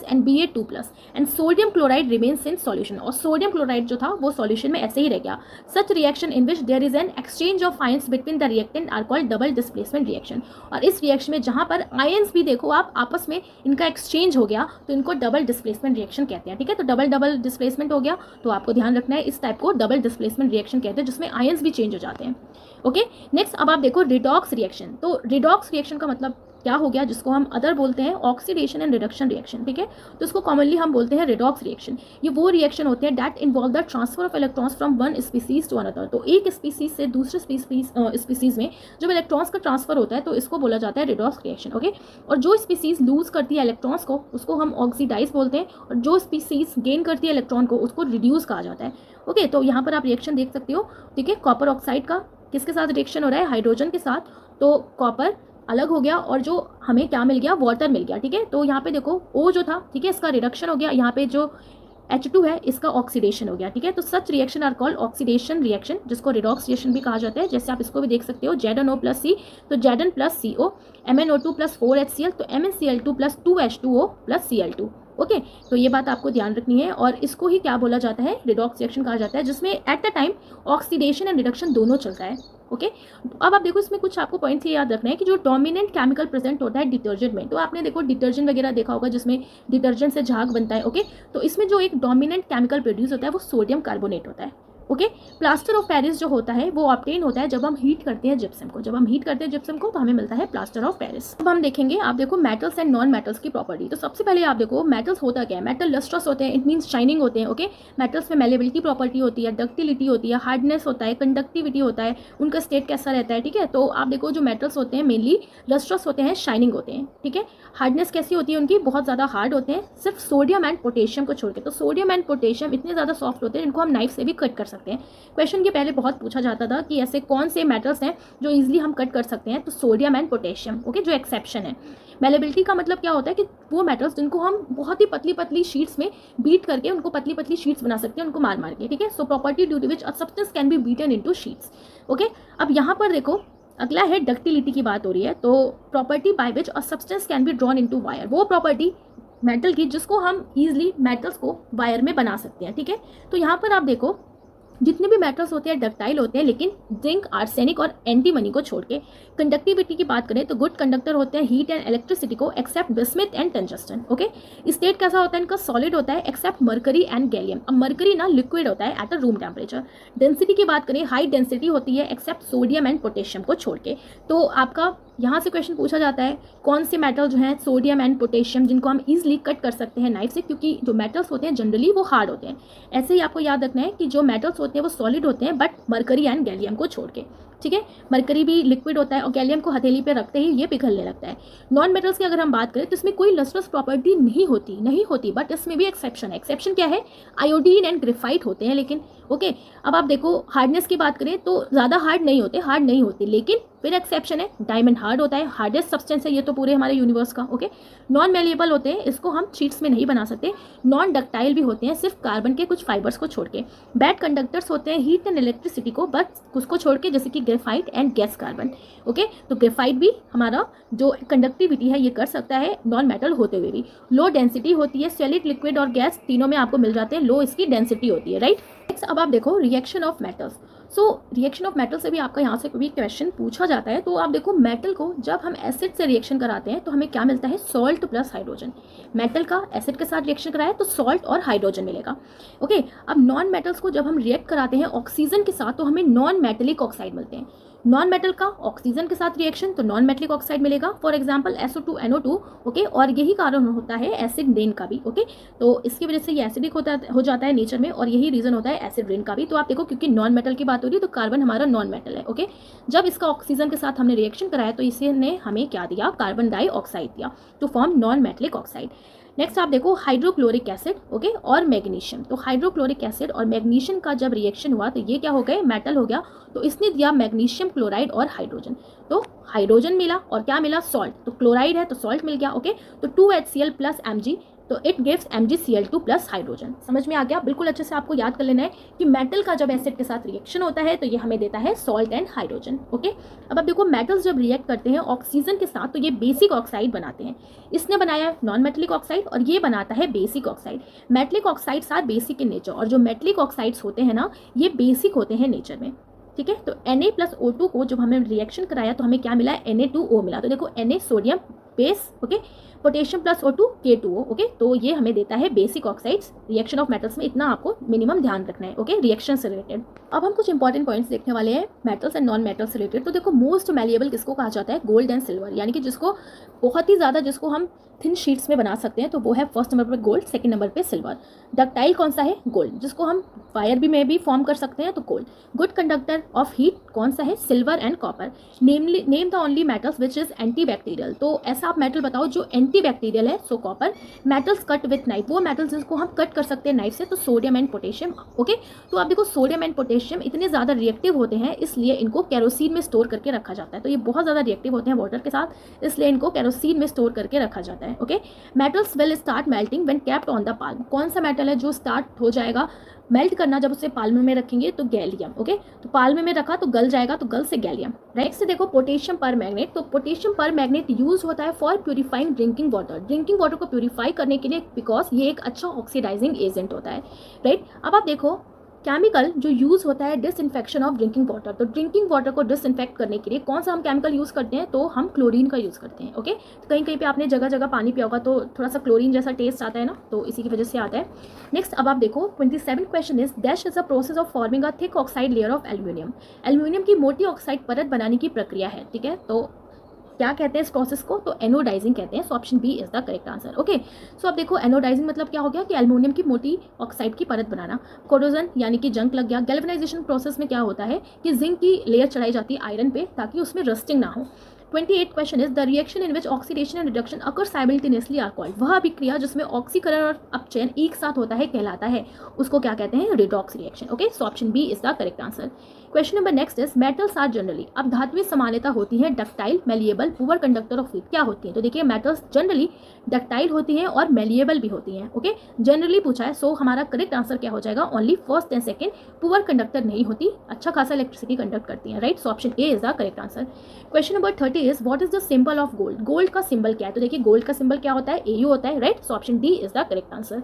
Speaker 1: and Ba2 and sodium chloride remains in solution. और सोडियम क्लोराइड जो था वो सॉल्यूशन में ऐसे ही रह गया। Such reaction in which there is an exchange of ions between the reactant are called double displacement reaction. और इस रिएक्शन में जहाँ पर आयंस भी देखो आप आपस में इनका एक्सचेंज हो गया, तो इनको डबल डिस्प्लेसमेंट रिएक्शन कहते हैं, ठीक है। तो डबल डिस्प्लेसमेंट हो गया, तो आपको ध्यान रखना है इस टाइप को डबल डिस्प्लेसमेंट रिएक्शन कहते हैं, जिसमें आयंस भी चेंज हो जाते हैं। ओके, नेक्स्ट अब आप देखो रिडॉक्स रिएक्शन। तो रिडॉक्स रिएक्शन का मतलब क्या हो गया, जिसको हम अदर बोलते हैं ऑक्सीडेशन एंड रिडक्शन रिएक्शन, ठीक है। तो इसको कॉमनली हम बोलते हैं रिडॉक्स रिएक्शन। ये वो रिएक्शन होते हैं that involve the transfer of electrons from one species to another. तो एक स्पीसीज से दूसरे स्पीसीज में जब इलेक्ट्रॉन्स का ट्रांसफर होता है तो इसको बोला जाता है रिडॉक्स रिएक्शन, ओके। और जो स्पीसीज लूज करती है इलेक्ट्रॉन्स को उसको हम ऑक्सीडाइज बोलते हैं, और जो स्पीसीज गेन करती है इलेक्ट्रॉन को उसको रिड्यूस कहा जाता है, ओके। तो यहाँ पर आप रिएक्शन देख सकते हो, ठीक है। कॉपर ऑक्साइड का किसके साथ रिएक्शन हो रहा है, हाइड्रोजन के साथ। तो कॉपर अलग हो गया और जो हमें क्या मिल गया, वाटर मिल गया, ठीक है। तो यहाँ पे देखो O जो था, ठीक है, इसका रिडक्शन हो गया, यहाँ पे जो H2 है इसका ऑक्सीडेशन हो गया, ठीक है। तो such reaction are called oxidation reaction, जिसको रिडॉक्स रिएक्शन भी कहा जाता है। जैसे आप इसको भी देख सकते हो, ZnO + C, तो Zn + CO, MnO2 + 4HCl, तो MnCl2 + 2H2O + Cl2, ओके। तो ये बात आपको ध्यान रखनी है, और इसको ही क्या बोला जाता है, रिडॉक्स रिएक्शन कहा जाता है, जिसमें at the time oxidation and reduction दोनों चलता है, ओके। अब आप देखो इसमें कुछ आपको पॉइंट्स ये याद रखना है कि जो डोमिनेंट केमिकल प्रेजेंट होता है डिटर्जेंट में, तो आपने देखो डिटर्जेंट वगैरह देखा होगा जिसमें डिटर्जेंट से झाग बनता है, ओके। तो इसमें जो एक डोमिनेंट केमिकल प्रोड्यूस होता है वो सोडियम कार्बोनेट होता है, ओके। प्लास्टर ऑफ पेरिस जो होता है वो ऑब्टेन होता है जब हम हीट करते हैं जिप्सम को, जब हम हीट करते हैं जिप्सम को तो हमें मिलता है प्लास्टर ऑफ पेरिस। अब हम देखेंगे, आप देखो मेटल्स एंड नॉन मेटल्स की प्रॉपर्टी। तो सबसे पहले आप देखो मेटल्स होता क्या है, मेटल लस्ट्रस होते हैं, इट मीन्स शाइनिंग होते हैं, ओके। मेटल्स में मेलेबिलिटी प्रॉपर्टी होती है, डक्टिलिटी होती है, हार्डनेस होता है, कंडक्टिविटी होता है, उनका स्टेट कैसा रहता है, ठीक है। तो आप देखो जो मेटल्स होते हैं मेनली लस्ट्रस होते हैं, शाइनिंग होते हैं, ठीक है। हार्डनेस कैसी होती है उनकी, बहुत ज़्यादा हार्ड होते हैं, सिर्फ सोडियम एंड पोटेशियम को छोड़ के। तो सोडियम एंड पोटेशियम इतने ज़्यादा सॉफ्ट होते हैं इनको हम नाइफ से भी कट कर सकते हैं। क्वेश्चन के पहले बहुत पूछा जाता था कि ऐसे कौन से मेटल्स हैं जो इजीली हम कट कर सकते हैं, तो सोडियम एंड पोटेशियम, ओके, जो एक्सेप्शन है। मेलेबिलिटी का मतलब क्या होता है कि वो मेटल्स जिनको हम बहुत ही पतली पतली शीट्स में बीट करके उनको पतली पतली शीट्स बना सकते हैं, उनको मार मार के, ठीक है। So property due to which a substance can be beaten into sheets, okay. अब यहाँ पर देखो अगला है डक्टिलिटी की बात हो रही है। तो property by which a substance can be drawn into wire, वो प्रॉपर्टी मेटल की जिसको हम इजीली मेटल्स को वायर में बना सकते हैं, ठीक है। तो यहाँ पर आप देखो जितने भी मेटल्स होते हैं डक्टाइल होते हैं, लेकिन जिंक, आर्सेनिक और एंटीमनी को छोड़ के। कंडक्टिविटी की बात करें तो गुड कंडक्टर होते हैं हीट एंड इलेक्ट्रिसिटी को, except bismuth and tungsten, okay. State कैसा होता है इनका, सॉलिड होता है, एक्सेप्ट मरकरी एंड गैलियम। अब मरकरी ना लिक्विड होता है at a room temperature. Density की बात करें हाई डेंसिटी होती है, एक्सेप्ट सोडियम एंड पोटेशियम को छोड़ के। तो आपका यहाँ से क्वेश्चन पूछा जाता है कौन से मेटल जो हैं सोडियम एंड पोटेशियम जिनको हम इजीली कट कर सकते हैं नाइफ से, क्योंकि जो मेटल्स होते हैं जनरली वो हार्ड होते हैं। ऐसे ही आपको याद रखना है कि जो मेटल्स होते हैं वो सॉलिड होते हैं, बट मरकरी एंड गैलियम को छोड़ के, ठीक है। मरकरी भी लिक्विड होता है और गैलियम को हथेली पे रखते ही ये पिघलने लगता है। नॉन मेटल्स की अगर हम बात करें तो इसमें कोई लस्ट्रस प्रॉपर्टी नहीं होती, बट इसमें भी एक्सेप्शन है। एक्सेप्शन क्या है, आयोडीन एंड ग्रेफाइट होते हैं, लेकिन ओके। अब आप देखो हार्डनेस की बात करें तो ज़्यादा हार्ड नहीं होते, लेकिन फिर एक्सेप्शन है, डायमंड हार्ड होता है, हार्डेस्ट सब्सटेंस है ये तो पूरे हमारे यूनिवर्स का, ओके। नॉन मेलेबल होते हैं, इसको हम शीट्स में नहीं बना सकते। नॉन डक्टाइल भी होते हैं, सिर्फ कार्बन के कुछ फाइबर्स को छोड़ के। बैड कंडक्टर्स होते हैं हीट एंड इलेक्ट्रिसिटी को, बस उसको छोड़ के, जैसे कि graphite and gas carbon, okay. तो ग्रेफाइट भी हमारा जो कंडक्टिविटी है ये कर सकता है नॉन मेटल होते हुए भी। लो डेंसिटी होती है, सॉलिड, लिक्विड और गैस तीनों में आपको मिल जाते हैं, लो इसकी डेंसिटी होती है, राइट। नेक्स्ट अब आप देखो reaction of metals. So reaction of metal से भी आपका यहाँ से कोई क्वेश्चन पूछा जाता है। तो आप देखो मेटल को जब हम एसिड से रिएक्शन कराते हैं तो हमें क्या मिलता है, सॉल्ट प्लस हाइड्रोजन। मेटल का एसिड के साथ रिएक्शन कराए तो सॉल्ट और हाइड्रोजन मिलेगा, ओके। अब नॉन मेटल्स को जब हम रिएक्ट कराते हैं ऑक्सीजन के साथ तो हमें नॉन मेटेलिक ऑक्साइड मिलते हैं। नॉन मेटल का ऑक्सीजन के साथ रिएक्शन तो नॉन मेटेलिक ऑक्साइड मिलेगा, फॉर एग्जांपल SO2NO2, ओके। और यही कारण होता है एसिड रेन का भी, ओके। तो इसकी वजह से ये एसिडिक हो जाता है नेचर में, और यही रीजन होता है एसिड रेन का भी। तो आप देखो क्योंकि नॉन मेटल की बात हो रही है तो कार्बन हमारा नॉन मेटल है, ओके। जब इसका ऑक्सीजन के साथ हमने रिएक्शन कराया तो इसने हमें क्या दिया, कार्बन डाइऑक्साइड दिया, to form non metallic oxide. Next आप देखो हाइड्रोक्लोरिक एसिड, ओके, और मैग्नीशियम। तो हाइड्रोक्लोरिक एसिड और मैग्नीशियम का जब रिएक्शन हुआ तो ये क्या हो गए, मेटल हो गया। तो इसने दिया मैग्नीशियम क्लोराइड और हाइड्रोजन। तो हाइड्रोजन मिला और क्या मिला, सॉल्ट। तो क्लोराइड है तो सॉल्ट मिल गया, ओके। तो 2HCl प्लस Mg, तो it gives MgCl2 plus hydrogen. समझ में आ गया, बिल्कुल अच्छे से आपको याद कर लेना है कि मेटल का जब एसिड के साथ रिएक्शन होता है तो ये हमें देता है सॉल्ट एंड हाइड्रोजन, ओके। अब आप देखो मेटल्स जब रिएक्ट करते हैं ऑक्सीजन के साथ तो ये बेसिक ऑक्साइड बनाते हैं। इसने बनाया नॉन मेटेलिक ऑक्साइड और ये बनाता है basic oxide. Metallic oxides are basic in nature, और जो मेटेलिक ऑक्साइड्स होते हैं ना ये बेसिक होते हैं नेचर में, ठीक है। तो Na+O2 को जब हमें रिएक्शन कराया तो हमें क्या मिला, Na2O मिला। तो देखो Na sodium base, okay, potassium plus O2 K2O, okay. तो ये हमें देता है basic oxides. Reaction of metals में इतना आपको मिनिमम ध्यान रखना है, ओके, रिएक्शन से रिलेटेड। अब हम कुछ इंपॉर्टेंट पॉइंट्स देखने वाले हैं metals and non metals related. तो देखो मोस्ट मैलिएबल किसको कहा जाता है, गोल्ड एंड सिल्वर, यानी कि जिसको बहुत ही ज़्यादा, जिसको हम थिन शीट्स में बना सकते हैं, तो वो है फर्स्ट नंबर पर गोल्ड, सेकंड नंबर पे सिल्वर। डक्टाइल कौन सा है, गोल्ड, जिसको हम फायर भी में भी फॉर्म कर सकते हैं, तो gold. Good conductor of heat कौन सा है, silver and copper. Name the only metals which is anti bacterial, तो ऐसा आप मेटल बताओ जो एंटी बैक्टीरियल है, सो copper. Metals cut with knife, वो मेटल्स जिसको हम कट कर सकते हैं नाइफ से, तो सोडियम एंड पोटेशियम, ओके। तो आप देखो सोडियम एंड पोटेशियम इतने ज़्यादा रिएक्टिव होते हैं, इसलिए इनको केरोसिन में स्टोर करके रखा जाता है। तो ये बहुत ज़्यादा रिएक्टिव होते हैं वाटर के साथ, इसलिए इनको केरोसिन में स्टोर करके रखा जाता है, okay. Metals will start melting when kept on the palm, कौन सा मेटल है जो स्टार्ट हो जाएगा मेल्ट करना जब उसे पाल्म में रखेंगे, तो गैलियम, ओके। तो पाल्म में रखा तो गल जाएगा, तो गल से गैलियम, राइट। से देखो पोटेशियम पर मैग्नेट, तो पोटेशियम पर मैग्नेट यूज होता है फॉर प्यूरिफाइंग ड्रिंकिंग वाटर को प्यूरिफाई करने के लिए, बिकॉज ये एक अच्छा ऑक्सीडाइजिंग एजेंट होता है, राइट। अब आप देखो केमिकल जो यूज़ होता है डिसइंफेक्शन ऑफ ड्रिंकिंग वाटर, तो ड्रिंकिंग वाटर को डिसइंफेक्ट करने के लिए कौन सा हम केमिकल यूज़ करते हैं, तो हम क्लोरीन का यूज़ करते हैं, ओके। तो कहीं कहीं पे आपने जगह जगह पानी पिया होगा तो थोड़ा सा क्लोरीन जैसा टेस्ट आता है ना, तो इसी की वजह से आता है। नेक्स्ट अब आप देखो 27 question is dash is a process of forming a thick oxide layer of aluminium. Aluminium की मोटी ऑक्साइड परत बनाने की प्रक्रिया है, ठीक है। तो क्या कहते हैं इस प्रोसेस को, तो एनोडाइजिंग कहते हैं। So option B is the correct answer, okay. So अब देखो एनोडाइजिंग मतलब क्या हो गया कि एल्युमिनियम की मोटी ऑक्साइड की परत बनाना। कोरोजन यानी कि जंग लग गया। गैल्वेनाइजेशन प्रोसेस में क्या होता है कि जिंक की लेयर चढ़ाई जाती है आयरन पे, ताकि उसमें रस्टिंग ना हो। 28 question is the reaction in which oxidation and reduction occur simultaneously are called, वह अभिक्रिया जिसमें ऑक्सीकरण और अपचयन एक साथ होता है कहलाता है, उसको क्या कहते हैं, redox reaction, okay. So option B is the correct answer. Question number next is metals are generally, अब धात्विक समानता होती है ductile, malleable, poor conductor of heat, क्या होती है, तो देखिए मेटल्स जनरली डक्टाइल होती हैं और मेलिएबल भी होती हैं, ओके। जनरली पूछा है, सो हमारा करेक्ट आंसर क्या हो जाएगा, only first and second. Poor conductor नहीं होती, अच्छा खासा इलेक्ट्रिसिटी कंडक्ट करती हैं, right. So option A is the correct answer. Question number 30 is what is the symbol of gold, gold का सिंबल क्या है, तो देखिए गोल्ड का सिंबल क्या होता है, AU होता है, right. So option D is the correct answer.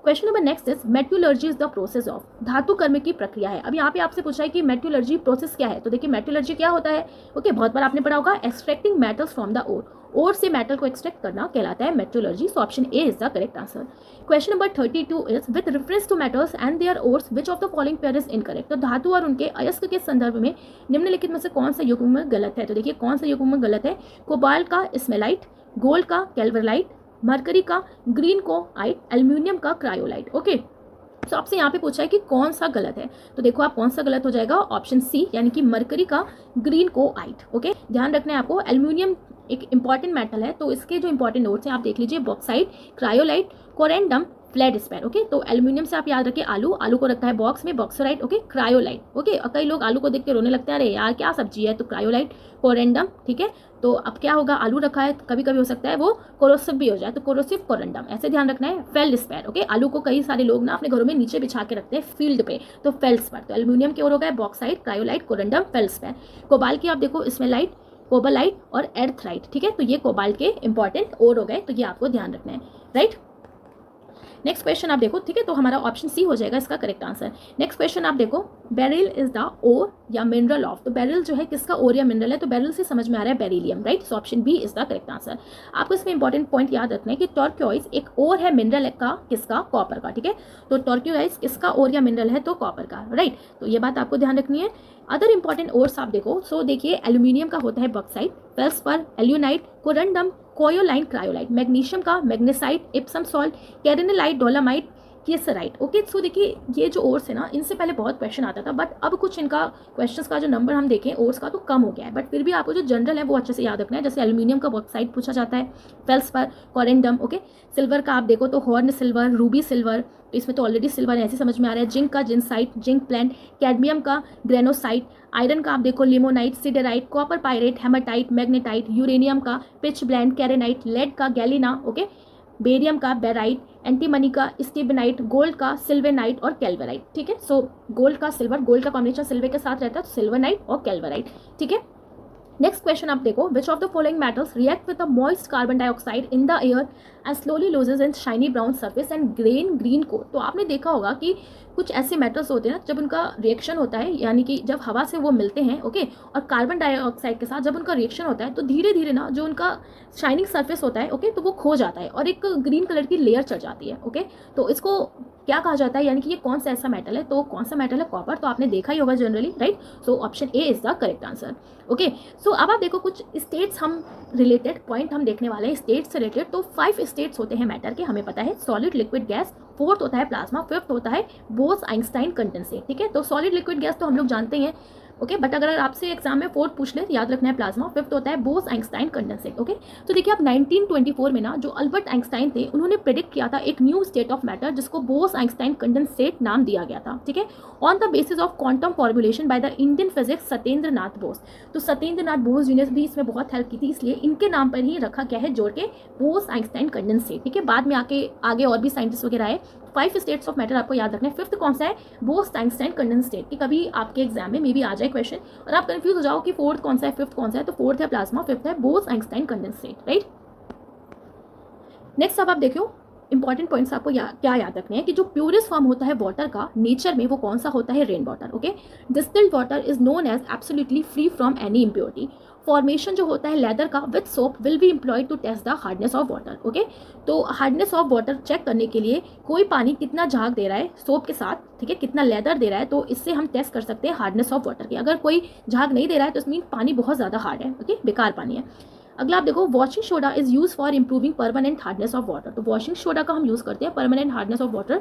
Speaker 1: Question number next is metallurgy is the process of, धातु कर्म की प्रक्रिया है। अब यहाँ पे आपसे पूछा है कि मेटलर्जी प्रोसेस क्या है, तो देखिए मेटलर्जी क्या होता है, ओके, बहुत बार आपने पढ़ा होगा, extracting metals from the ore से मेटल को एक्सट्रैक्ट करना कहलाता है metallurgy. So option A is the correct answer. Question number 32 is with reference to metals and their ores which of the following pair is incorrect, तो धातु और उनके अयस्क के संदर्भ में निम्नलिखित में से कौन सा युग्म गलत है, तो देखिए कौन सा युग्म गलत है, कोबाल्ट का स्मेलाइट, गोल्ड का कैल्वरलाइट, मरकरी का ग्रीन कोआइट, एल्यूमिनियम का क्रायोलाइट, ओके। तो आपसे यहाँ पे पूछा है कि कौन सा गलत है, तो देखो आप कौन सा गलत हो जाएगा, ऑप्शन सी यानी कि मरकरी का ग्रीन कोआइट, ओके। ध्यान रखना है आपको, एल्यूमिनियम एक इंपॉर्टेंट मेटल है, तो इसके जो इंपॉर्टेंट नोट्स हैं आप देख लीजिए, bauxite, cryolite, corundum, flat spare, okay. तो एल्यूमिनियम से आप याद रखिए आलू को रखता है बॉक्स में, बॉक्सराइट, ओके, क्रायोलाइट, ओके। और कई लोग आलू को देख के रोने लगते हैं, अरे यार क्या सब्जी है, तो क्रायोलाइट, कोरेंडम, ठीक है। तो अब क्या होगा, आलू रखा है, कभी कभी हो सकता है वो कोरोसिव भी हो जाए, तो कोरोसिव कोरेंडम, ऐसे ध्यान रखना है। फेल्डस्पैर, ओके, आलू को कई सारे लोग ना अपने घरों में नीचे बिछा के रखते हैं फील्ड पे, तो फेल्डस्पैर। तो एल्यूमिनियम की ओर हो गया बॉक्साइट, क्रायोलाइट, कोरेंडम, फेल्डस्पैर। कोबाल की आप देखो स्मेलाइट, कोबालाइट और एर्थराइट, ठीक है। तो ये कोबाल्ट के इंपॉर्टेंट ओर हो गए, तो ये आपको ध्यान रखना है, राइट। नेक्स्ट क्वेश्चन आप देखो, ठीक है, तो हमारा ऑप्शन सी हो जाएगा इसका करेक्ट आंसर। नेक्स्ट क्वेश्चन आप देखो, बेरिल इज द ओर या मिनरल ऑफ, तो बेरिल जो है किसका ओर या मिनरल है, तो बेरिल से समझ में आ रहा है beryllium, right. So option B is the correct answer. आपको इसमें इंपॉर्टेंट पॉइंट याद रखना है कि टर्क्योइज एक ओर है मिनरल का, किसका, कॉपर का, ठीक है। तो टर्क्योइज किसका ओर या मिनरल है, तो कॉपर का, राइट। तो ये बात आपको ध्यान रखनी है। अदर इंपॉर्टेंट ओर्स आप देखो, सो देखिए एल्यूमिनियम का होता है bauxite, feldspar, alunite, corundum, kaolin, cryolite, magnesium का magnesite, Epsom salt, carnallite, dolomite, kieserite, okay. So देखिए ये जो ओर्स है ना, इनसे पहले बहुत क्वेश्चन आता था, बट अब कुछ इनका क्वेश्चंस का जो नंबर हम देखें ओर्स का तो कम हो गया है, बट फिर भी आपको जो जनरल है वो अच्छे से याद रखना है। जैसे एल्यूमिनियम का बॉक्साइट पूछा जाता है, फेल्डस्पार, कोरेंडम, ओके। सिल्वर का आप देखो तो हॉर्न सिल्वर, रूबी सिल्वर, तो इसमें तो ऑलरेडी सिल्वर है, ऐसे समझ में आ रहा है। जिंक का जिंसाइट, जिंक प्लांट, कैडमियम का ग्रेनोसाइट, आयरन का आप देखो limonite, siderite, copper pirate, haematite, magnetite, uranium का पिच ब्लैंड, कैरेनाइट, लेड का गैलिना, ओके, बेरियम का बेराइट, एंटीमनी का स्टीबनाइट, गोल्ड का सिल्वेनाइट और कैल्वराइट, ठीक है। सो गोल्ड का सिल्वर, गोल्ड का कॉम्बिनेशन सिल्वर के साथ रहता है, तो सिल्वरनाइट और कैल्वराइट, ठीक है। नेक्स्ट क्वेश्चन आप देखो, which of the following metals react with the moist carbon dioxide in the air and slowly loses in shiny brown surface and grain green coat. तो आपने देखा होगा कि कुछ ऐसे मेटल्स होते हैं ना, जब उनका रिएक्शन होता है, यानी कि जब हवा से वो मिलते हैं, ओके, और कार्बन डाइऑक्साइड के साथ जब उनका रिएक्शन होता है तो धीरे धीरे ना जो उनका शाइनिंग सरफेस होता है, ओके, तो वो खो जाता है और एक ग्रीन कलर की लेयर चढ़ जाती है। ओके, तो इसको क्या कहा जाता है, यानी कि ये कौन सा ऐसा मेटल है, तो कौन सा मेटल है, कॉपर। तो आपने देखा ही होगा generally, right. So option A is the correct answer. Okay, so अब आप देखो कुछ स्टेट्स हम रिलेटेड पॉइंट हम देखने वाले हैं स्टेट से रिलेटेड। तो 5 स्टेट्स होते हैं मैटर के, हमें पता है, सॉलिड, लिक्विड, गैस, फोर्थ होता है प्लाज्मा, फिफ्थ होता है बोस आइंस्टाइन कंडेंसेट। ठीक है, तो सॉलिड, लिक्विड, गैस तो हम लोग जानते हैं, ओके, बट अगर आपसे एग्जाम में फोर्थ पूछ ले, याद रखना है प्लाज्मा, फिफ्थ होता है बोस आइंस्टाइन कंडेंसेट। ओके, तो देखिए आप 1924 में ना जो अल्बर्ट आइंस्टाइन थे, उन्होंने प्रेडिक्ट किया था एक न्यू स्टेट ऑफ मैटर जिसको बोस आइंस्टाइन कंडेंसेट नाम दिया गया था। ठीक है, on the basis of quantum formulation by the Indian physics Satyendra Nath Bose. तो सत्येंद्र नाथ बोस जी ने भी इसमें बहुत हेल्प की थी, इसलिए इनके नाम पर ही रखा गया है जोड़ के बोस आइंस्टाइन कंडेंसेट। ठीक है, बाद में आगे और भी साइंटिस्ट वगैरह आए। 5 स्टेट्स ऑफ मैटर आपको याद रखना है। फिफ्थ कौन सा है, बोस आइंस्टाइन कंडेंसेट, कि कभी आपके एग्जाम में भी आ जाए क्वेश्चन और आप कंफ्यूज हो जाओ कि फोर्थ कौन सा है, फिफ्थ कौन सा है। तो फोर्थ है प्लाज्मा, फिफ्थ है Bose Einstein condensate, right. Next अब आप देखो इंपॉर्टेंट पॉइंट्स आपको क्या याद रखने हैं कि जो प्योरेस्ट फॉर्म होता है वाटर का नेचर में, वो कौन सा होता है, rain water. Okay, distilled water is known as absolutely free from any impurity. Formation जो होता है लेदर का with soap will be employed to test the hardness of water. Okay, तो हार्डनेस ऑफ वाटर चेक करने के लिए कोई पानी कितना झाग दे रहा है सोप के साथ, ठीक है, कितना लेदर दे रहा है, तो इससे हम टेस्ट कर सकते हैं हार्डनेस ऑफ वाटर की। अगर कोई झाग नहीं दे रहा है तो इसमें पानी बहुत ज़्यादा हार्ड है, ओके, बेकार पानी है। अगला आप देखो, washing soda is use for improving permanent hardness of water. तो वॉशिंग सोडा का हम यूज़ करते हैं परमानेंट हार्डनेस ऑफ वाटर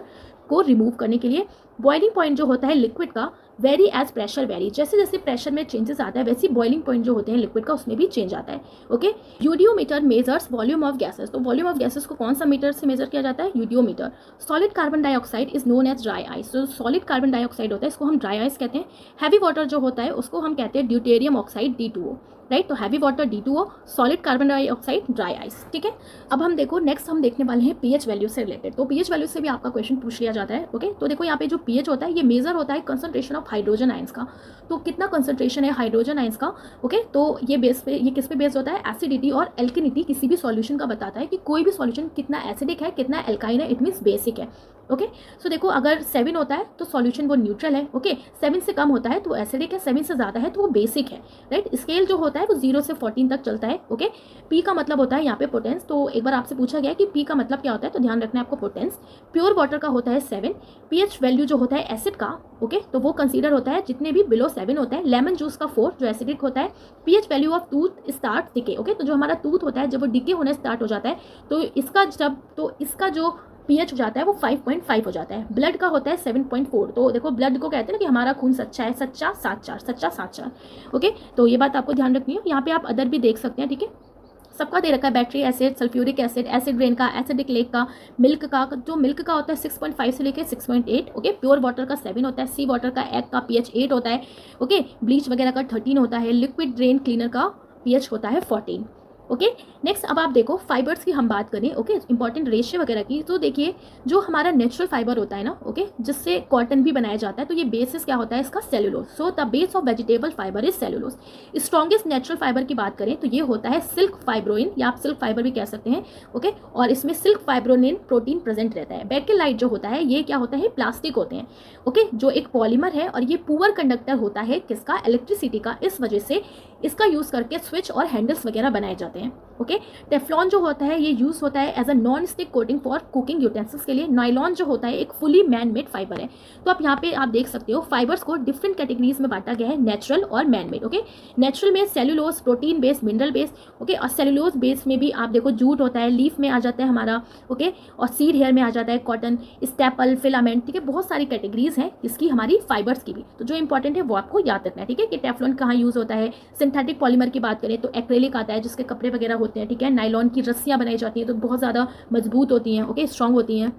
Speaker 1: को रिमूव करने के लिए। बॉइलिंग पॉइंट जो होता है लिक्विड का वेरी एज प्रेशर वेरी, जैसे जैसे प्रेशर में चेंजेस आता है वैसे बॉइलिंग पॉइंट जो होते हैं लिक्विड का उसमें भी चेंज आता है। Okay, eudiometer measures volume of gases. तो वॉल्यूम ऑफ गैसेस को कौन सा मीटर से मेजर किया जाता है, eudiometer. Solid carbon dioxide is known as dry ice. तो सॉलिड कार्बन डाइऑक्साइड होता है, इसको हम ड्राई आइस कहते हैं। हैवी वाटर जो होता है उसको हम कहते हैं ड्यूटेरियम ऑक्साइड D2O, राइट। तो heavy water D2O, solid carbon dioxide dry ice. ठीक है, अब हम देखो नेक्स्ट हम देखने वाले हैं पीएच वैल्यू से रिलेटेड। तो पीएच वैल्यू से भी आपका क्वेश्चन पूछ लिया जाता है। ओके, तो देखो यहाँ पे जो पीएच होता है ये मेजर होता है कंसंट्रेशन ऑफ हाइड्रोजन आयंस का। तो कितना कंसंट्रेशन है हाइड्रोजन आयंस का, ओके, तो ये किस पे बेस्ड होता है, एसिडिटी और एल्किनिटी किसी भी सॉल्यूशन का बताता है कि कोई भी सॉल्यूशन कितना एसिडिक है, कितना एल्काइन है, इट मीन्स बेसिक है। ओके, सो देखो अगर 7 होता है तो सॉल्यूशन वो न्यूट्रल है। ओके, 7 से कम होता है तो एसिडिक है, 7 से ज़्यादा है तो वो बेसिक है, राइट। स्केल जो होता है वो 0 से 14 तक चलता है। ओके, पी का मतलब होता है यहाँ पे पोटेंस। तो एक बार आपसे पूछा गया कि पी का मतलब क्या होता है, तो ध्यान रखना है आपको पोटेंस। प्योर वाटर का होता है 7। पीएच वैल्यू जो होता है एसिड का, ओके, तो वो कंसीडर होता है जितने भी बिलो 7 होता है। लेमन जूस का 4 जो एसिडिक होता है। PH value of tooth start decay. Okay, तो जो हमारा टूथ होता है जब वो डिके होने स्टार्ट हो जाता है तो इसका जो पीएच हो जाता है वो 5.5 हो जाता है। ब्लड का होता है 7.4। तो देखो ब्लड को कहते हैं ना कि हमारा खून सच्चा है, सच्चा 7.4। ओके, तो ये बात आपको ध्यान रखनी है। यहाँ पे आप अदर भी देख सकते हैं, ठीक है, सबका दे रखा है, battery acid, sulphuric acid, acid rain का, एसिडिक लेक का, मिल्क का। जो मिल्क का होता है 6.5 से लेकर 6.8। ओके, प्योर वाटर का 7 होता है, सी वाटर का एग का पीएच 8 होता है। ओके, ब्लीच वगैरह का 13 होता है, लिक्विड ड्रेन क्लीनर का पीएच होता है 14। ओके, नेक्स्ट अब आप देखो फाइबर्स की हम बात करें, ओके, इंपॉर्टेंट रेशियो वगैरह की। तो देखिए जो हमारा नेचुरल फाइबर होता है ना, ओके, जिससे कॉटन भी बनाया जाता है, तो ये बेसिस क्या होता है इसका, cellulose. So the base of vegetable fibre is cellulose. Strongest natural fibre की बात करें तो ये होता है सिल्क फाइब्रोइन, या आप सिल्क फाइबर भी कह सकते हैं। ओके, और इसमें सिल्क फाइब्रोनिन प्रोटीन प्रेजेंट रहता है। बेकेलाइट जो होता है ये क्या होता है, प्लास्टिक होते हैं, ओके, जो एक पॉलीमर है और ये पुअर कंडक्टर होता है किसका, इलेक्ट्रिसिटी का। इस वजह से इसका यूज़ करके स्विच और हैंडल्स वगैरह बनाए जाते हैं। ओके, टेफ्लॉन जो होता है ये यूज़ होता है as a non stick coating for cooking utensils के लिए। नायलॉन जो होता है एक फुली मैन मेड फाइबर है। तो आप यहाँ पे आप देख सकते हो फाइबर्स को डिफरेंट कैटेगरीज में बांटा गया है, नेचुरल और मैन मेड। ओके, नेचुरल में cellulose, protein based, mineral based. Okay, और सेलुलोज बेस्ड में भी आप देखो जूट होता है, लीफ में आ जाता है हमारा, ओके, और सीड हेयर में आ जाता है कॉटन, स्टेपल, फिलामेंट। ठीक है, बहुत सारी कैटेगरीज हैं इसकी हमारी फाइबर्स की भी। तो जो इंपॉर्टेंट है वो आपको याद रखना है, ठीक है, कि टेफ्लॉन कहाँ यूज़ होता है। सिंथेटिक पॉलीमर की बात करें तो एक्रेलिक आता है जिसके कपड़े वगैरह होते हैं, ठीक है। नायलॉन की रस्सियाँ बनाई जाती हैं तो बहुत ज़्यादा मजबूत होती हैं, ओके, स्ट्रॉन्ग होती हैं।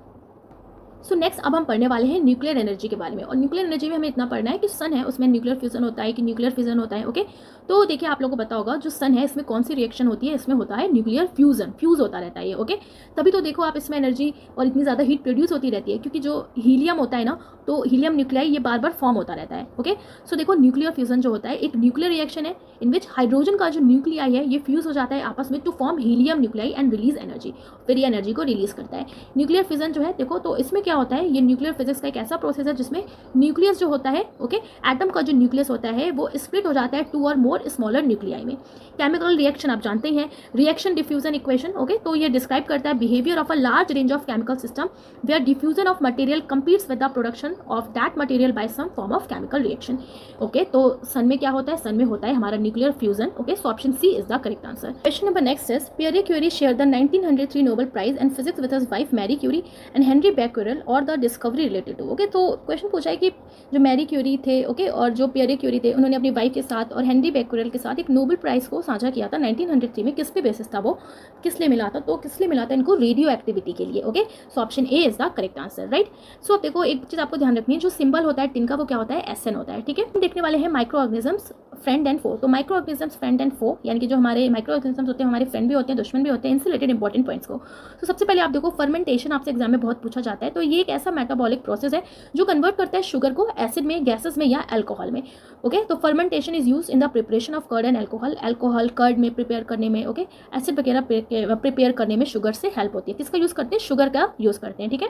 Speaker 1: सो नेक्स्ट अब हम पढ़ने वाले हैं न्यूक्लियर एनर्जी के बारे में। और न्यूक्लियर एनर्जी में हमें इतना पढ़ना है कि सन है उसमें न्यूक्लियर फ्यूजन होता है कि न्यूक्लियर फिजन होता है। ओके, तो देखिए आप लोगों को पता होगा जो सन है इसमें कौन सी रिएक्शन होती है, इसमें होता है न्यूक्लियर फ्यूजन, फ्यूज होता रहता है ये। ओके, तभी तो देखो आप इसमें एनर्जी और इतनी ज़्यादा हीट प्रोड्यूस होती रहती है, क्योंकि जो हीलियम होता है ना, तो हीलियम न्यूक्लियाई ये बार बार फॉर्म होता रहता है। ओके, सो देखो न्यूक्लियर फ्यूजन जो होता है एक न्यूक्लियर रिएक्शन है इन विच हाइड्रोजन का जो न्यूक्लियाई है ये फ्यूज हो जाता है आपस में to form helium nuclei and release energy, फिर ये एनर्जी को रिलीज करता है। न्यूक्लियर फिजन जो है देखो, तो इसमें क्या होता है, ये न्यूक्लियर फिजिक्स का एक ऐसा प्रोसेस है जिसमें न्यूक्लियस जो होता है, ओके, एटम का जो न्यूक्लियस होता है वो स्प्लिट हो जाता है 2 और मोर स्मॉलर न्यूक्लियाई में। केमिकल रिएक्शन आप जानते हैं, रिएक्शन डिफ्यूजन इक्वेशन। ओके, तो ये डिस्क्राइब करता है behaviour of a large range of chemical system where diffusion of material competes with the production of that material by some form of chemical reaction. Okay, तो sun में क्या होता है, सन में होता है हमारा nuclear fusion. Okay, so option C is the correct answer. Question number next is Pierre Curie share the 1903 Nobel prize in physics with his wife Marie Curie and Henri Becquerel और the discovery related to. Okay, तो question पूछा है कि जो Marie Curie थे, okay, और जो Pierre Curie थे, उन्होंने अपनी वाइफ के साथ और हेनरी बैक्यूरेल के साथ एक नोबेल प्राइज को साझा किया था 1903 में। किस पे बेसिस था, वो किस लिए मिला था, तो किस लिए मिला था इनको, रेडियो एक्टिविटी के लिए। Okay, so option A is the correct answer, right. So देखो एक चीज आपको ध्यान रखनी है, जो सिंबल होता है टिन का वो क्या होता है, SN होता है। ठीक है, देखने वाले हैं माइक्रो ऑर्गेनिजम्स फ्रेंड एंड फो। तो माइक्रो ऑर्गेनिजम्स फ्रेंड एंड फो यानी कि जो हमारे माइक्रो ऑर्गेनिजम्स होते हैं हमारे फ्रेंड भी होते हैं दुश्मन भी होते हैं, इनसे रिलेटेड इंपॉर्टेंट पॉइंट्स को। तो सबसे पहले आप देखो फर्मेंटेशन आपसे एग्जाम में बहुत पूछा जाता है। तो ये एक ऐसा मेटाबॉलिक प्रोसेस है जो कन्वर्ट करता है शुगर को एसिड में, गैसेस में या अल्कोहल में। ओके, तो fermentation is use in the preparation of curd and alcohol. Alcohol curd में प्रिपेयर करने में, ओके, एसिड वगैरह प्रिपेयर करने में शुगर से हेल्प होती है। किसका यूज करते हैं, शुगर का यूज करते हैं। ठीक है,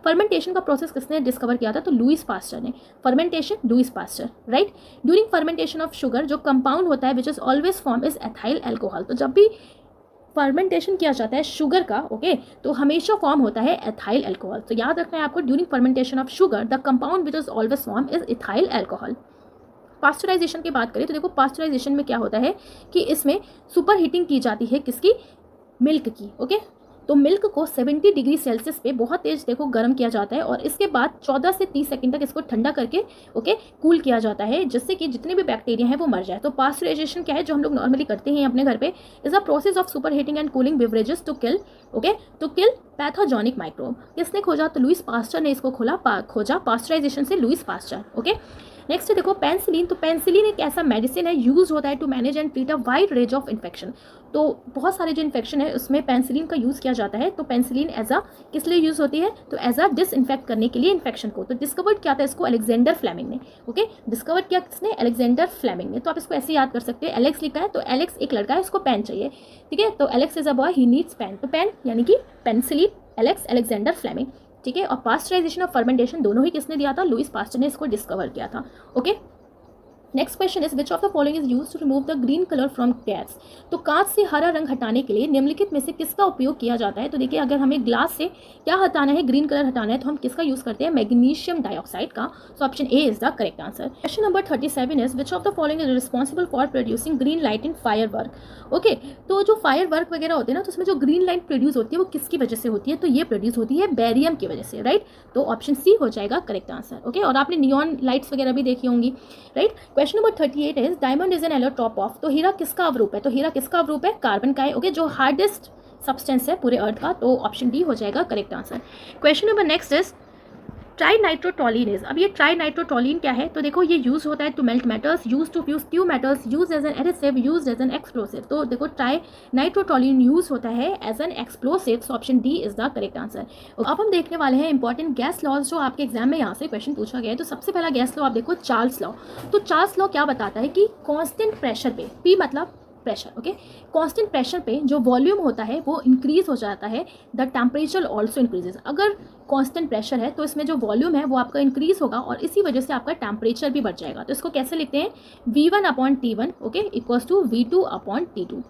Speaker 1: फर्मेंटेशन का प्रोसेस किसने डिस्कवर किया था, तो लुईस पास्चर ने। Fermentation Lewis pasture, right. During fermentation of sugar जो कंपाउंड होता है विच is always form is ethyl alcohol. तो जब भी फर्मेंटेशन किया जाता है शुगर का, ओके, तो हमेशा फॉर्म होता है एथाइल अल्कोहल। तो याद रखना है आपको, during fermentation of sugar the compound which is always form is ethyl alcohol. Pasteurization की बात करें तो देखो पास्चराइजेशन में क्या होता है कि इसमें सुपर हीटिंग की जाती है किसकी, मिल्क की। ओके, तो मिल्क को 70 डिग्री सेल्सियस पे बहुत तेज देखो गर्म किया जाता है और इसके बाद 14 से 30 सेकंड तक इसको ठंडा करके, ओके, कूल किया जाता है, जिससे कि जितने भी बैक्टीरिया हैं वो मर जाए। तो पास्चराइजेशन क्या है, जो हम लोग नॉर्मली करते हैं अपने घर पे, is a process of super heating and cooling beverages to kill, okay, to kill pathogenic microbe. किसने खोजा, तो लुईस पास्चर ने इसको खोजा पास्चराइजेशन से, लुईस पास्चर। ओके, नेक्स्ट देखो पेंसिलिन। तो पेंसिलिन एक ऐसा मेडिसिन है, यूज होता है to manage and treat a wide range of infection. तो बहुत सारे जो इन्फेक्शन है उसमें पेंसिलिन का यूज़ किया जाता है। तो पेंसिलिन एज अ किस लिए यूज़ होती है, तो एज अ डिसइंफेक्ट करने के लिए इन्फेक्शन को। तो डिस्कवर्ड किया था इसको अलेक्जेंडर फ्लेमिंग ने। ओके, डिस्कवर्ड किया किसने, अलेक्जेंडर फ्लेमिंग ने। तो आप इसको ऐसे याद कर सकते हैं, एलेक्स लिखा है तो एलेक्स एक लड़का है, इसको पेन चाहिए। ठीक है, तो Alex is a boy, he needs pen. तो पेन यानी कि पेंसिलिन, एलेक्स, अलेक्जेंडर फ्लेमिंग। ठीक है, और पास्चराइजेशन और फर्मेंटेशन दोनों ही किसने दिया था, लुईस पास्चर ने इसको डिस्कवर किया था। Okay, next question is which of the following is use to remove the green colour from gas. तो कांच से हरा रंग हटाने के लिए निम्नलिखित में से किसका उपयोग किया जाता है। तो देखिए अगर हमें ग्लास से क्या हटाना है, ग्रीन कलर हटाना है, तो हम किसका यूज करते हैं, मैग्नीशियम डाइऑक्साइड का। So option A is the correct answer. Question number 37 is which of the following is responsible for producing green light in fire work. Okay, तो जो फायर वर्क वगैरह होते हैं ना, तो उसमें जो ग्रीन लाइट प्रोड्यूस होती है वो किसकी वजह से होती है, तो ये प्रोड्यूस होती है बेरियम की वजह से, राइट। तो ऑप्शन सी हो जाएगा करेक्ट आंसर। ओके, और आपने नियॉन लाइट्स वगैरह भी देखी होंगी, right. Question number 38 is diamond is an allotrope of. तो हीरा किसका अवरूप है, तो हीरा किसका अवरूप है, कार्बन का है। ओके, जो हार्डेस्ट सब्सटेंस है पूरे अर्थ का। तो ऑप्शन डी हो जाएगा correct answer. Question number next is trinitrotoluene. अब ये ट्राइनाइट्रोटोलिन क्या है, तो देखो ये यूज होता है to melt metals, use to fuse two metals, use as an adhesive, use as an explosive. तो देखो ट्राइनाइट्रोटोलिन यूज होता है as an explosive. So option D is the correct answer. अब हम देखने वाले हैं इंपॉर्टेंट गैस लॉज जो आपके एग्जाम में यहाँ से क्वेश्चन पूछा गया है। तो सबसे पहला गैस लॉ आप देखो, चार्ल्स लॉ। तो चार्ल्स लॉ क्या बताता है कि कांस्टेंट प्रेशर पे, पी मतलब प्रेशर, ओके, कांस्टेंट प्रेशर पे जो वॉल्यूम होता है वो इंक्रीज हो जाता है, द टेम्परेचर ऑल्सो इंक्रीजेज। अगर कांस्टेंट प्रेशर है तो इसमें जो वॉल्यूम है वो आपका इंक्रीज होगा और इसी वजह से आपका टेम्परेचर भी बढ़ जाएगा। तो इसको कैसे लिखते हैं, V1/T1, okay, equals to V2/T2,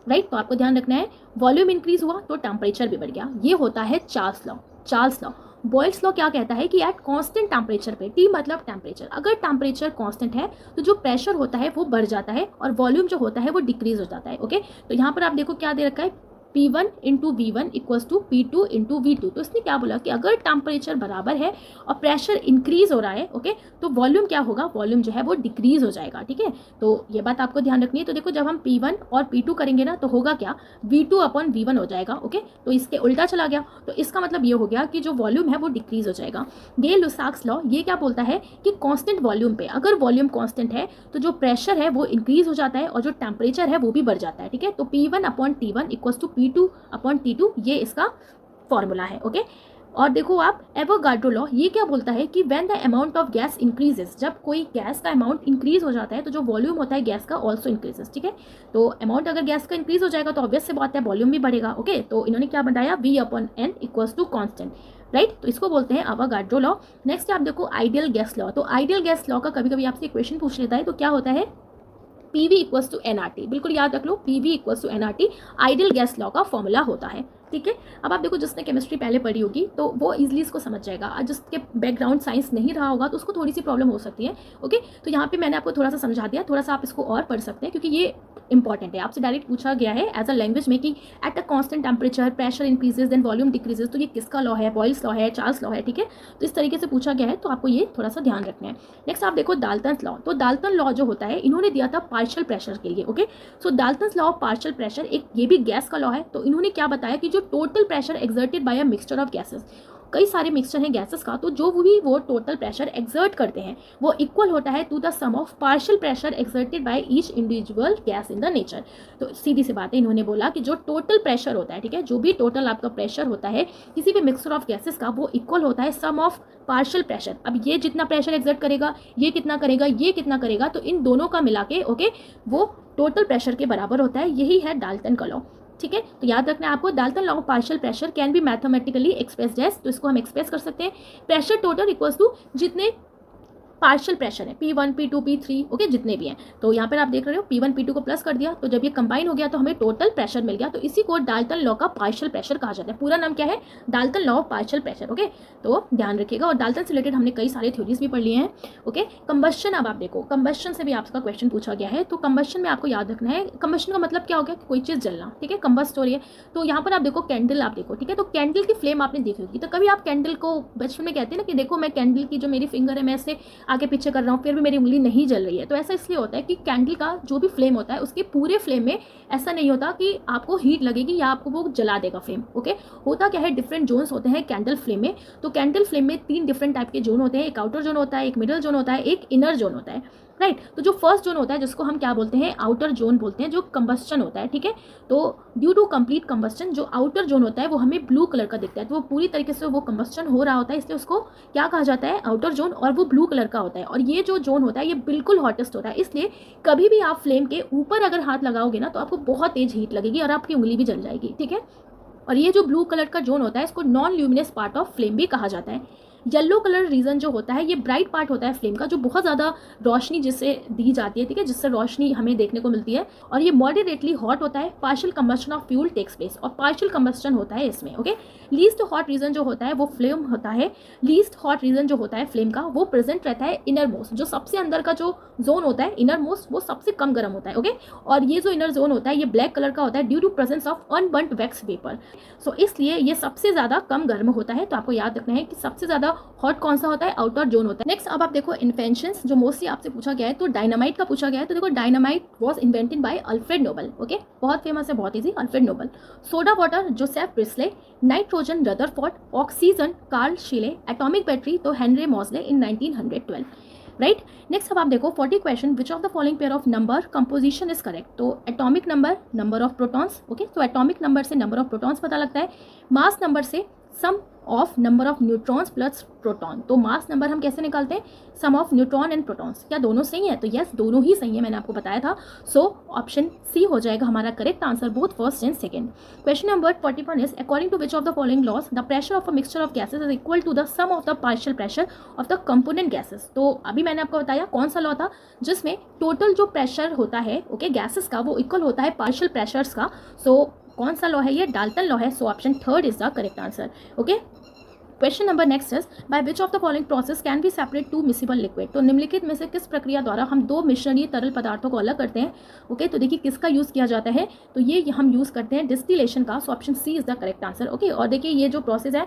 Speaker 1: right. तो आपको ध्यान रखना है, वॉल्यूम इंक्रीज हुआ तो टेम्परेचर भी बढ़ गया। ये होता है Charles law. Charles law. Boyle's law क्या कहता है कि एट कांस्टेंट टेम्परेचर पे, टी मतलब टेम्परेचर, अगर टेम्परेचर कांस्टेंट है तो जो प्रेशर होता है वो बढ़ जाता है और वॉल्यूम जो होता है वो डिक्रीज हो जाता है। ओके, तो यहाँ पर आप देखो क्या दे रखा है, P1 into V1 equals to P2 into V2। तो इसने क्या बोला कि अगर टेम्परेचर बराबर है और प्रेशर इंक्रीज हो रहा है, ओके, तो वॉल्यूम क्या होगा, वॉल्यूम जो है वो डिक्रीज हो जाएगा, ठीक है। तो ये बात आपको ध्यान रखनी है। तो देखो जब हम P1 और P2 करेंगे ना तो होगा क्या, V2 अपॉन V1 हो जाएगा, ओके। तो इसके उल्टा चला गया, तो इसका मतलब ये हो गया कि जो वॉल्यूम है वो डिक्रीज हो जाएगा। गेल-लुसाक्स लॉ ये क्या बोलता है कि कांस्टेंट वॉल्यूम पे अगर वॉल्यूम कांस्टेंट है तो जो प्रेशर है वो इंक्रीज हो जाता है और जो टेम्परेचर है वो भी बढ़ जाता है, ठीक है। तो P1 upon T1 equals to P2 upon T2, ये इसका फॉर्मूला है, ओके। और देखो आप एवोगाड्रो लॉ ये क्या बोलता है कि when the amount of gas increases, जब कोई गैस का अमाउंट इंक्रीज हो जाता है तो जो वॉल्यूम होता है गैस का ऑल्सो इंक्रीजेस, ठीक है। तो अमाउंट अगर गैस का इंक्रीज हो जाएगा तो ऑब्वियस से बात है वॉल्यूम भी बढ़ेगा, ओके। तो इन्होंने क्या बताया, V upon N equals to constant, right. तो इसको बोलते हैं एवोगाड्रो लॉ। नेक्स्ट आप देखो आइडियल गैस लॉ। तो आइडियल गैस लॉ का कभी कभी आपसे इक्वेशन पूछ लेता है, तो क्या होता है, PV इक्वल्स टू NRT, बिल्कुल याद रख लो, PV equals to NRT ideal gas law का फॉर्मूला होता है, ठीक है। अब आप देखो जिसने केमिस्ट्री पहले पढ़ी होगी तो वो इजीली इसको समझ जाएगा, और जिसके बैकग्राउंड साइंस नहीं रहा होगा तो उसको थोड़ी सी प्रॉब्लम हो सकती है, ओके। तो यहाँ पे मैंने आपको थोड़ा सा समझा दिया, थोड़ा सा आप इसको और पढ़ सकते हैं क्योंकि ये इंपॉर्टेंट है। आपसे डायरेक्ट पूछा गया है एज अ लैंग्वेज में कि at a constant temperature pressure increases then volume decreases. तो ये किसका लॉ है, बॉयल्स लॉ है, चार्ल्स लॉ है, ठीक है। तो इस तरीके से पूछा गया है, तो आपको ये थोड़ा सा ध्यान रखना है। नेक्स्ट आप देखो डाल्टन्स लॉ। तो डाल्टन लॉ जो होता है इन्होंने दिया था पार्शियल प्रेशर के लिए, okay. So Dalton's law of partial pressure, एक ये भी गैस का लॉ है। तो इन्होंने क्या बताया कि जो total pressure exerted bye a mixture of gases, कई सारे मिक्सचर हैं गैसेस का, तो जो भी वो टोटल प्रेशर एक्सर्ट करते हैं वो इक्वल होता है to the sum of partial pressure exerted by each individual gas in the nature. तो सीधी सी बात है, इन्होंने बोला कि जो टोटल प्रेशर होता है, ठीक है, जो भी टोटल आपका प्रेशर होता है किसी भी मिक्सचर ऑफ गैसेस का, वो इक्वल होता है सम ऑफ पार्शियल प्रेशर। अब ये जितना प्रेशर एक्सर्ट करेगा, ये कितना करेगा, ये कितना करेगा, तो इन दोनों का मिला के, ओके, वो टोटल प्रेशर के बराबर होता है। यही है डाल्टन का लॉ, ठीक है। तो याद रखना है आपको, Dalton law of partial pressure can be mathematically expressed as, तो इसको हम एक्सप्रेस कर सकते हैं प्रेशर टोटल इक्वल्स टू जितने पार्शियल प्रेशर है P1 P2 P3, ओके, जितने भी हैं। तो यहाँ पर आप देख रहे हो P1 P2 को प्लस कर दिया, तो जब ये कंबाइन हो गया तो हमें टोटल प्रेशर मिल गया। तो इसी को डाल्टन लॉ का पार्शियल प्रेशर कहा जाता है। पूरा नाम क्या है, Dalton law of partial pressure, okay. तो ध्यान रखिएगा। और डाल्टन से रिलेटेड हमने कई सारे थ्योरीज भी पढ़ लिए हैं, ओके। कंबस्शन, अब आप देखो कंबस्शन से भी आपका क्वेश्चन पूछा गया है। तो कंबस्शन में आपको याद रखना है, कंबस्शन का मतलब क्या हो गया, कोई चीज़ जलना, ठीक है, कंबस्ट हो रही है। तो यहाँ पर आप देखो कैंडल, आप देखो, ठीक है। तो कैंडल की फ्लेम आपने देखी होगी। तो कभी आप कैंडल को बचपन में कहते हैं ना कि देखो मैं कैंडल की जो मेरी फिंगर है मैं ऐसे आगे पीछे कर रहा हूँ, फिर भी मेरी उंगली नहीं जल रही है। तो ऐसा इसलिए होता है कि कैंडल का जो भी फ्लेम होता है उसके पूरे फ्लेम में ऐसा नहीं होता कि आपको हीट लगेगी या आपको वो जला देगा फ्लेम, ओके। होता क्या है, डिफरेंट जोन्स होते हैं कैंडल फ्लेम में। तो कैंडल फ्लेम में 3 डिफरेंट टाइप के जोन होते हैं, एक आउटर जोन होता है, एक मिडल जोन होता है, एक इनर जोन होता है, राइट। तो जो फर्स्ट जोन होता है जिसको हम क्या बोलते हैं, आउटर जोन बोलते हैं, जो कंबस्टन होता है, ठीक है। तो ड्यू टू कंप्लीट कंबस्टन जो आउटर जोन होता है वो हमें ब्लू कलर का दिखता है। तो वो पूरी तरीके से वो कंबस्टन हो रहा होता है, इसलिए उसको क्या कहा जाता है, आउटर जोन, और वो ब्लू कलर का होता है। और ये जो जोन होता है ये बिल्कुल हॉटेस्ट होता है, इसलिए कभी भी आप फ्लेम के ऊपर अगर हाथ लगाओगे ना तो आपको बहुत तेज हीट लगेगी और आपकी उंगली भी जल जाएगी, ठीक है। और ये जो ब्लू कलर का जोन होता है इसको non luminous part of flame भी कहा जाता है। येलो कलर रीजन जो होता है ये ब्राइट पार्ट होता है फ्लेम का, जो बहुत ज़्यादा रोशनी जिससे दी जाती है, ठीक है, जिससे रोशनी हमें देखने को मिलती है। और ये मॉडरेटली हॉट होता है। Partial combustion of fuel takes place, और पार्शियल कंबस्टन होता है इसमें, ओके। लीस्ट हॉट रीजन जो होता है वो फ्लेम होता है। लीस्ट हॉट रीजन जो होता है फ्लेम का वो प्रेजेंट रहता है इनर मोस्ट, जो सबसे अंदर का जो जोन होता है इनर मोस्ट, वो सबसे कम गर्म होता है, ओके। और ये जो इनर जोन होता है ये ब्लैक कलर का होता है due to presence of unburnt wax vapour. So इसलिए ये सबसे ज़्यादा कम गर्म होता है। तो आपको याद रखना है कि सबसे ज़्यादा हॉट कौन सा होता है, आउटर जोन होता है। नेक्स्ट अब आप देखो इन्वेंशंस, जो मोस्टली आपसे पूछा गया है। तो डायनामाइट का पूछा गया है। तो देखो dynamite was invented by Alfred Nobel, okay, बहुत फेमस है, बहुत easy, Alfred Nobel. Soda water Joseph Priestley, nitrogen Rutherford, oxygen Carl Scheele, atomic battery तो Henry Moseley in 1912, right. Next अब आप देखो 40 question, which of the following pair of number composition is correct. तो atomic number, number of protons, okay. तो atomic number से number of protons पता लगता है। मास नंबर से sum of number of neutrons plus proton. तो mass number हम कैसे निकालते हैं, sum of neutron and protons. क्या दोनों सही है, तो यस दोनों ही सही है, मैंने आपको बताया था। सो ऑप्शन सी हो जाएगा हमारा correct answer, both first and second. Question number 41 is according to which of the following laws the pressure of a mixture of gases is equal to the sum of the partial pressure of the component gases. तो अभी मैंने आपको बताया कौन सा law था जिसमें total जो प्रेशर होता है, ओके, गैसेस का, वो इक्वल होता है पार्शियल प्रेशर्स का। सो कौन सा लॉ है ये, डाल्टन लॉ है। So option third is the correct answer, okay. Question number next is by which of the following process can be separate two miscible liquid. तो निम्नलिखित में से किस प्रक्रिया द्वारा हम दो मिश्रणीय तरल पदार्थों को अलग करते हैं। ओके तो देखिए किसका यूज़ किया जाता है, तो ये हम यूज़ करते हैं डिस्टिलेशन का। So option C is the correct answer. Okay और देखिए ये जो प्रोसेस है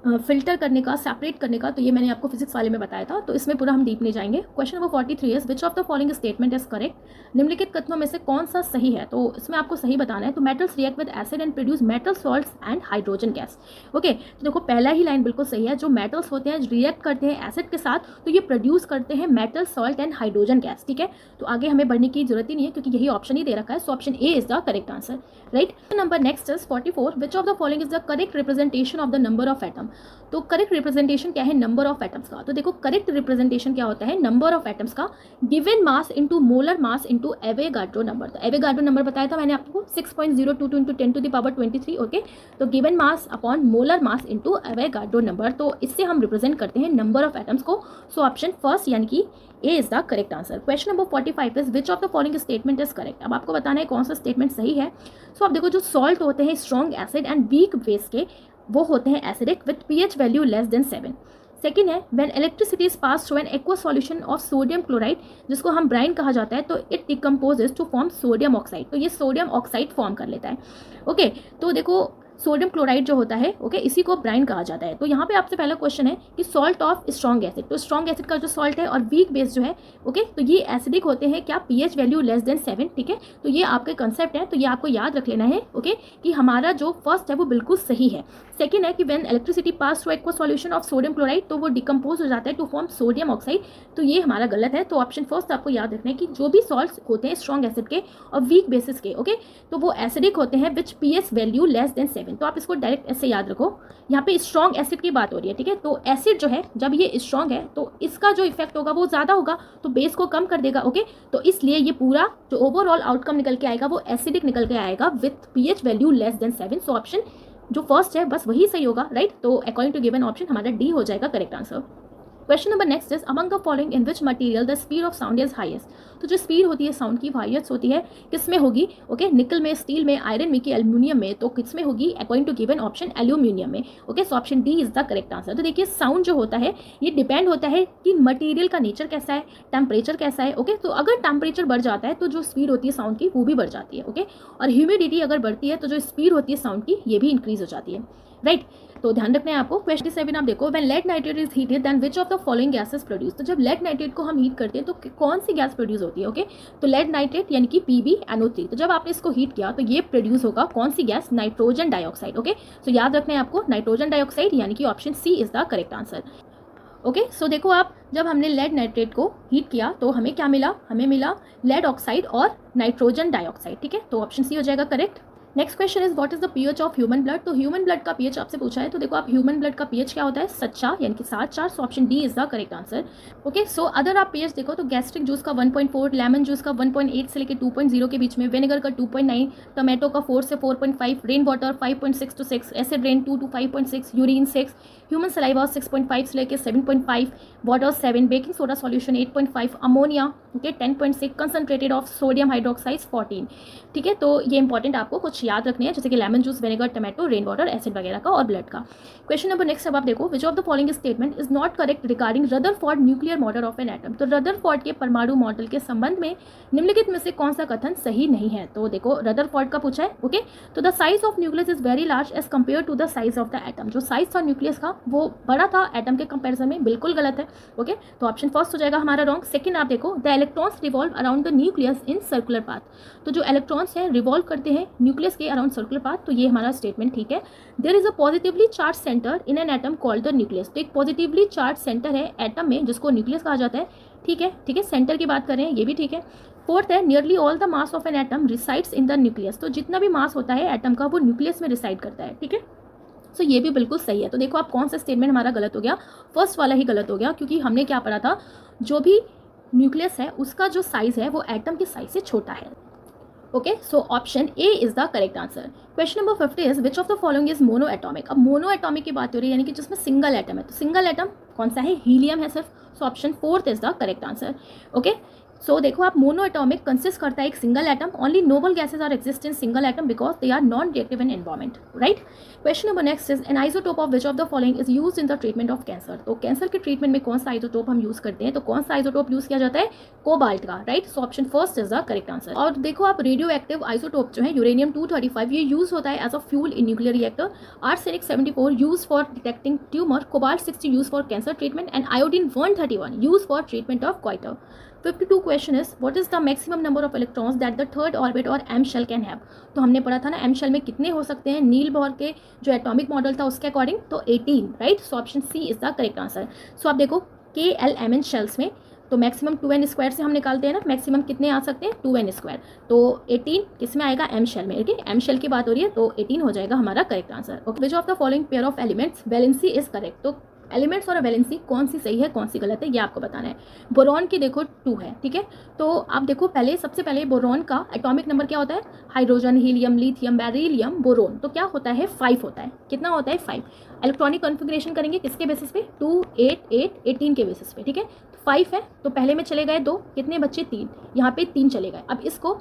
Speaker 1: फिल्टर करने का, सेपरेट करने का, तो ये मैंने आपको फिजिक्स वाले में बताया था, तो इसमें पूरा हम डीप नहीं जाएंगे। Question number 43 is which of the following statement is correct. निम्नलिखित कथनों में से कौन सा सही है, तो इसमें आपको सही बताना है। तो metals react with acid and produce metal salts and hydrogen gas. Okay तो देखो पहला ही लाइन बिल्कुल सही है, जो मेटल्स होते हैं रिएक्ट करते हैं एसिड के साथ, तो ये प्रोड्यूस करते हैं metal salt and hydrogen gas. ठीक है तो आगे हमें बढ़ने की जरूरत ही नहीं है क्योंकि यही ऑप्शन ही दे रखा है। सो option A is the correct answer, right. Number next is 44 which of the following is the correct representation of the number of atom. तो करेक्ट रिप्रेजेंटेशन क्या है नंबर ऑफ एटम्स का, तो देखो करेक्ट रिप्रेजेंटेशन क्या होता है नंबर ऑफ एटम्स का given mass into molar mass into Avogadro number. तो एवोगाड्रो नंबर बताया था मैंने आपको 6.022 into 10 to the power 23। Okay तो given mass upon molar mass into Avogadro number, तो इससे हम रिप्रेजेंट करते हैं नंबर ऑफ एटम्स को। सो ऑप्शन फर्स्ट यानी कि A is the correct answer. Question number 45 is which of the following statement is correct. अब आपको बताना है कौन सा स्टेटमेंट सही है। सो अब देखो जो सॉल्ट होते हैं strong acid and weak base के, वो होते हैं acidic with pH value less than 7। Second है when electricity is pass through an aqua solution of sodium chloride, जिसको हम ब्राइन कहा जाता है, तो it decomposes to form sodium oxide. तो ये सोडियम ऑक्साइड फॉर्म कर लेता है। ओके तो देखो सोडियम क्लोराइड जो होता है ओके इसी को ब्राइन कहा जाता है। तो यहाँ पे आपसे पहला क्वेश्चन है कि सॉल्ट ऑफ स्ट्रॉन्ग एसिड, तो स्ट्रॉन्ग एसिड का जो सॉल्ट है और वीक बेस जो है ओके तो ये एसिडिक होते हैं क्या, pH वैल्यू लेस देन 7। ठीक है तो ये आपके कंसेप्ट है, तो ये आपको याद रख लेना है ओके कि हमारा जो फर्स्ट है वो बिल्कुल सही है। सेकेंड है कि when electricity pass through aqua solution of sodium chloride, तो वो डिकम्पोज हो जाता है टू फॉर्म सोडियम ऑक्साइड, तो ये हमारा गलत है। तो ऑप्शन फर्स्ट आपको याद रखना है कि जो भी सॉल्ट्स होते हैं स्ट्रॉन्ग एसिड के और वीक बेसिस के ओके तो वो एसिडिक होते हैं विच pH वैल्यू लेस देन 7। तो आप इसको डायरेक्ट ऐसे याद रखो, यहाँ पे स्ट्रॉन्ग एसिड की बात हो रही है। ठीक है तो एसिड जो है जब ये स्ट्रॉन्ग है तो इसका जो इफेक्ट होगा वो ज़्यादा होगा, तो बेस को कम कर देगा। ओके तो इसलिए ये पूरा जो ओवरऑल आउटकम निकल के आएगा वो एसिडिक निकल के आएगा with pH value less than 7। So option जो फर्स्ट है बस वही सही होगा, राइट। तो अकॉर्डिंग टू गिवन ऑप्शन हमारा डी हो जाएगा correct answer. Question number next is among the following in which material the speed of sound is highest. तो जो स्पीड होती है साउंड की हाईएस्ट होती है किसमें होगी, ओके निकल में, स्टील में, आयरन में कि एल्यूमिनियम में, तो किसमें होगी according to given option aluminium में। Okay so option D is the correct answer. तो देखिए साउंड जो होता है ये डिपेंड होता है कि मटेरियल का नेचर कैसा है, टेम्परेचर कैसा है। ओके तो अगर टेम्परेचर बढ़ जाता है तो जो स्पीड होती है साउंड की वो भी बढ़ जाती है। ओके और ह्यूमिडिटी अगर बढ़ती है तो जो स्पीड होती है साउंड की ये भी इंक्रीज हो जाती है, राइट। तो ध्यान रखना है आपको। क्वेश्चन 7 आप देखो when lead nitrate is heated then which of the following gases produce. तो जब लेड नाइट्रेट को हम हीट करते हैं तो कौन सी गैस प्रोड्यूस होती है। ओके तो लेड नाइट्रेट यानी कि PbNO3, तो जब आपने इसको हीट किया तो ये प्रोड्यूस होगा कौन सी gas, nitrogen dioxide. Okay so याद रखना है आपको नाइट्रोजन डाइऑक्साइड यानी कि option C is the correct answer. Okay so देखो आप जब हमने लेड नाइट्रेट को हीट किया तो हमें क्या मिला, हमें मिला लेड ऑक्साइड और नाइट्रोजन डाइऑक्साइड। ठीक है तो ऑप्शन सी हो जाएगा correct. Next question is what is the pH of human blood. तो ह्यूमन ब्लड का pH आपसे पूछा है, तो देखो आप ह्यूमन ब्लड का pH क्या होता है, सच्चा यानी कि 7/4। सो option D is the correct answer. Okay so other आप pH देखो तो गैस्ट्रिक जूस का 1.4, लेमन जूस का 1.8 से लेकर 2.0 के बीच में, विनेगर का 2.9, टोमेटो का 4 से 4.5, rain water 5.6 to 6, acid rain 2 to 5.6, urine 6, human saliva 6.5 से लेकर 7.5, water 7, baking soda solution 8.5, ammonia okay 10.6, concentrated of sodium hydroxide 14। ठीक है तो ये इंपॉर्टेंट आपको कुछ याद रखनी है जैसे कि lemon juice, vinegar, tomato, rain water, acid वगैरह का और ब्लड का। क्वेश्चन नंबर नेक्स्ट अब आप देखो which of the following statement is not correct regarding Rutherford nuclear model of an atom. तो रदरफोर्ड के परमाणु मॉडल के संबंध में निम्नलिखित में से कौन सा कथन सही नहीं है। तो देखो रदरफोर्ड का पूछा है। ओके तो the size of nucleus is very large as compare to the size of the atom. जो साइज था न्यूक्लियस का वो बड़ा था एटम के कंपेरिजन में, बिल्कुल गलत है। ओके तो ऑप्शन फर्स्ट हो जाएगा हमारा रॉन्ग। सेकंड आप देखो the electrons revolve around the nucleus in circular path. तो जो इलेक्ट्रॉन्स हैं रिवॉल्व करते हैं न्यूक्लियस के अराउंड सर्कुलर पाथ, तो ये हमारा स्टेटमेंट ठीक है। There is a positively charge centre in an atom called the nucleus. तो एक पॉजिटिवली चार्ज सेंटर है एटम में जिसको न्यूक्लियस कहा जाता है। ठीक है सेंटर की बात कर रहे हैं, ये भी ठीक है। फोर्थ है nearly all the mass of an atom resides in the nucleus. तो जितना भी मास होता है एटम का वो न्यूक्लियस में रिसाइड करता है। ठीक है सो ये भी बिल्कुल सही है। तो देखो आप कौन सा स्टेटमेंट हमारा गलत हो गया, फर्स्ट वाला ही गलत हो गया क्योंकि हमने क्या पढ़ा था, जो भी न्यूक्लियस है उसका जो साइज है वो एटम के साइज से छोटा है। Okay so option A is the correct answer. Question number 50 is which of the following is mono atomic. अब मोनो एटॉमिक की बात हो रही है यानी कि जिसमें सिंगल एटम है, तो सिंगल एटम कौन सा है, हीलियम है सिर्फ। So option fourth is the correct answer. Okay so देखो आप, मोनो एटॉमिक कंसिस्ट करता है एक single atom, only noble gases are exist in single atom because they are non reactive in environment, right. Question number next is an isotope of which of the following is use in the treatment of cancer. तो cancer के treatment में कौन सा isotope हम use करते हैं, तो कौन सा आइसोटोप यूज किया जाता है, कोबाल्ट का, right. So option first is the correct answer. और देखो आप, रेडियो एक्टिव आइसोटोप जो है यूरेनियम 235 ये यूज होता है as a fuel in nuclear reactor, arsenic 74 use for detecting tumour, cobalt 60 use for cancer treatment and iodine 131 use for treatment of goiter। 52 question is what is the maximum number of electrons that the third orbit or M shell can have. तो हमने पढ़ा था ना M shell में कितने हो सकते हैं, नील बोर के जो एटॉमिक मॉडल था उसके अकॉर्डिंग, तो 18, right. So option C is the correct answer. So आप देखो KLMN शेल्स में तो मैक्सिमम 2n² से हम निकालते हैं ना, मैक्सिमम कितने आ सकते हैं 2n², तो 18 किस में आएगा, एम शेल में, ओके। एम शेल की बात हो रही है तो 18 हो जाएगा हमारा correct answer, okay. Which of the following pair of elements valency is correct. तो एलिमेंट्स और वैलेंसी कौन सी सही है कौन सी गलत है ये आपको बताना है। बोरॉन की देखो 2 है, ठीक है। तो आप देखो पहले, सबसे पहले बोरॉन का एटॉमिक नंबर क्या होता है, hydrogen, helium, lithium, beryllium, boron, तो क्या होता है 5 होता है। कितना होता है 5। इलेक्ट्रॉनिक कॉन्फ़िगरेशन करेंगे किसके बेसिस पे, 2, 8, 8, 18 के बेसिस पे, ठीक है। 5 है तो पहले में चले गए 2, कितने बच्चे 3, यहाँ पे 3 चले गए। अब इसको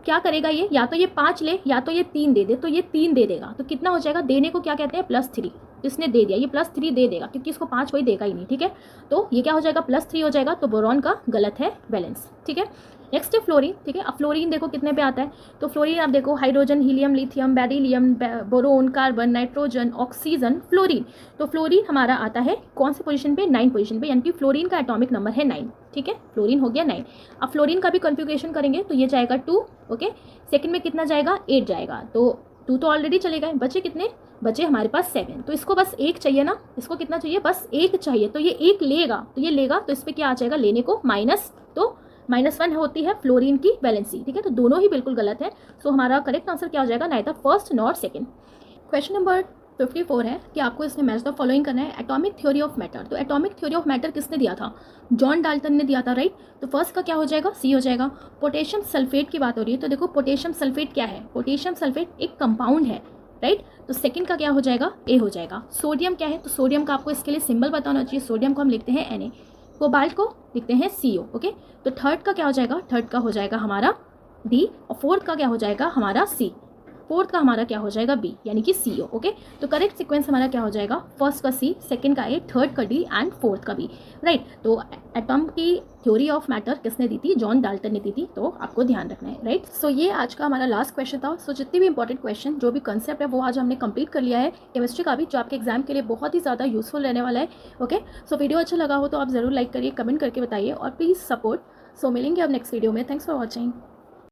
Speaker 1: क्या करेगा ये, या तो ये 5 ले या तो ये 3 दे दे, तो ये 3 दे देगा, तो कितना हो जाएगा, देने को क्या कहते हैं +3, इसने दे दिया, ये +3 दे देगा क्योंकि इसको 5 कोई देगा ही नहीं, ठीक है। तो ये क्या हो जाएगा +3 हो जाएगा, तो बोरॉन का गलत है वैलेंस, ठीक है। नेक्स्ट है फ्लोरीन, ठीक है। अब फ्लोरीन देखो कितने पे आता है, तो फ्लोरीन आप देखो hydrogen, helium, lithium, beryllium, boron, carbon, nitrogen, oxygen, fluorine. तो फ्लोरीन हमारा आता है कौन सी पोजीशन पे, 9 पोजीशन पे, यानी कि फ्लोरीन का एटॉमिक नंबर है 9, ठीक है। फ्लोरीन हो गया 9। अब फ्लोरीन का भी कॉन्फ़िगरेशन करेंगे तो ये जाएगा 2, ओके। सेकंड में कितना जाएगा, 8 जाएगा, तो 2 तो ऑलरेडी चले गए, बचे कितने, बचे हमारे पास 7। तो इसको बस 1 चाहिए ना, इसको कितना चाहिए, बस 1 चाहिए, तो ये 1 लेगा, तो ये लेगा, तो इस पर क्या आ जाएगा, लेने को माइनस, तो -1 होती है फ्लोरीन की वैलेंसी, ठीक है। तो दोनों ही बिल्कुल गलत है। सो हमारा करेक्ट आंसर क्या हो जाएगा, neither first nor second. Question number 54 है कि आपको इसमें मैच द फॉलोइंग करना है। एटॉमिक थ्योरी ऑफ मैटर, तो एटॉमिक थ्योरी ऑफ मैटर किसने दिया था, जॉन डाल्टन ने दिया था, राइट। तो फर्स्ट का क्या हो जाएगा, सी हो जाएगा। पोटेशियम सल्फेट की बात हो रही है, तो देखो पोटेशियम सल्फेट क्या है, पोटेशियम सल्फेट एक कंपाउंड है, राइट। तो सेकंड का क्या हो जाएगा, ए हो जाएगा। सोडियम क्या है, तो सोडियम का आपको इसके लिए सिंबल बताना चाहिए, सोडियम को हम लिखते हैं Na, कोबाल्ट को लिखते हैं CO, ओके। तो थर्ड का क्या हो जाएगा, थर्ड का हो जाएगा हमारा D, और फोर्थ का क्या हो जाएगा हमारा C, फोर्थ का हमारा क्या हो जाएगा B, यानी कि CO, ओके। तो करेक्ट सीक्वेंस हमारा क्या हो जाएगा, फर्स्ट का C, सेकंड का A, थर्ड का D एंड फोर्थ का B, राइट। तो एटॉम की थ्योरी ऑफ मैटर किसने दी थी, जॉन डाल्टन ने दी थी, तो आपको ध्यान रखना है, राइट। सो ये आज का हमारा लास्ट क्वेश्चन था। सो जितने भी इंपॉर्टेंट क्वेश्चन, जो भी कंसेप्ट है वो आज हमने कंप्लीट कर लिया है, केमिस्ट्री का भी, जो आपके एग्जाम के लिए बहुत ही ज़्यादा यूजफुल रहने वाला है, ओके। सो वीडियो अच्छा लगा हो तो आप ज़रूर लाइक करिए, कमेंट करके बताइए और प्लीज़ सपोर्ट। सो मिलेंगे अब नेक्स्ट वीडियो में। Thanks for watching.